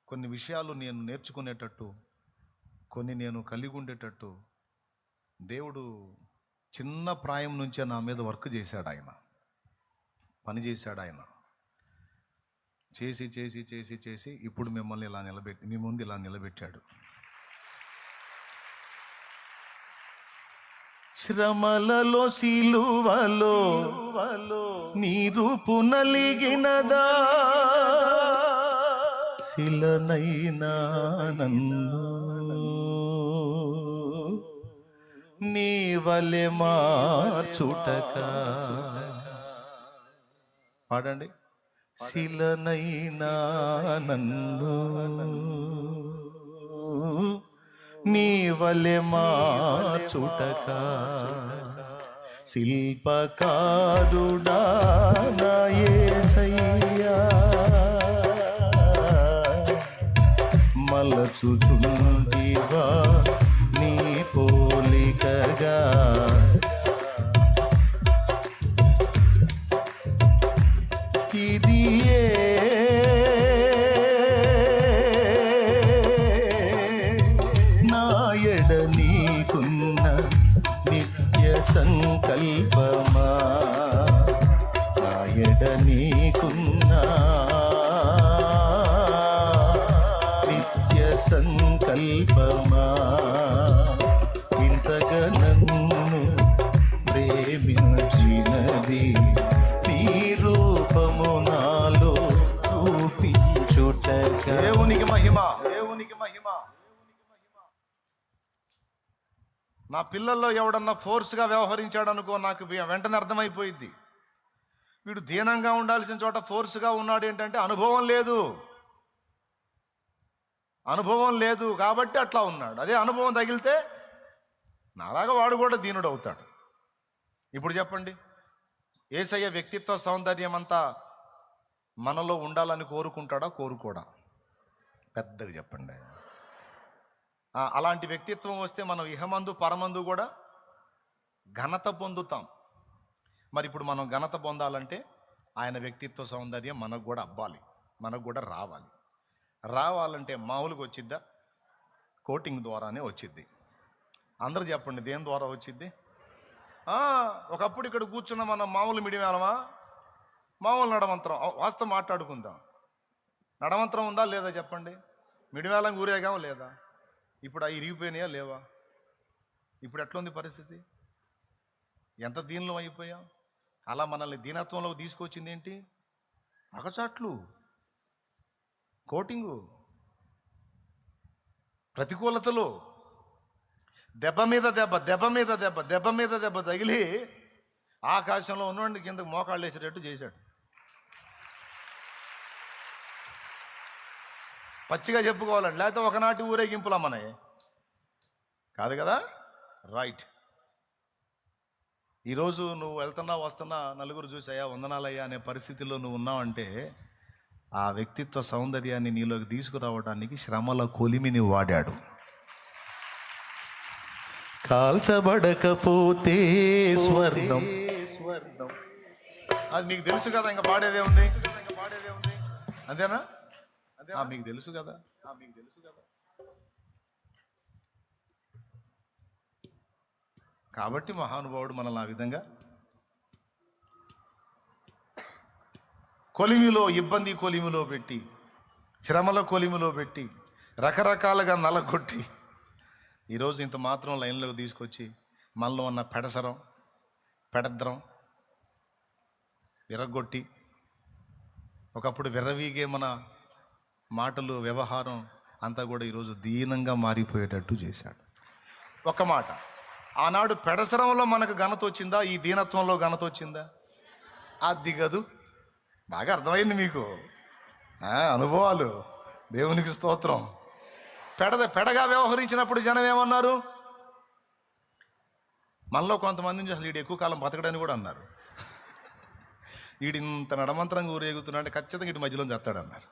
కొన్ని విషయాలు నేను నేర్చుకునేటట్టు, కొన్ని నేను కలిగి ఉండేటట్టు దేవుడు చిన్న ప్రాయం నుంచే నా మీద వర్క్ చేశాడు. ఆయన పని చేశాడు. ఆయన చేసి చేసి చేసి చేసి ఇప్పుడు మిమ్మల్ని ఇలా మీ ముందు ఇలా నిలబెట్టాడు. శ్రమలలో సిలువలో నీ రూపు నలిగినదా, శిలనైనా నన్ను నీ వలె మార్చుటక. పాడండి. శిలనైనా నన్ను నీ వలె మార్చుటక, శిల్పకారుడా నా యేసయ్యా, మలచుచుంటివా నీ పోలికగా. ఇది నాయడ నీకున్న నిత్య సంకల్పమా, నాయడ నీకున్న నిత్య సంకల్పమా. ఇంతగా నన్ను ప్రేమించినది నీ రూపము నాలో చూపించుటక. దేవునికి మహిమ, దేవునికి మహిమ. నా పిల్లల్లో ఎవడన్నా ఫోర్స్గా వ్యవహరించాడు అనుకో, నాకు వెంటనే అర్థమైపోయింది. వీడు దీనంగా ఉండాల్సిన చోట ఫోర్స్గా ఉన్నాడు. ఏంటంటే అనుభవం లేదు, అనుభవం లేదు కాబట్టి అట్లా ఉన్నాడు. అదే అనుభవం తగిలితే నాలాగా వాడు కూడా దీనుడు అవుతాడు. ఇప్పుడు చెప్పండి, యేసయ్య వ్యక్తిత్వ సౌందర్యం అంతా మనలో ఉండాలని కోరుకుంటాడా, కోరుకోడా? పెద్దగా చెప్పండి. అలాంటి వ్యక్తిత్వం వస్తే మనం ఇహమందు పరమందు కూడా ఘనత పొందుతాం. మరి ఇప్పుడు మనం ఘనత పొందాలంటే ఆయన వ్యక్తిత్వ సౌందర్యం మనకు కూడా అవ్వాలి, మనకు కూడా రావాలి. రావాలంటే మామూలుగా వచ్చిద్దా? కోటింగ్ ద్వారానే వచ్చిద్ది. అందరూ చెప్పండి, దేని ద్వారా వచ్చిద్ది? ఒకప్పుడు ఇక్కడ కూర్చున్న మనం మామూలు మిడివేలమా, మామూలు నడమంత్రం. వాస్తవం మాట్లాడుకుందాం. నడమంత్రం ఉందా లేదా చెప్పండి? మిడివేలం ఊరేగాం లేదా? ఇప్పుడు అవి ఇరిగిపోయినాయా లేవా? ఇప్పుడు ఎట్లుంది పరిస్థితి? ఎంత దీనిలో అయిపోయాం? అలా మనల్ని దీనత్వంలోకి తీసుకొచ్చింది ఏంటి? అగచాట్లు, కోటింగు, ప్రతికూలతలు, దెబ్బ మీద దెబ్బ, దెబ్బ మీద దెబ్బ, దెబ్బ మీద దెబ్బ తగిలి ఆకాశంలో ఉన్నవాడిని కిందకు మోకాళ్ళు వేసేటట్టు చేశాడు. పచ్చిగా చెప్పుకోవాలండి, లేకపోతే ఒకనాటి ఊరేగింపులా మనవి కాదు కదా. రైట్. ఈరోజు నువ్వు వెళ్తున్నా వస్తున్నా నలుగురు చూసాయా వందనాలయ్యా అనే పరిస్థితిలో నువ్వు ఉన్నావంటే ఆ వ్యక్తిత్వ సౌందర్యాన్ని నీలోకి తీసుకురావడానికి శ్రమల కొలిమిని వాడాడు. కాల్చబడకపోతే స్వర్ణం, అది మీకు తెలుసు కదా, ఇంకా పాడేదే ఉంది, అంతేనా? మీకు తెలుసు కదా. కాబట్టి మహానుభావుడు మనల్ని ఆ విధంగా కొలిమిలో, ఇబ్బంది కొలిమిలో పెట్టి, శ్రమల కొలిమిలో పెట్టి, రకరకాలుగా నలగొట్టి ఈరోజు ఇంత మాత్రం లైన్లోకి తీసుకొచ్చి మనలో ఉన్న పెడద్రం విరగొట్టి, ఒకప్పుడు విర్రవీగే మన మాటలు, వ్యవహారం అంతా కూడా ఈరోజు దీనంగా మారిపోయేటట్టు చేశాడు. ఒక మాట, ఆనాడు పెడసరంలో మనకు ఘనత వచ్చిందా? ఈ దీనత్వంలో ఘనత వచ్చిందా? అది దిగదు. బాగా అర్థమైంది మీకు అనుభవాలు. దేవునికి స్తోత్రం. పెడగా వ్యవహరించినప్పుడు జనం ఏమన్నారు? మనలో కొంతమందిని అసలు వీడు ఎక్కువ కాలం బతకడని కూడా అన్నారు. వీడు ఇంత నడమంతరంగా ఊరేగుతున్నాడంటే ఖచ్చితంగా ఇటు మధ్యలో చేస్తాడన్నారు.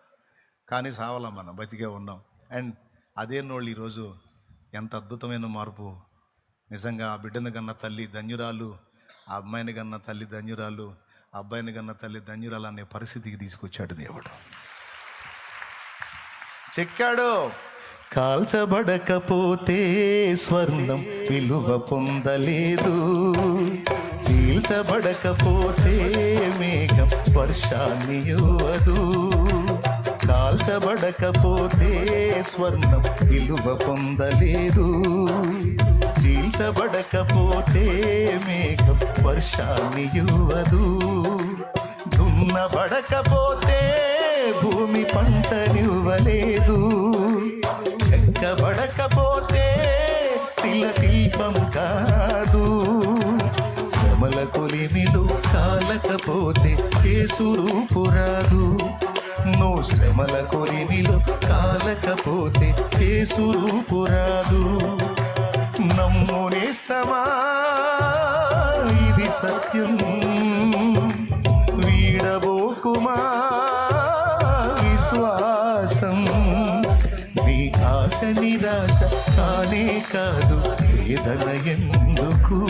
కానీ సావలా మనం బతికే ఉన్నాం. అండ్ అదే నోళ్ళు ఈరోజు ఎంత అద్భుతమైన మార్పు. నిజంగా ఆ బిడ్డను కన్న తల్లి ధన్యురాలు, ఆ అమ్మాయిని కన్న తల్లి ధన్యురాలు, ఆ అబ్బాయిని కన్న తల్లి ధన్యురాలు అనే పరిస్థితికి తీసుకొచ్చాడు దేవుడు. చెక్కాడు. కాల్చబడకపోతే స్వర్ణం విలువ పొందలేదు, చీల్చబడకపోతే మేఘం వర్షాన్ని ఇవ్వదు. కాల్చబడకపోతే స్వర్ణం విలువ పొందలేదు, చీల్చబడకపోతే మేఘం వర్షాన్ని ఇవ్వదు. దున్నబడకపోతే భూమి పంటనివ్వలేదు, చెక్కబడకపోతే శిల్పం కాదు. శ్రమల కొలిమిలో కాలకపోతే యేసురూపు రాదు. నువ్వు శ్రమల కొలిమిలో కాలకపోతే యేసురూపు రాదు. నమ్మునేస్తమా ఇది సత్యం, వీడబోకుమా విశ్వాసం. నీ ఆశ నిరాశ కానే కాదు, వేదన ఎందుకు?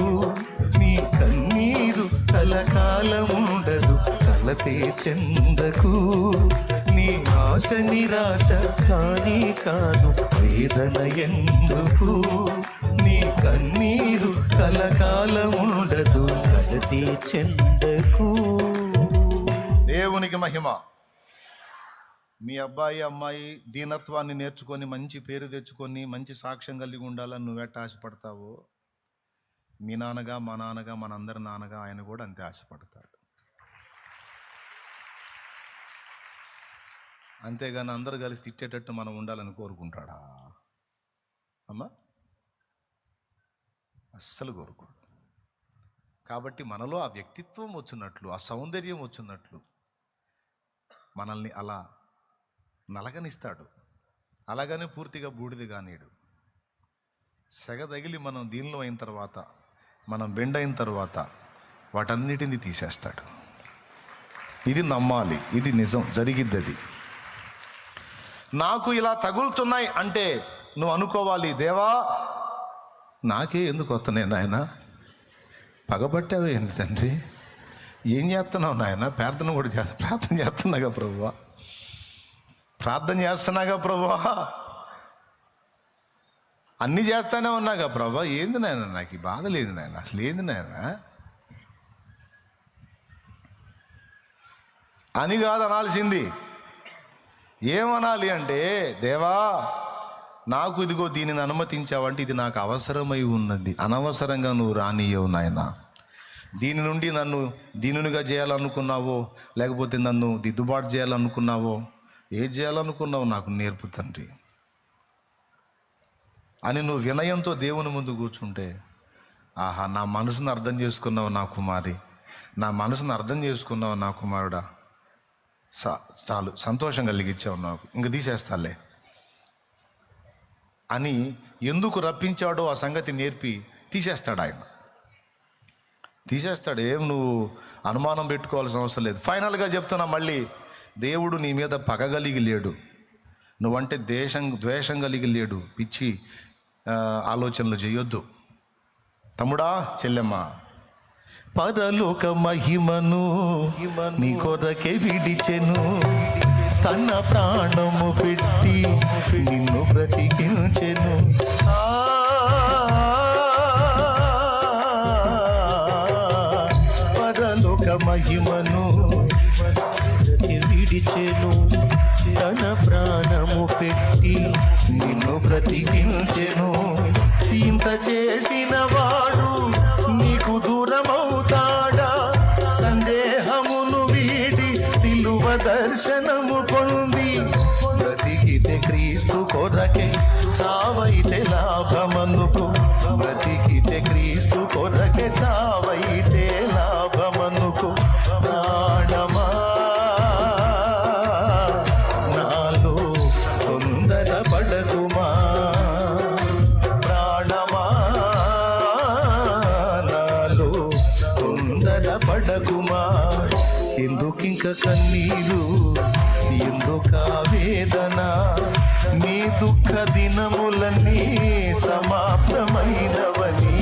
నీ కన్నీరు కలకాలం ఉండదు, కలతే చెందకు. నీ ఆశ నిరాశ కానే కాదు, వేదన ఎందుకు? నీ కన్నీరు కలకాలం ఉండదు, కలతే చెందకు. దేవునికి మహిమ. మీ అబ్బాయి అమ్మాయి దీనత్వాన్ని నేర్చుకొని మంచి పేరు తెచ్చుకొని మంచి సాక్ష్యం కలిగి ఉండాలని నువ్వెట్ట ఆశపడతావో, మీ నాన్నగా మా నాన్నగా మనందరి నాన్నగా ఆయన కూడా అంతే ఆశపడతాడు. అంతేగాని అందరూ కలిసి తిట్టేటట్టు మనం ఉండాలని కోరుకుంటాడా అమ్మా? అస్సలు కోరుకోడు. కాబట్టి మనలో ఆ వ్యక్తిత్వం వచ్చినట్లు, ఆ సౌందర్యం వచ్చినట్లు మనల్ని అలా నలగనిస్తాడు. అలాగనే పూర్తిగా బూడిద కానీడు. సెగ తగిలి మనం దీనిలో అయిన తర్వాత, మనం బెండ్ అయిన తర్వాత వాటన్నిటిని తీసేస్తాడు. ఇది నమ్మాలి, ఇది నిజం, జరిగిద్ది. అది నాకు ఇలా తగులుతున్నాయి అంటే నువ్వు అనుకోవాలి, దేవా నాకే ఎందుకు వస్తున్నాయి నాయన? పగబట్టావే ఏంది తండ్రి? ఏం చేస్తున్నావు నాయన? ప్రార్థన కూడా ప్రార్థన చేస్తున్నాగా ప్రభువా, ప్రార్థన చేస్తున్నాగా ప్రభువా, అన్నీ చేస్తానే ఉన్నాగా ప్రభా. ఏంది నాయన నాకు ఈ బాధ లేదు నాయన, అసలు ఏంది నాయన అని కాదు అనాల్సింది. ఏమనాలి అంటే, దేవా నాకు ఇదిగో దీనిని అనుమతించావంటే ఇది నాకు అవసరమై ఉన్నది, అనవసరంగా నువ్వు రానియవు నాయన. దీని నుండి నన్ను దీనునిగా చేయాలనుకున్నావో, లేకపోతే నన్ను దిద్దుబాటు చేయాలనుకున్నావో, ఏం చేయాలనుకున్నావు నాకు నేర్పు తండ్రి అని నువ్వు వినయంతో దేవుని ముందు కూర్చుంటే, ఆహా నా మనసును అర్థం చేసుకున్నావు నా కుమారి, నా మనసును అర్థం చేసుకున్నావు నా కుమారుడా, చాలు సంతోషం కలిగించావు నాకు, ఇంక తీసేస్తాలే అని ఎందుకు రప్పించాడో ఆ సంగతి నేర్పి తీసేస్తాడు ఆయన. తీసేస్తాడు. ఏం నువ్వు అనుమానం పెట్టుకోవాల్సిన అవసరం లేదు. ఫైనల్గా చెప్తున్నా మళ్ళీ, దేవుడు నీ మీద పగ కలిగి లేడు, నువ్వంటే ద్వేషం కలిగి లేడు. పిచ్చి ఆలోచనలు చేయొద్దు తమ్ముడా, చెల్లెమ్మ. పరలోక మహిమను నీ కొరకే విడిచెను, తన ప్రాణము పెట్టి నిన్ను బ్రతికించెను. పరలోక మహిమను విడిచెను, తన ప్రాణము పెట్టి నిన్ను బ్రతికించెను. ఇంత చేసిన వాడు నీకు దూరమవుతాడా? సందేహమును వీడి సిలువ దర్శనము పొంది బ్రతికితే క్రీస్తు కొరకే, చావైతే లాభమనుకు. బ్రతికితే క్రీస్తు కొరకే, చావైతే లాభమనుకు. ప్రాణమా నాలో తొందర పడకుమా, ప్రాణమా నాలో తొందర పడకుమా. ఎందుకింక కన్నీరు, ఎందుక వేదన? నీ దుఃఖ దినములన్నీ సమాప్తమైనవని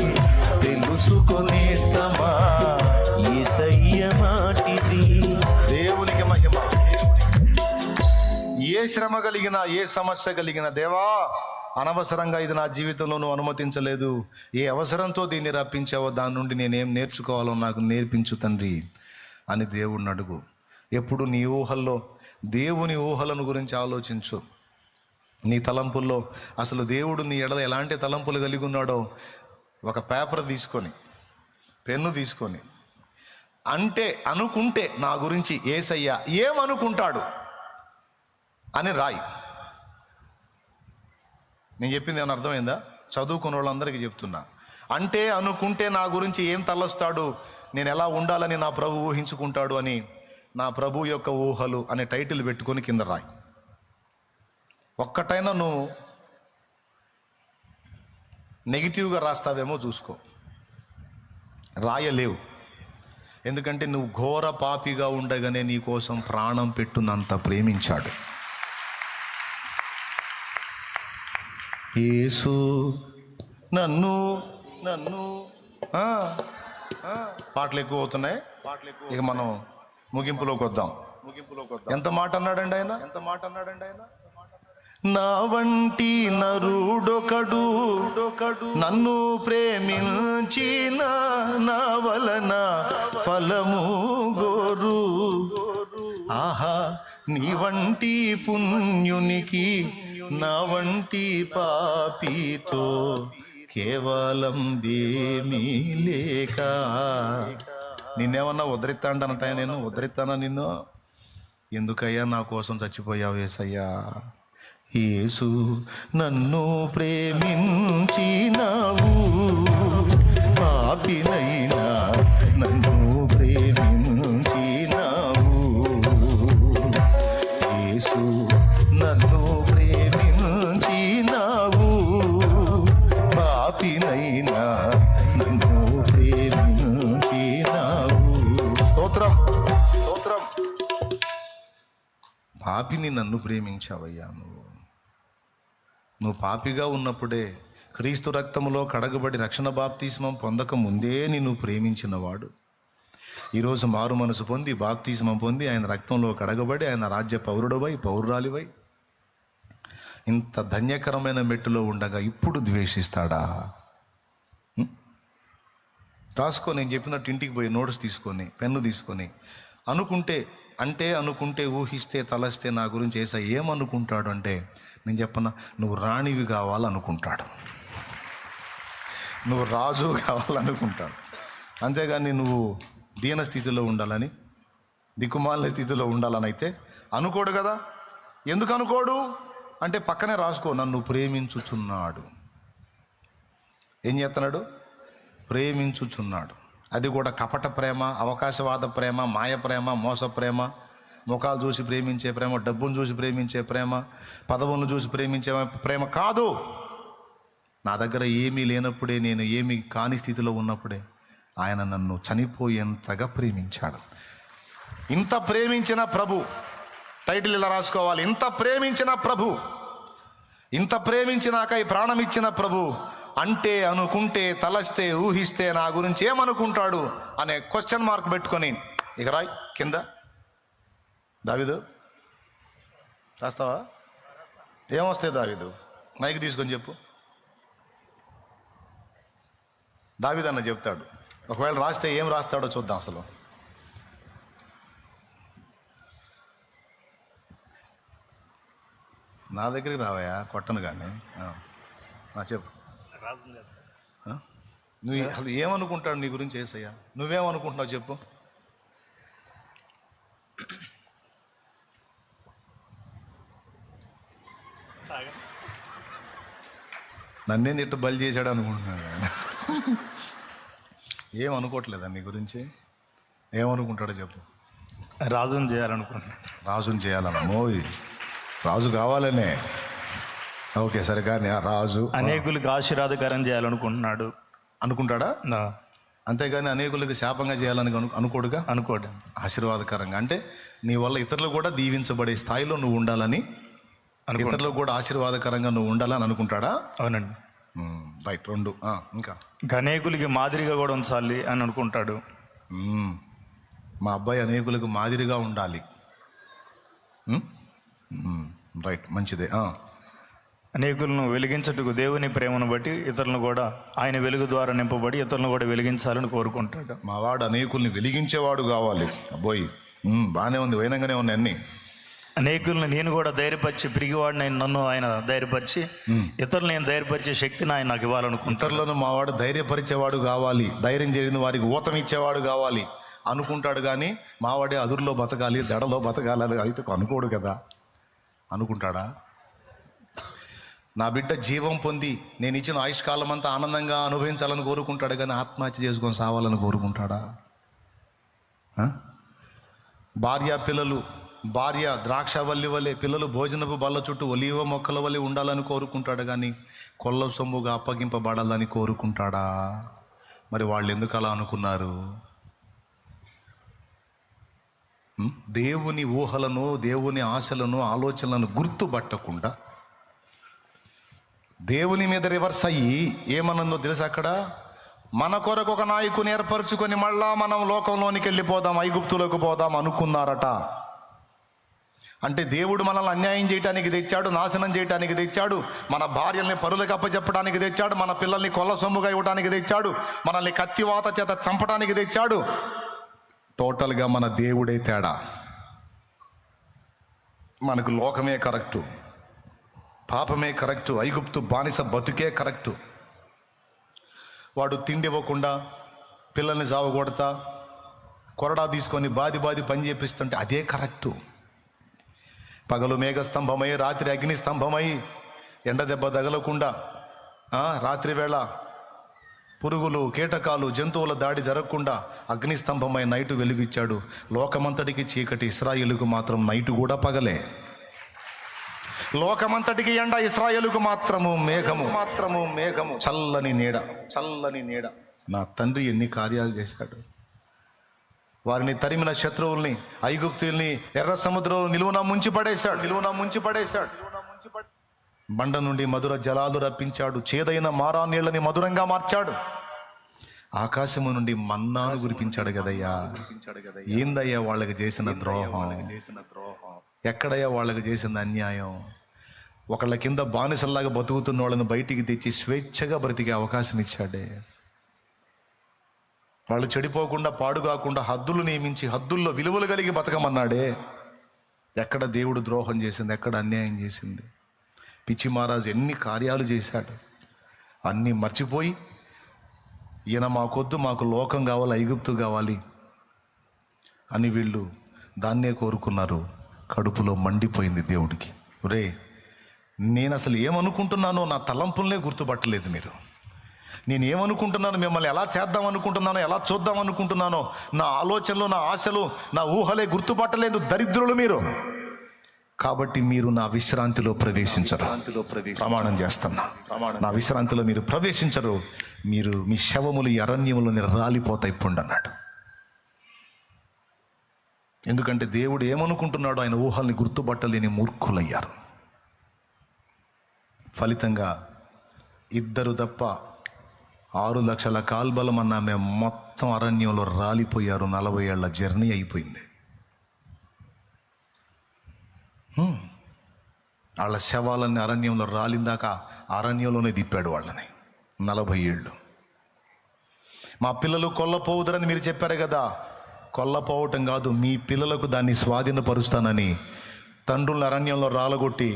తెలుసుకొనేస్తమా. యేసయ్య మాటిది. దేవునికి మహిమ. ఏ శ్రమ కలిగినా, ఏ సమస్య కలిగినా, దేవా అనవసరంగా ఇది నా జీవితంలో నువ్వు అనుమతించలేదు, ఏ అవసరంతో దీన్ని రప్పించావో దాని నుండి నేనేం నేర్చుకోవాలో నాకు నేర్పించు తండ్రి అని దేవుణ్ణి అడుగు. ఎప్పుడు నీ ఊహల్లో దేవుని ఊహలను గురించి ఆలోచించు. నీ తలంపుల్లో అసలు దేవుడు నీ ఎడల ఎలాంటి తలంపులు కలిగి ఉన్నాడో ఒక పేపర్ తీసుకొని, పెన్ను తీసుకొని, అంటే అనుకుంటే నా గురించి యేసయ్య ఏమనుకుంటాడు అని రాయి. నేను చెప్పింది ఏమైనా అర్థమైందా? చదువుకున్న వాళ్ళందరికీ చెప్తున్నా. అంటే అనుకుంటే నా గురించి ఏం తలొస్తాడు, నేను ఎలా ఉండాలని నా ప్రభు ఊహించుకుంటాడు అని, నా ప్రభు యొక్క ఊహలు అనే టైటిల్ పెట్టుకొని కింద రాయి. ఒక్కటైనా నువ్వు నెగిటివ్గా రాస్తావేమో చూసుకో. రాయలేవు. ఎందుకంటే నువ్వు ఘోర పాపిగా ఉండగానే నీ కోసం ప్రాణం పెట్టునంత ప్రేమించాడు. యేసు నన్ను నన్ను పాటలు ఎక్కువ అవుతున్నాయి. ఇక మనం ముగింపులోకి వద్దాం. ఎంత మాట అన్నాడండి ఆయన? నా వంటి నరుడొకడు నన్ను ప్రేమించిన, నా వలన ఫలము గోరు. ఆహా, నీ వంటి పుణ్యునికి నా వంటి పాపితో కేవలం ఏమీ లేక. నిన్నేమన్నా ఉద్ధరిస్తానంట? నేను ఉద్ధరిస్తానా నిన్ను? ఎందుకయ్యా నా కోసం చచ్చిపోయావు యేసయ్యా? యేసు నన్ను ప్రేమించినావు, పాపినైనా నన్ను ప్రేమించినావు. యేసు నన్ను ప్రేమించినావు, పాపినైనా నన్ను ప్రేమించినావు. స్తోత్రం స్తోత్రం. పాపిని నన్ను ప్రేమించావయ్యా. నువ్వు పాపిగా ఉన్నప్పుడే, క్రీస్తు రక్తములో కడగబడి రక్షణ బాప్తిస్మం పొందక ముందే నిన్ను ప్రేమించినవాడు ఈరోజు మారు మనసు పొంది, బాప్తిస్మం పొంది, ఆయన రక్తంలో కడగబడి, ఆయన రాజ్య పౌరుడవై, పౌరురాలివై, ఇంత ధన్యకరమైన మెట్టులో ఉండగా ఇప్పుడు ద్వేషిస్తాడా? రాసుకో. నేను చెప్పినట్టు ఇంటికి పోయి నోట్స్ తీసుకొని, పెన్ను తీసుకొని, అనుకుంటే ఊహిస్తే తలస్తే నా గురించి యేసయ్య ఏమనుకుంటాడు అంటే, నేను చెప్పనా, నువ్వు రాణివి కావాలనుకుంటాడు, నువ్వు రాజు కావాలనుకుంటాడు. అంతేగాని నువ్వు దీన స్థితిలో ఉండాలని, దిక్కుమాలిన స్థితిలో ఉండాలని అయితే అనుకోడు కదా. ఎందుకు అనుకోడు అంటే పక్కనే రాసుకో, నన్ను ప్రేమించుచున్నాడు. ఏం చేస్తున్నాడు? ప్రేమించుచున్నాడు. అది కూడా కపట ప్రేమ, అవకాశవాద ప్రేమ, మాయ ప్రేమ, మోస ప్రేమ, ముఖాలు చూసి ప్రేమించే ప్రేమ, డబ్బును చూసి ప్రేమించే ప్రేమ, పదవులను చూసి ప్రేమించే ప్రేమ కాదు. నా దగ్గర ఏమీ లేనప్పుడే, నేను ఏమీ కాని స్థితిలో ఉన్నప్పుడే ఆయన నన్ను చనిపోయేంతగా ప్రేమించాడు. ఇంత ప్రేమించిన ప్రభు, టైటిల్ ఇలా రాసుకోవాలి, ఇంత ప్రేమించిన ప్రభు, ఇంత ప్రేమించినాక ఈ ప్రాణం ఇచ్చిన ప్రభు అంటే, అనుకుంటే, తలస్తే, ఊహిస్తే నా గురించి ఏమనుకుంటాడు అనే క్వశ్చన్ మార్క్ పెట్టుకొని ఇక రాయ్ కింద. దావీదు రాస్తావా? ఏమొస్తాయి దావీదు? మైక్ తీసుకొని చెప్పు. దావీదు అన్న చెప్తాడు. ఒకవేళ రాస్తే ఏం రాస్తాడో చూద్దాం. అసలు నా దగ్గరికి రావయా, కొట్టను కానీ. చెప్పు. నువ్వు అసలు ఏమనుకుంటాడు నీ గురించి యేసయ్య? నువ్వేమనుకుంటున్నావు చెప్పు. నన్నేంది ఇట్టు బలి చేశాడు అనుకుంటున్నాడు ఆయన. ఏమనుకోవట్లేదా నీ గురించి? ఏమనుకుంటాడో చెప్పు. రాజుని చేయాలనుకుంటున్నాను. రాజుని చేయాలన్నమో, రాజు కావాలనే. ఓకే సరే, కానీ ఆ రాజు అనేకులకు ఆశీర్వాదకరం చేయాలనుకుంటున్నాడు. అనుకుంటాడా? అంతేగాని అనేకులకు శాపంగా చేయాలని అనుకోడుగా. అనుకోడు. ఆశీర్వాదకరంగా అంటే నీ వల్ల ఇతరులు కూడా దీవించబడే స్థాయిలో నువ్వు ఉండాలని, ఇతరులకు కూడా ఆశీర్వాదకరంగా నువ్వు ఉండాలని అనుకుంటాడా? అవునండి. రైట్. రెండు ఇంకా అనేకులకి మాదిరిగా కూడా ఉంచాలి అని అనుకుంటాడు. మా అబ్బాయి అనేకులకు మాదిరిగా ఉండాలి. రైట్, మంచిదే. అనేకులను వెలిగించటకు దేవుని ప్రేమను బట్టి ఇతరులను కూడా ఆయన వెలుగు ద్వారా నింపబడి ఇతరులను కూడా వెలిగించాలని కోరుకుంటాడు. మా వాడు అనేకుల్ని వెలిగించేవాడు కావాలి. అబ్బోయ్ బాగానే ఉంది, వైనంగానే ఉన్నాయి అన్నీ. అనేకులను నేను కూడా ధైర్యపరిచి, పిరిగివాడిని నన్ను ఆయన ధైర్యపరిచి ఇతరులు నేను ధైర్యపరిచే శక్తిని ఆయన నాకు ఇవ్వాలనుకుంటాను. ఇతరులను మా వాడు ధైర్యపరిచేవాడు కావాలి, ధైర్యం జరిగిన వారికి ఊతం ఇచ్చేవాడు కావాలి అనుకుంటాడు. కానీ మావాడే అదురులో బతకాలి, దడలో బతకాలి అయితే అనుకోడు కదా. అనుకుంటాడా? నా బిడ్డ జీవం పొంది నేను ఇచ్చిన ఆయుష్కాలం అంతా ఆనందంగా అనుభవించాలని కోరుకుంటాడు, కానీ ఆత్మహత్య చేసుకొని సావాలని కోరుకుంటాడా? భార్య పిల్లలు, భార్య ద్రాక్షవల్లి వలె, పిల్లలు భోజనపు బల్ల చుట్టూ ఒలీవ మొక్కల వలె ఉండాలని కోరుకుంటాడు, కానీ కొల్ల సొమ్ముగా అప్పగింపబడాలని కోరుకుంటాడా? మరి వాళ్ళు ఎందుకు అలా అనుకున్నారు? దేవుని ఊహలను, దేవుని ఆశలను, ఆలోచనలను గుర్తుపట్టకుండా దేవుని మీద రివర్స్ అయ్యి ఏమన్నదో తెలుసు. అక్కడ మన కొరకు ఒక నాయకుని ఏర్పరచుకొని మళ్ళా మనం లోకంలోనికి వెళ్ళిపోదాం, ఐగుప్తులోకి పోదాం అనుకున్నారట. అంటే దేవుడు మనల్ని అన్యాయం చేయడానికి తెచ్చాడు, నాశనం చేయడానికి తెచ్చాడు, మన భార్యల్ని పరులకు అప్పచెప్పడానికి తెచ్చాడు, మన పిల్లల్ని కొల్ల సొమ్ముగా ఇవ్వడానికి తెచ్చాడు, మనల్ని కత్తివాత చేత చంపడానికి తెచ్చాడు. టోటల్గా మన దేవుడే తేడా. మనకు లోకమే కరెక్టు, పాపమే కరెక్టు, ఐగుప్తు బానిస బతుకే కరెక్టు. వాడు తిండి ఇవ్వకుండా పిల్లల్ని చావగొడతా కొరడా తీసుకొని బాది పని చేపిస్తుంటే అదే కరెక్టు. పగలు మేఘస్తంభమై, రాత్రి అగ్ని స్తంభమై, ఎండ దెబ్బ తగలకుండా రాత్రి వేళ పురుగులు, కీటకాలు, జంతువుల దాడి జరగకుండా అగ్ని స్తంభమై నైటు వెలుగిచ్చాడు. లోకమంతటికి చీకటి, ఇశ్రాయేలుకు మాత్రం నైటు కూడా పగలే. లోకమంతటికి ఎండ, ఇశ్రాయేలుకు మాత్రము మేఘము, చల్లని నీడ. నా తండ్రి ఎన్ని కార్యాలు చేశాడు. వారిని తరిమిన శత్రువుల్ని, ఐగుప్తుల్ని ఎర్ర సముద్రంలో నిలువున ముంచి పడేశాడు. బండ నుండి మధుర జలాలు రప్పించాడు, చేదైన మారా నీళ్ళని మధురంగా మార్చాడు. ఆకాశము నుండి మన్నాను కురిపించాడు కదయ్యా. ఏందయ్యా వాళ్ళకి చేసిన ద్రోహం? ఎక్కడయ్యా వాళ్ళకి చేసిన అన్యాయం? ఒకళ్ళ కింద బానిసల్లాగా బతుకుతున్న వాళ్ళని బయటికి తెచ్చి స్వేచ్ఛగా బ్రతికే అవకాశం ఇచ్చాడే. వాళ్ళు చెడిపోకుండా, పాడు కాకుండా హద్దులు నియమించి హద్దుల్లో విలువలు కలిగి బతకమన్నాడే. ఎక్కడ దేవుడు ద్రోహం చేసింది? ఎక్కడ అన్యాయం చేసింది? పిచ్చి మహారాజు ఎన్ని కార్యాలు చేశాడు. అన్నీ మర్చిపోయి ఈయన మాకొద్దు, మాకు లోకం కావాలి, ఐగుప్తు కావాలి అని వీళ్ళు దాన్నే కోరుకున్నారు. కడుపులో మండిపోయింది దేవుడికి. ఒరే, నేను అసలు ఏమనుకుంటున్నానో నా తలంపులనే గుర్తుపట్టలేదు మీరు. నేను ఏమనుకుంటున్నాను, మిమ్మల్ని ఎలా చేద్దాం అనుకుంటున్నానో, ఎలా చూద్దాం అనుకుంటున్నానో, నా ఆలోచనలు, నా ఆశలు, నా ఊహలే గుర్తుపట్టలేదు. దరిద్రులు మీరు. కాబట్టి మీరు నా విశ్రాంతిలో ప్రవేశించరు. ప్రమాణం చేస్తున్నా, నా విశ్రాంతిలో మీరు ప్రవేశించరు. మీరు మీ శవములు ఈ అరణ్యములోని రాలిపోతాయి పొండి అన్నాడు. ఎందుకంటే దేవుడు ఏమనుకుంటున్నాడో ఆయన ఊహల్ని గుర్తుపట్టలేని మూర్ఖులయ్యారు. ఫలితంగా ఇద్దరు తప్ప 6 లక్షల కాల్బలం అన్న మేము మొత్తం అరణ్యంలో రాలిపోయారు. 40 ఏళ్ల జర్నీ అయిపోయింది. వాళ్ళ శవాలన్నీ అరణ్యంలో రాలిందాక అరణ్యంలోనే దిప్పాడు వాళ్ళని 40 ఏళ్ళు. మా పిల్లలు కొల్లపోవుదరని మీరు చెప్పారు కదా, కొల్లపోవటం కాదు, మీ పిల్లలకు దాన్ని స్వాధీనపరుస్తానని తండ్రుల అరణ్యంలో రాలగొట్టి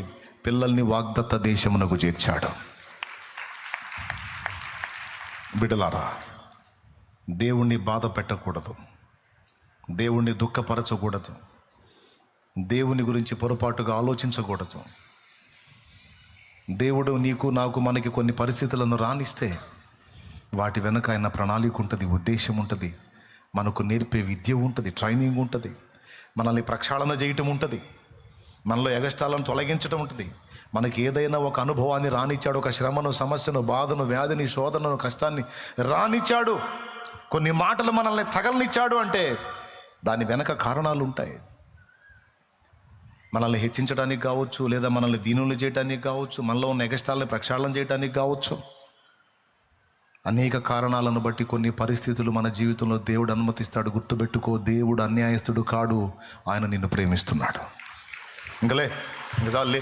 పిల్లల్ని వాగ్దత్త దేశమునకు చేర్చాడు. బిడ్డలారా, దేవుణ్ణి బాధ పెట్టకూడదు, దేవుణ్ణి దుఃఖపరచకూడదు, దేవుని గురించి పొరపాటుగా ఆలోచించకూడదు. దేవుడు నీకు నాకు మనకి కొన్ని పరిస్థితులను రానిస్తే వాటి వెనుక ఆయన ప్రణాళిక ఉంటుంది, ఉద్దేశం ఉంటుంది, మనకు నేర్పే విద్య ఉంటుంది, ట్రైనింగ్ ఉంటుంది, మనల్ని ప్రక్షాళన చేయటం ఉంటుంది, మనలో ఎగస్టాలను తొలగించడం ఉంటుంది. మనకి ఏదైనా ఒక అనుభవాన్ని రానిచ్చాడు, ఒక శ్రమను, సమస్యను, బాధను, వ్యాధిని, శోధనను, కష్టాన్ని రానిచ్చాడు, కొన్ని మాటలు మనల్ని తగలనిచ్చాడు అంటే దాని వెనక కారణాలు ఉంటాయి. మనల్ని హెచ్చించడానికి కావచ్చు, లేదా మనల్ని దీనులు చేయడానికి కావచ్చు, మనలో ఉన్న ఎగస్టాలని ప్రక్షాళన చేయడానికి కావచ్చు. అనేక కారణాలను బట్టి కొన్ని పరిస్థితులు మన జీవితంలో దేవుడు అనుమతిస్తాడు. గుర్తుపెట్టుకో, దేవుడు అన్యాయస్తుడు కాడు, ఆయన నిన్ను ప్రేమిస్తున్నాడు. ఇంకా చాలే,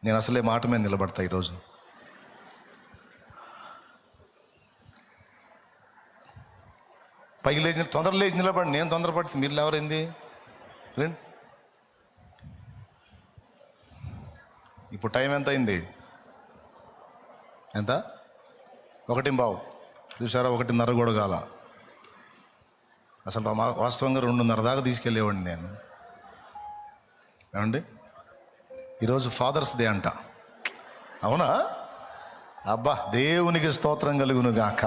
నేను అసలే మాట మీద నిలబడతా ఈరోజు. పైకి లేచి లేచి నిలబడి, నేను తొందరపడితే మీరు ఎవరైంది రండి. ఇప్పుడు టైం ఎంత అయింది? ఎంత? 1:15 చూసారా? 1:30 కూడా కాల. అసలు వాస్తవంగా 2:30 దాకా తీసుకెళ్ళేవాడిని నేను. ఏమండి, ఈరోజు ఫాదర్స్ డే అంట. అవునా? అబ్బా, దేవునికి స్తోత్రం కలుగును గాక.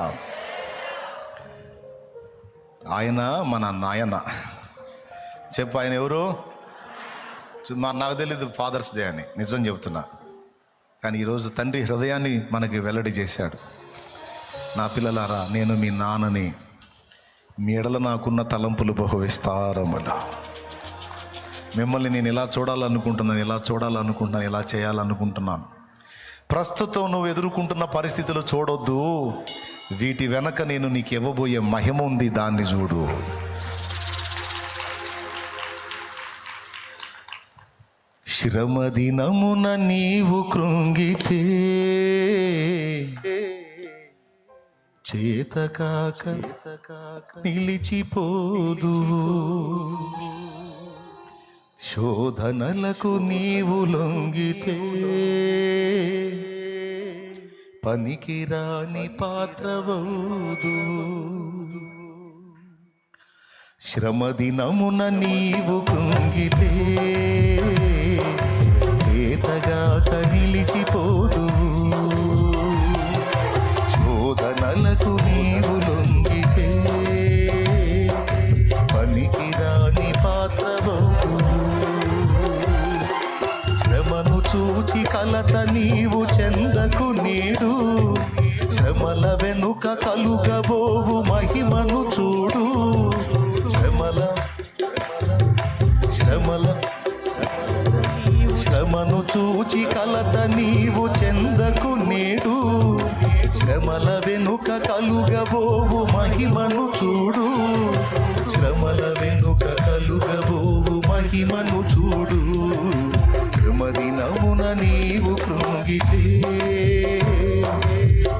ఆయన మన నాయన. చెప్పు, ఆయన ఎవరు? నాకు తెలీదు ఫాదర్స్ డే అని, నిజం చెబుతున్నా. కానీ ఈరోజు తండ్రి హృదయాన్ని మనకి వెల్లడి చేశాడు. నా పిల్లలారా, నేను మీ నాన్నని, మీ ఎడల నాకున్న తలంపులు బహు విస్తారములు. మిమ్మల్ని నేను ఇలా చూడాలనుకుంటున్నాను, ఇలా చేయాలనుకుంటున్నాను. ప్రస్తుతం నువ్వు ఎదుర్కొంటున్న పరిస్థితులు చూడొద్దు, వీటి వెనక నేను నీకు ఇవ్వబోయే మహిమ ఉంది, దాన్ని చూడు. శ్రమ దినమున నీవు కృంగితే చేతకాక నిలిచిపోదు, శోధనలకు నీవు లొంగితే పనికిరాని పాత్రవౌదు. శ్రమ దినమున నీవు కృంగితే చేతగాక నిలిచిపోదు, శోధనలకు నీవు లొంగితే పనికిరాని పాత్రవౌదు. శ్రమను చూచి కలత నీవు చెందకు నేడు, శ్రమల వెనుక కలుగబోవు మహిమను చూడు. శ్రమను చూచి కలత నీవు చెందకు నేడు, శ్రమల వెనుక కలుగబోవు మహిమను చూడు. శ్రమల వెనుక కలుగబోవు మహిమను చూడు. శ్రమదినమున నీవు కృంగితే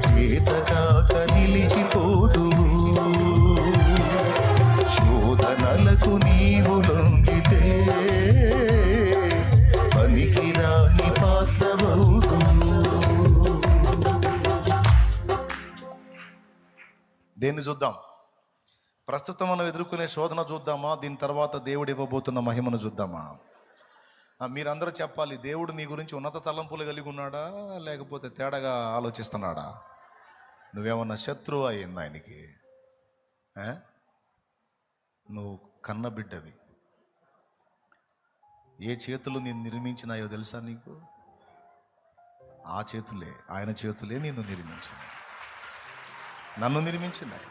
చేతకాక నిలిచిపోదు, శోధనలకు నీవు లొంగితే పనికిరాని పాత్రవౌదు. దేన్ని చూద్దాం? ప్రస్తుతం మనం ఎదుర్కొనే శోధన చూద్దామా? దీని తర్వాత దేవుడు ఇవ్వబోతున్న మహిమను చూద్దామా? మీరందరూ చెప్పాలి, దేవుడు నీ గురించి ఉన్నత తలంపులు కలిగి ఉన్నాడా, లేకపోతే తేడాగా ఆలోచిస్తున్నాడా? నువ్వేమన్నా శత్రువు అయింది ఆయనకి? నువ్వు కన్నబిడ్డవి. ఏ చేతులు నేను నిర్మించినాయో తెలుసా నీకు? ఆ చేతులే, ఆయన చేతులే నిన్ను నిర్మించినాయి, నన్ను నిర్మించినాయి.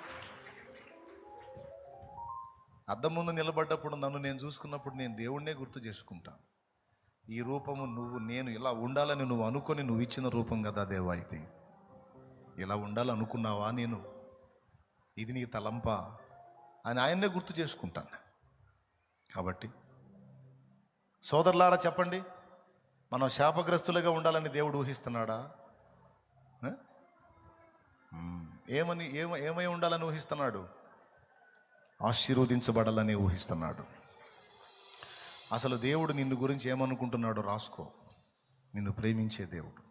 అద్దం ముందు నిలబడ్డప్పుడు నన్ను నేను చూసుకున్నప్పుడు నేను దేవుణ్ణే గుర్తు చేసుకుంటాను. ఈ రూపము నేను ఇలా ఉండాలని నువ్వు అనుకొని నువ్వు ఇచ్చిన రూపం కదా దేవా. అయితే ఇలా ఉండాలనుకున్నావా? నేను ఇది నీ తలంపా అని ఆయన్నే గుర్తు చేసుకుంటాను. కాబట్టి సోదరులారా చెప్పండి, మనం శాపగ్రస్తులుగా ఉండాలని దేవుడు ఊహిస్తున్నాడా? ఏమై ఉండాలని ఊహిస్తున్నాడు? ఆశీర్వదించబడాలని ఊహిస్తున్నాడు. అసలు దేవుడు నిన్ను గురించి ఏమనుకుంటున్నాడో రాసుకో. నిన్ను ప్రేమించే దేవుడు.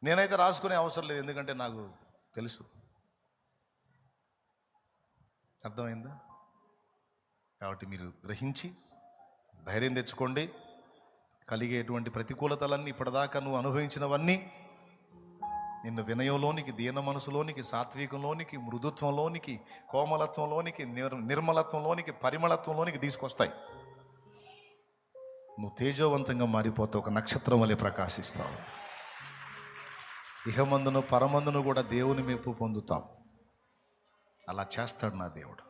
నేనైతే రాసుకునే అవసరం లేదు, ఎందుకంటే నాకు తెలుసు. అర్థమైందా? కాబట్టి మీరు గ్రహించి ధైర్యం తెచ్చుకోండి. కలిగేటువంటి ప్రతికూలతలన్నీ ఇప్పటిదాకా నువ్వు అనుభవించినవన్నీ నిన్ను వినయంలోనికి, దీన మనసులోనికి, సాత్వికంలోనికి, మృదుత్వంలోనికి, కోమలత్వంలోనికి, నిర్మలత్వంలోనికి, పరిమళత్వంలోనికి తీసుకొస్తాయి. నువ్వు తేజోవంతంగా మారిపోతావు, ఒక నక్షత్రం వలె ప్రకాశిస్తావు. ఇహమందును పరమందును కూడా దేవుని మెప్పు పొందుతావు. అలా చేస్తాడు నా దేవుడు.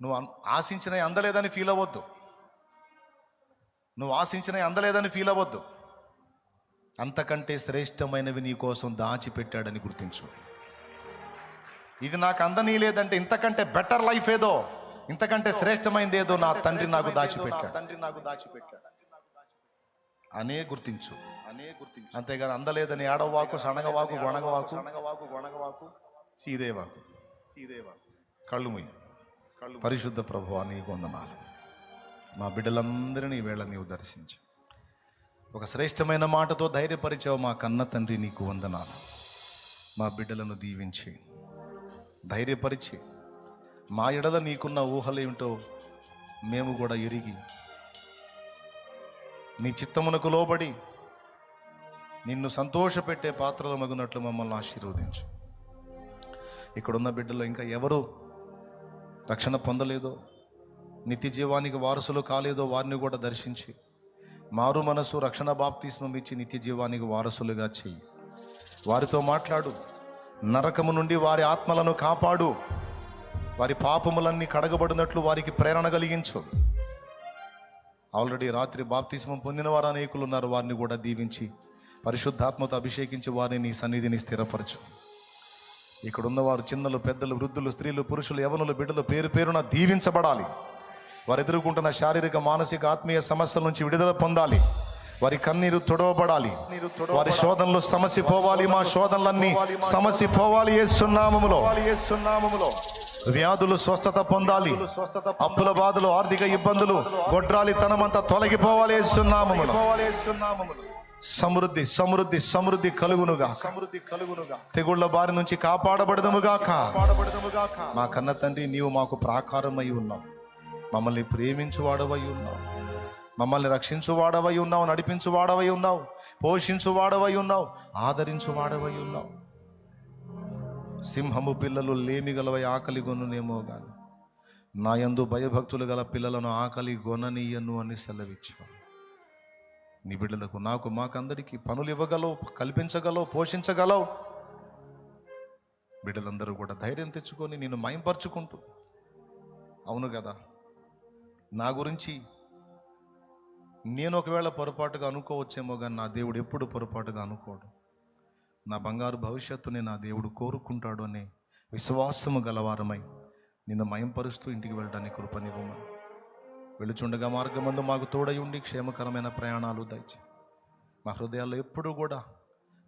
నువ్వు ఆశించినవి అందలేదని ఫీల్ అవ్వద్దు. నువ్వు ఆశించినవి అందలేదని ఫీల్ అవ్వద్దు. అంతకంటే శ్రేష్టమైనవి నీ కోసం దాచిపెట్టాడని గుర్తించు. ఇది నాకు అందని లేదంటే ఇంతకంటే బెటర్ లైఫ్ ఏదో, ఇంతకంటే శ్రేష్టమైనది ఏదో నా తండ్రి నాకు దాచిపెట్టాడు అనే గుర్తించు. అంతేగాని అందలేదని ఏడవవాకు, సనగవాకు, గొణగవాకు, సీదేవాకు. కళ్ళు మూయి. పరిశుద్ధ ప్రభువా నీకు వందనాలు. మా బిడ్డలందరినీ వేళ నీవు దర్శించు. ఒక శ్రేష్టమైన మాటతో ధైర్యపరిచావు మా కన్న తండ్రి, నీకు వందనాలు. మా బిడ్డలను దీవించి ధైర్యపరిచి మా ఎడల నీకున్న ఊహలేమిటో మేము కూడా ఎరిగి నీ చిత్తమునకు లోబడి నిన్ను సంతోషపెట్టే పాత్రలు మగునట్లు మమ్మల్ని ఆశీర్వదించు. ఇక్కడున్న బిడ్డలు ఇంకా ఎవరు రక్షణ పొందలేదో, నిత్య జీవానికి వారసులు కాలేదో వారిని కూడా దర్శించి మారు మనసు, రక్షణ బాప్తిస్మం ఇచ్చి నిత్య జీవానికి వారసులుగా చెయ్యి. వారితో మాట్లాడు. నరకము నుండి వారి ఆత్మలను కాపాడు. వారి పాపములన్నీ కడగబడినట్లు వారికి ప్రేరణ కలిగించు. ఆల్రెడీ రాత్రి బాప్తిస్మం పొందిన వారు అనేకులు ఉన్నారు. వారిని కూడా దీవించి పరిశుద్ధాత్మతో అభిషేకించి వారిని నీ సన్నిధిని స్థిరపరచు. ఇక్కడ ఉన్నవారు చిన్నలు, పెద్దలు, వృద్ధులు, స్త్రీలు, పురుషులు, యవనులు, బిడ్డలు పేరు పేరున దీవించబడాలి. వారు ఎదుర్కొంటున్న శారీరక, మానసిక, ఆత్మీయ సమస్యల నుంచి విడుదల పొందాలి. వారి కన్నీరు తొడవబడాలి. వారి శోధనలు సమస్య పోవాలి. మా శోధనలన్నీ సమస్య పోవాలి యేసునామములో. వ్యాధులు స్వస్థత పొందాలి. అప్పుల బాధలు, ఆర్థిక ఇబ్బందులు, గొడ్రాలితనమంతా తొలగిపోవాలి యేసునామములో. సమృద్ధి సమృద్ధి సమృద్ధి కలుగునుగా. తెగుళ్ల బారి నుంచి కాపాడబడదుముగాక. మా కన్న తండ్రి, నీవు మాకు ప్రాకారమై ఉన్నావు. మమ్మల్ని ప్రేమించువాడవై ఉన్నావు. మమ్మల్ని రక్షించువాడవై ఉన్నావు. నడిపించువాడవై ఉన్నావు. పోషించువాడవై ఉన్నావు. ఆదరించువాడవై ఉన్నావు. సింహము పిల్లలు లేమిగలవై ఆకలి గొనునేమో గాని నా యందు భయభక్తులు గల పిల్లలను ఆకలి గొననీయను అని సెలవిచ్చావు. నీ బిడ్డలకు, నాకు, మాకందరికీ పనులు ఇవ్వగలవు, కల్పించగలవు, పోషించగలవు. బిడ్డలందరూ కూడా ధైర్యం తెచ్చుకొని నిన్ను మయంపరుచుకుంటూ, అవును కదా, నా గురించి నేను ఒకవేళ పొరపాటుగా అనుకోవచ్చేమో కానీ నా దేవుడు ఎప్పుడు పొరపాటుగా అనుకోడు. నా బంగారు భవిష్యత్తుని నా దేవుడు కోరుకుంటాడు అనే విశ్వాసము గలవారమై నిన్ను మయంపరుస్తూ ఇంటికి వెళ్ళడానికి కృపనివ్వమని, వెళుచుండగా మార్గమందు మాకు తోడై ఉండి క్షేమకరమైన ప్రయాణాలు దయచి మా హృదయాల్లో ఎప్పుడూ కూడా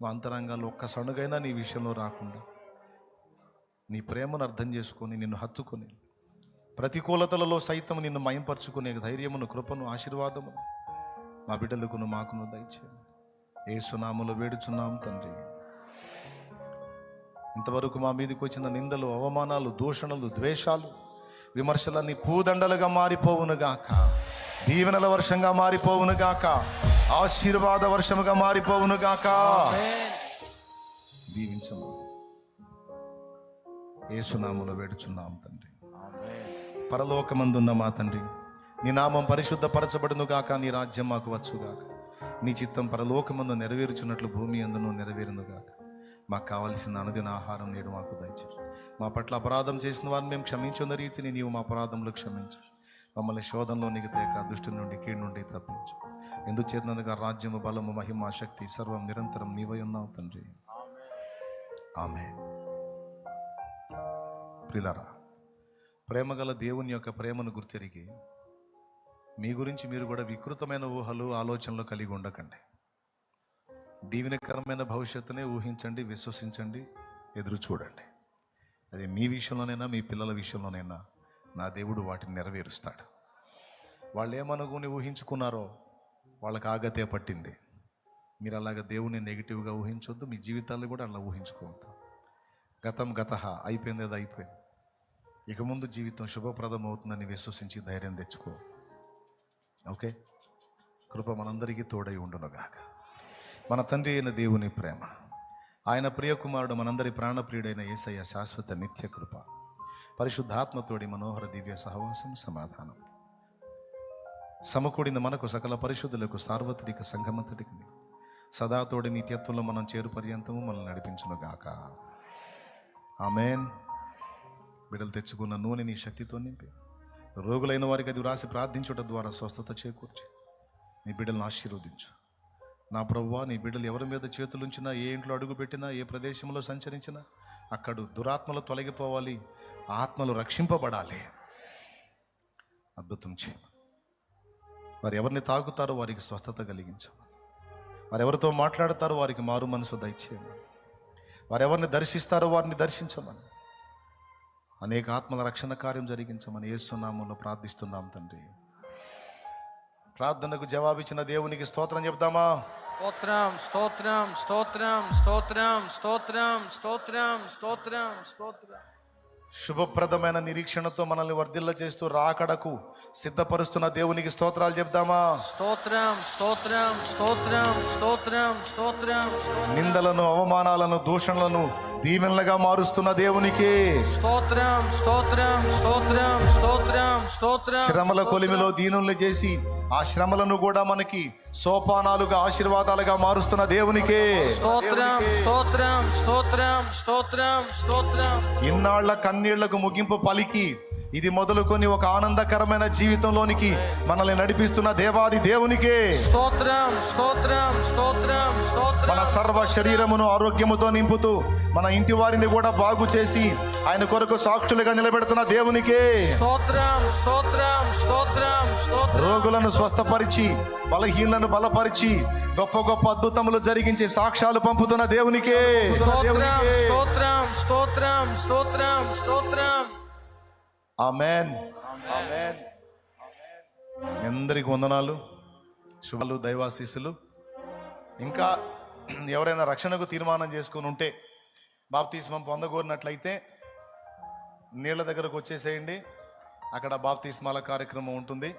మా అంతరంగాల్లో ఒక్క సణుగైనా నీ విషయంలో రాకుండా నీ ప్రేమను అర్థం చేసుకొని నిన్ను హత్తుకొని ప్రతికూలతలలో సైతం నిన్ను మయంపరుచుకునే ధైర్యమును, కృపను, ఆశీర్వాదమును మా బిడ్డలకును మాకును దయచేయండి. యేసునామములో వేడుచున్నాం తండ్రి. ఇంతవరకు మా మీదకి వచ్చిన నిందలు, అవమానాలు, దూషణలు, ద్వేషాలు, విమర్శలన్నీ పూదండలుగా మారిపోవునుగాక. దీవెనల వర్షంగా మారిపోవునుగాక. ఆశీర్వాద వర్షముగా మారిపోవునుగాక. దీవించము. యేసునామములో వేడుచున్నాం తండ్రి. ఆమేన్. పరలోకమందున్న మా తండ్రి, నీ నామం పరిశుద్ధపరచబడును గాక, నీ రాజ్యం మాకు వచ్చుగాక, నీ చిత్తం పరలోకమందు నెరవేరుచున్నట్లు భూమి అందును నెరవేరును గాక. మాకు కావలసిన అనుదిన ఆహారం నేడు మాకు దయచేయి. మా పట్ల అపరాధం చేసిన వారిని మేము క్షమించున్న రీతిని నీవు మా అపరాధంలో క్షమించు. మమ్మల్ని శోధనలోనికి తేక దుష్టి నుండి కీడు నుండి తప్పించు. ఎందుచేతనగా రాజ్యము, బలము, మహిమ, శక్తి సర్వం నిరంతరం నీవై ఉన్నావు తండ్రి. ఆమేన్. ప్రియులారా, ప్రేమగల దేవుని యొక్క ప్రేమను గుర్తెరిగి మీ గురించి మీరు కూడా వికృతమైన ఊహలు, ఆలోచనలు కలిగి ఉండకండి. దీవెనకరమైన భవిష్యత్తునే ఊహించండి, విశ్వసించండి, ఎదురు చూడండి. అది మీ విషయంలోనైనా మీ పిల్లల విషయంలోనైనా నా దేవుడు వాటిని నెరవేరుస్తాడు. వాళ్ళు ఏమనుకుని ఊహించుకున్నారో వాళ్ళకి ఆగతే పట్టింది. మీరు అలాగ దేవుని నెగిటివ్గా ఊహించొద్దు, మీ జీవితాన్ని కూడా అలా ఊహించుకోవద్దు. గతం గతః, అయిపోయింది, అది అయిపోయింది. ఇక ముందు జీవితం శుభప్రదం అవుతుందని విశ్వసించి ధైర్యం తెచ్చుకో. ఓకే, కృప మనందరికీ తోడై ఉండునుగాక. మన తండ్రి అయిన దేవుని ప్రేమ, ఆయన ప్రియకుమారుడు మనందరి ప్రాణప్రియుడైన యేసయ్య శాశ్వత నిత్య కృప, పరిశుద్ధాత్మతోడి మనోహర దివ్య సహవాసం, సమాధానం సమకూడిన మనకు సకల పరిశుద్ధులకు సార్వత్రిక సంఘమంతటికి సదా తోడి నిత్యత్వంలో మనం చేరు పర్యంతము మనల్ని నడిపించునుగాక. ఆమేన్. బిడ్డలు తెచ్చుకున్న నూనె నీ శక్తితో నింపి రోగులైన వారికి అది వ్రాసి ప్రార్థించుట ద్వారా స్వస్థత చేకూర్చి నీ బిడ్డలను ఆశీర్వదించు. నా ప్రభువా, నీ బిడ్డలు ఎవరి మీద చేతులుంచినా, ఏ ఇంట్లో అడుగు పెట్టినా, ఏ ప్రదేశంలో సంచరించినా అక్కడ దురాత్మలు తొలగిపోవాలి, ఆత్మలు రక్షింపబడాలి. అద్భుతం చేయి. వారు ఎవరిని తాకుతారో వారికి స్వస్థత కలిగించమని, వారు ఎవరితో మాట్లాడతారో వారికి మారు మనసు దయచేయమని, వారు ఎవరిని దర్శిస్తారో వారిని దర్శించమని, అనేక ఆత్మల రక్షణ కార్యం జరిగించమని యేసు నామములో ప్రార్థిస్తున్నాం తండ్రి. ప్రార్థనకు జవాబిచ్చిన దేవునికి స్తోత్రం చెప్తామా? స్తోత్రం, స్తోత్రం, స్తోత్రం, స్తోత్రం, స్తోత్రం, స్తోత్రం, స్తోత్రం, స్తోత్రం. శుభప్రదమైన నిరీక్షణతో మనల్ని వర్ధిల్ల చేస్తూ రాకడకు సిద్ధపరుస్తున్న దేవునికి స్తోత్రాలు చెప్దామా? స్తోత్రం, స్తోత్రం, స్తోత్రం, స్తోత్రం, స్తోత్రం, స్తోత్రం. నిందలను, అవమానాలను, దూషణలను దీవెనలుగా మారుస్తున్న దేవునికి స్తోత్రం, స్తోత్రం, స్తోత్రం, స్తోత్రం, స్తోత్రం. శ్రమల కొలిమిలో దీనుల్ని చేసి ఆ శ్రమలను కూడా మనకి సోపానాలుగా, ఆశీర్వాదాలుగా మారుస్తున్న దేవునికి స్తోత్రం, స్తోత్రం, స్తోత్రం, స్తోత్రం, స్తోత్రం. ఇన్నాళ్ల కన్నీళ్లకు ముగింపు పలికి ఇది మొదలుకొని ఒక ఆనందకరమైన జీవితంలోనికి మనల్ని నడిపిస్తున్న దేవాది దేవునికి స్తోత్రం, స్తోత్రం, స్తోత్రం, స్తోత్రం. మన సర్వ శరీరమును ఆరోగ్యముతో నింపుతూ మన ఇంటి వారిని కూడా బాగు చేసి ఆయన కొరకు సాక్షులుగా నిలబెడుతున్న దేవునికి స్తోత్రం, స్తోత్రం, స్తోత్రం, స్తోత్రం. రోగులను స్వస్థపరిచి, బలహీనలను బలపరిచి, గొప్ప గొప్ప అద్భుతములు జరిగించి సాక్ష్యాలు పంపుతున్న దేవునికి స్తోత్రం, స్తోత్రం, స్తోత్రం, స్తోత్రం, స్తోత్రం. ఆమేన్. అందరికి వందనాలు, శుభాలు, దైవాశీస్సులు. ఇంకా ఎవరైనా రక్షణకు తీర్మానం చేసుకుని ఉంటే, బాప్తిస్మం పొందగోరినట్లయితే నీళ్ళ దగ్గరకు వచ్చేసేయండి. అక్కడ బాప్తిస్మాల కార్యక్రమం ఉంటుంది.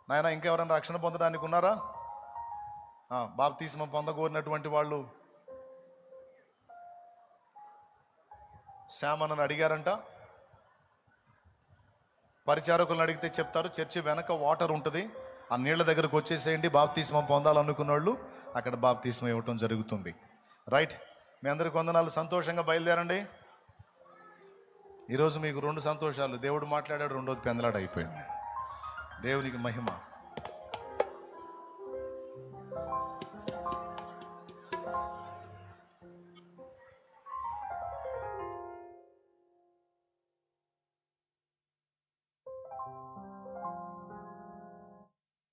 నాయన, ఇంకా ఎవరైనా రక్షణ పొందడానికి ఉన్నారా? బాప్తిస్మం పొందగోరినటువంటి వాళ్ళు శ్యామన్నను అడిగారంట. పరిచారకులను అడిగితే చెప్తారు. చర్చి వెనక వాటర్ ఉంటుంది, ఆ నీళ్ళ దగ్గరకు వచ్చేసేయండి. బాప్తిస్మం పొందాలనుకున్న వాళ్ళు అక్కడ బాప్తిస్మం ఇవ్వటం జరుగుతుంది. రైట్, మీ అందరికి వందనాలు. సంతోషంగా బయలుదేరండి. ఈరోజు మీకు 2 సంతోషాలు. దేవుడు మాట్లాడాడు, రెండోది పెందలాడ అయిపోయింది. దేవునికి మహిమ.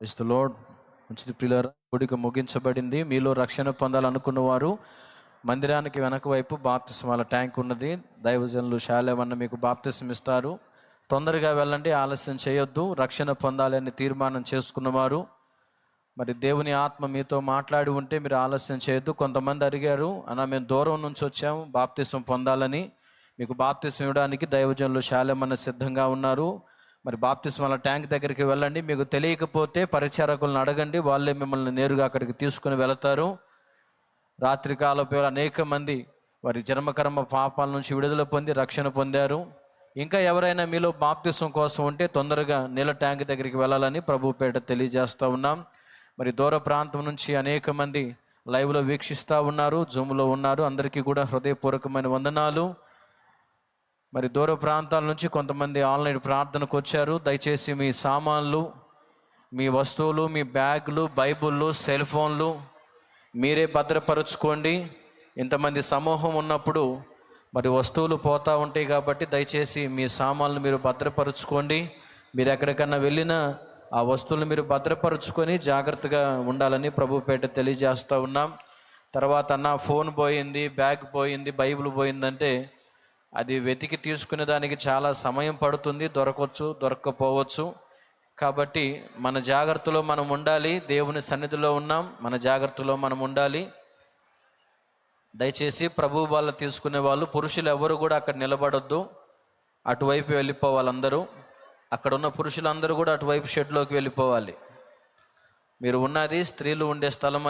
Praise the lord. మంచిది ప్రియులారా, కూడిక ముగించబడింది. మీలో రక్షణ పొందాలనుకున్న వారు మందిరానికి వెనక వైపు బాప్తిస్మాల ట్యాంక్ ఉన్నది. దైవజనులు శాలేమన్న మీకు బాప్తిస్మ ఇస్తారు. తొందరగా వెళ్ళండి, ఆలస్యం చేయొద్దు. రక్షణ పొందాలని తీర్మానం చేసుకున్నవారు, మరి దేవుని ఆత్మ మీతో మాట్లాడి ఉంటే మీరు ఆలస్యం చేయొద్దు. కొంతమంది అడిగారు, అన్న మేము దూరం నుంచి వచ్చాము బాప్తిస్మ పొందాలని. మీకు బాప్తిస్మ ఇవ్వడానికి దైవజనులు శాలేమన్న సిద్ధంగా ఉన్నారు. మరి బాప్తిస్మాల ట్యాంక్ దగ్గరికి వెళ్ళండి. మీకు తెలియకపోతే పరిచారకులను అడగండి, వాళ్ళే మిమ్మల్ని నేరుగా అక్కడికి తీసుకుని వెళతారు. రాత్రికాలపు అనేక మంది వారి జన్మకర్మ పాపాల నుంచి విడుదల పొంది రక్షణ పొందారు. ఇంకా ఎవరైనా మీలో బాప్తిసం కోసం ఉంటే తొందరగా నీళ్ళ ట్యాంక్ దగ్గరికి వెళ్ళాలని ప్రభు పేట తెలియజేస్తూ ఉన్నాం. మరి దూర ప్రాంతం నుంచి అనేక మంది లైవ్లో వీక్షిస్తూ ఉన్నారు, జూమ్లో ఉన్నారు. అందరికీ కూడా హృదయపూర్వకమైన వందనాలు. మరి దూర ప్రాంతాల నుంచి కొంతమంది ఆన్లైన్ ప్రార్థనకు వచ్చారు. దయచేసి మీ సామాన్లు, మీ వస్తువులు, మీ బ్యాగులు, బైబుళ్ళు, సెల్ ఫోన్లు మీరే భద్రపరుచుకోండి. ఇంతమంది సమూహం ఉన్నప్పుడు మరి వస్తువులు పోతూ ఉంటాయి కాబట్టి దయచేసి మీ సామాన్లు మీరు భద్రపరుచుకోండి. మీరు ఎక్కడికన్నా వెళ్ళినా ఆ వస్తువులు మీరు భద్రపరుచుకొని జాగ్రత్తగా ఉండాలని ప్రభుపేట తెలియజేస్తూ ఉన్నాం. తర్వాత అన్న ఫోన్ పోయింది, బ్యాగ్ పోయింది, బైబిల్ పోయిందంటే అది వెతికి తీసుకునే దానికి చాలా సమయం పడుతుంది, దొరకవచ్చు, దొరక్కపోవచ్చు. కాబట్టి మన జాగ్రత్తలో మనం ఉండాలి. దేవుని సన్నిధిలో ఉన్నాం, మన జాగ్రత్తలో మనం ఉండాలి. దయచేసి ప్రభు వాళ్ళు తీసుకునే వాళ్ళు, పురుషులు ఎవరు కూడా అక్కడ నిలబడొద్దు, అటువైపు వెళ్ళిపోవాలి. అందరూ అక్కడ ఉన్న పురుషులందరూ కూడా అటువైపు షెడ్లోకి వెళ్ళిపోవాలి. మీరు ఉన్నది స్త్రీలు ఉండే స్థలం.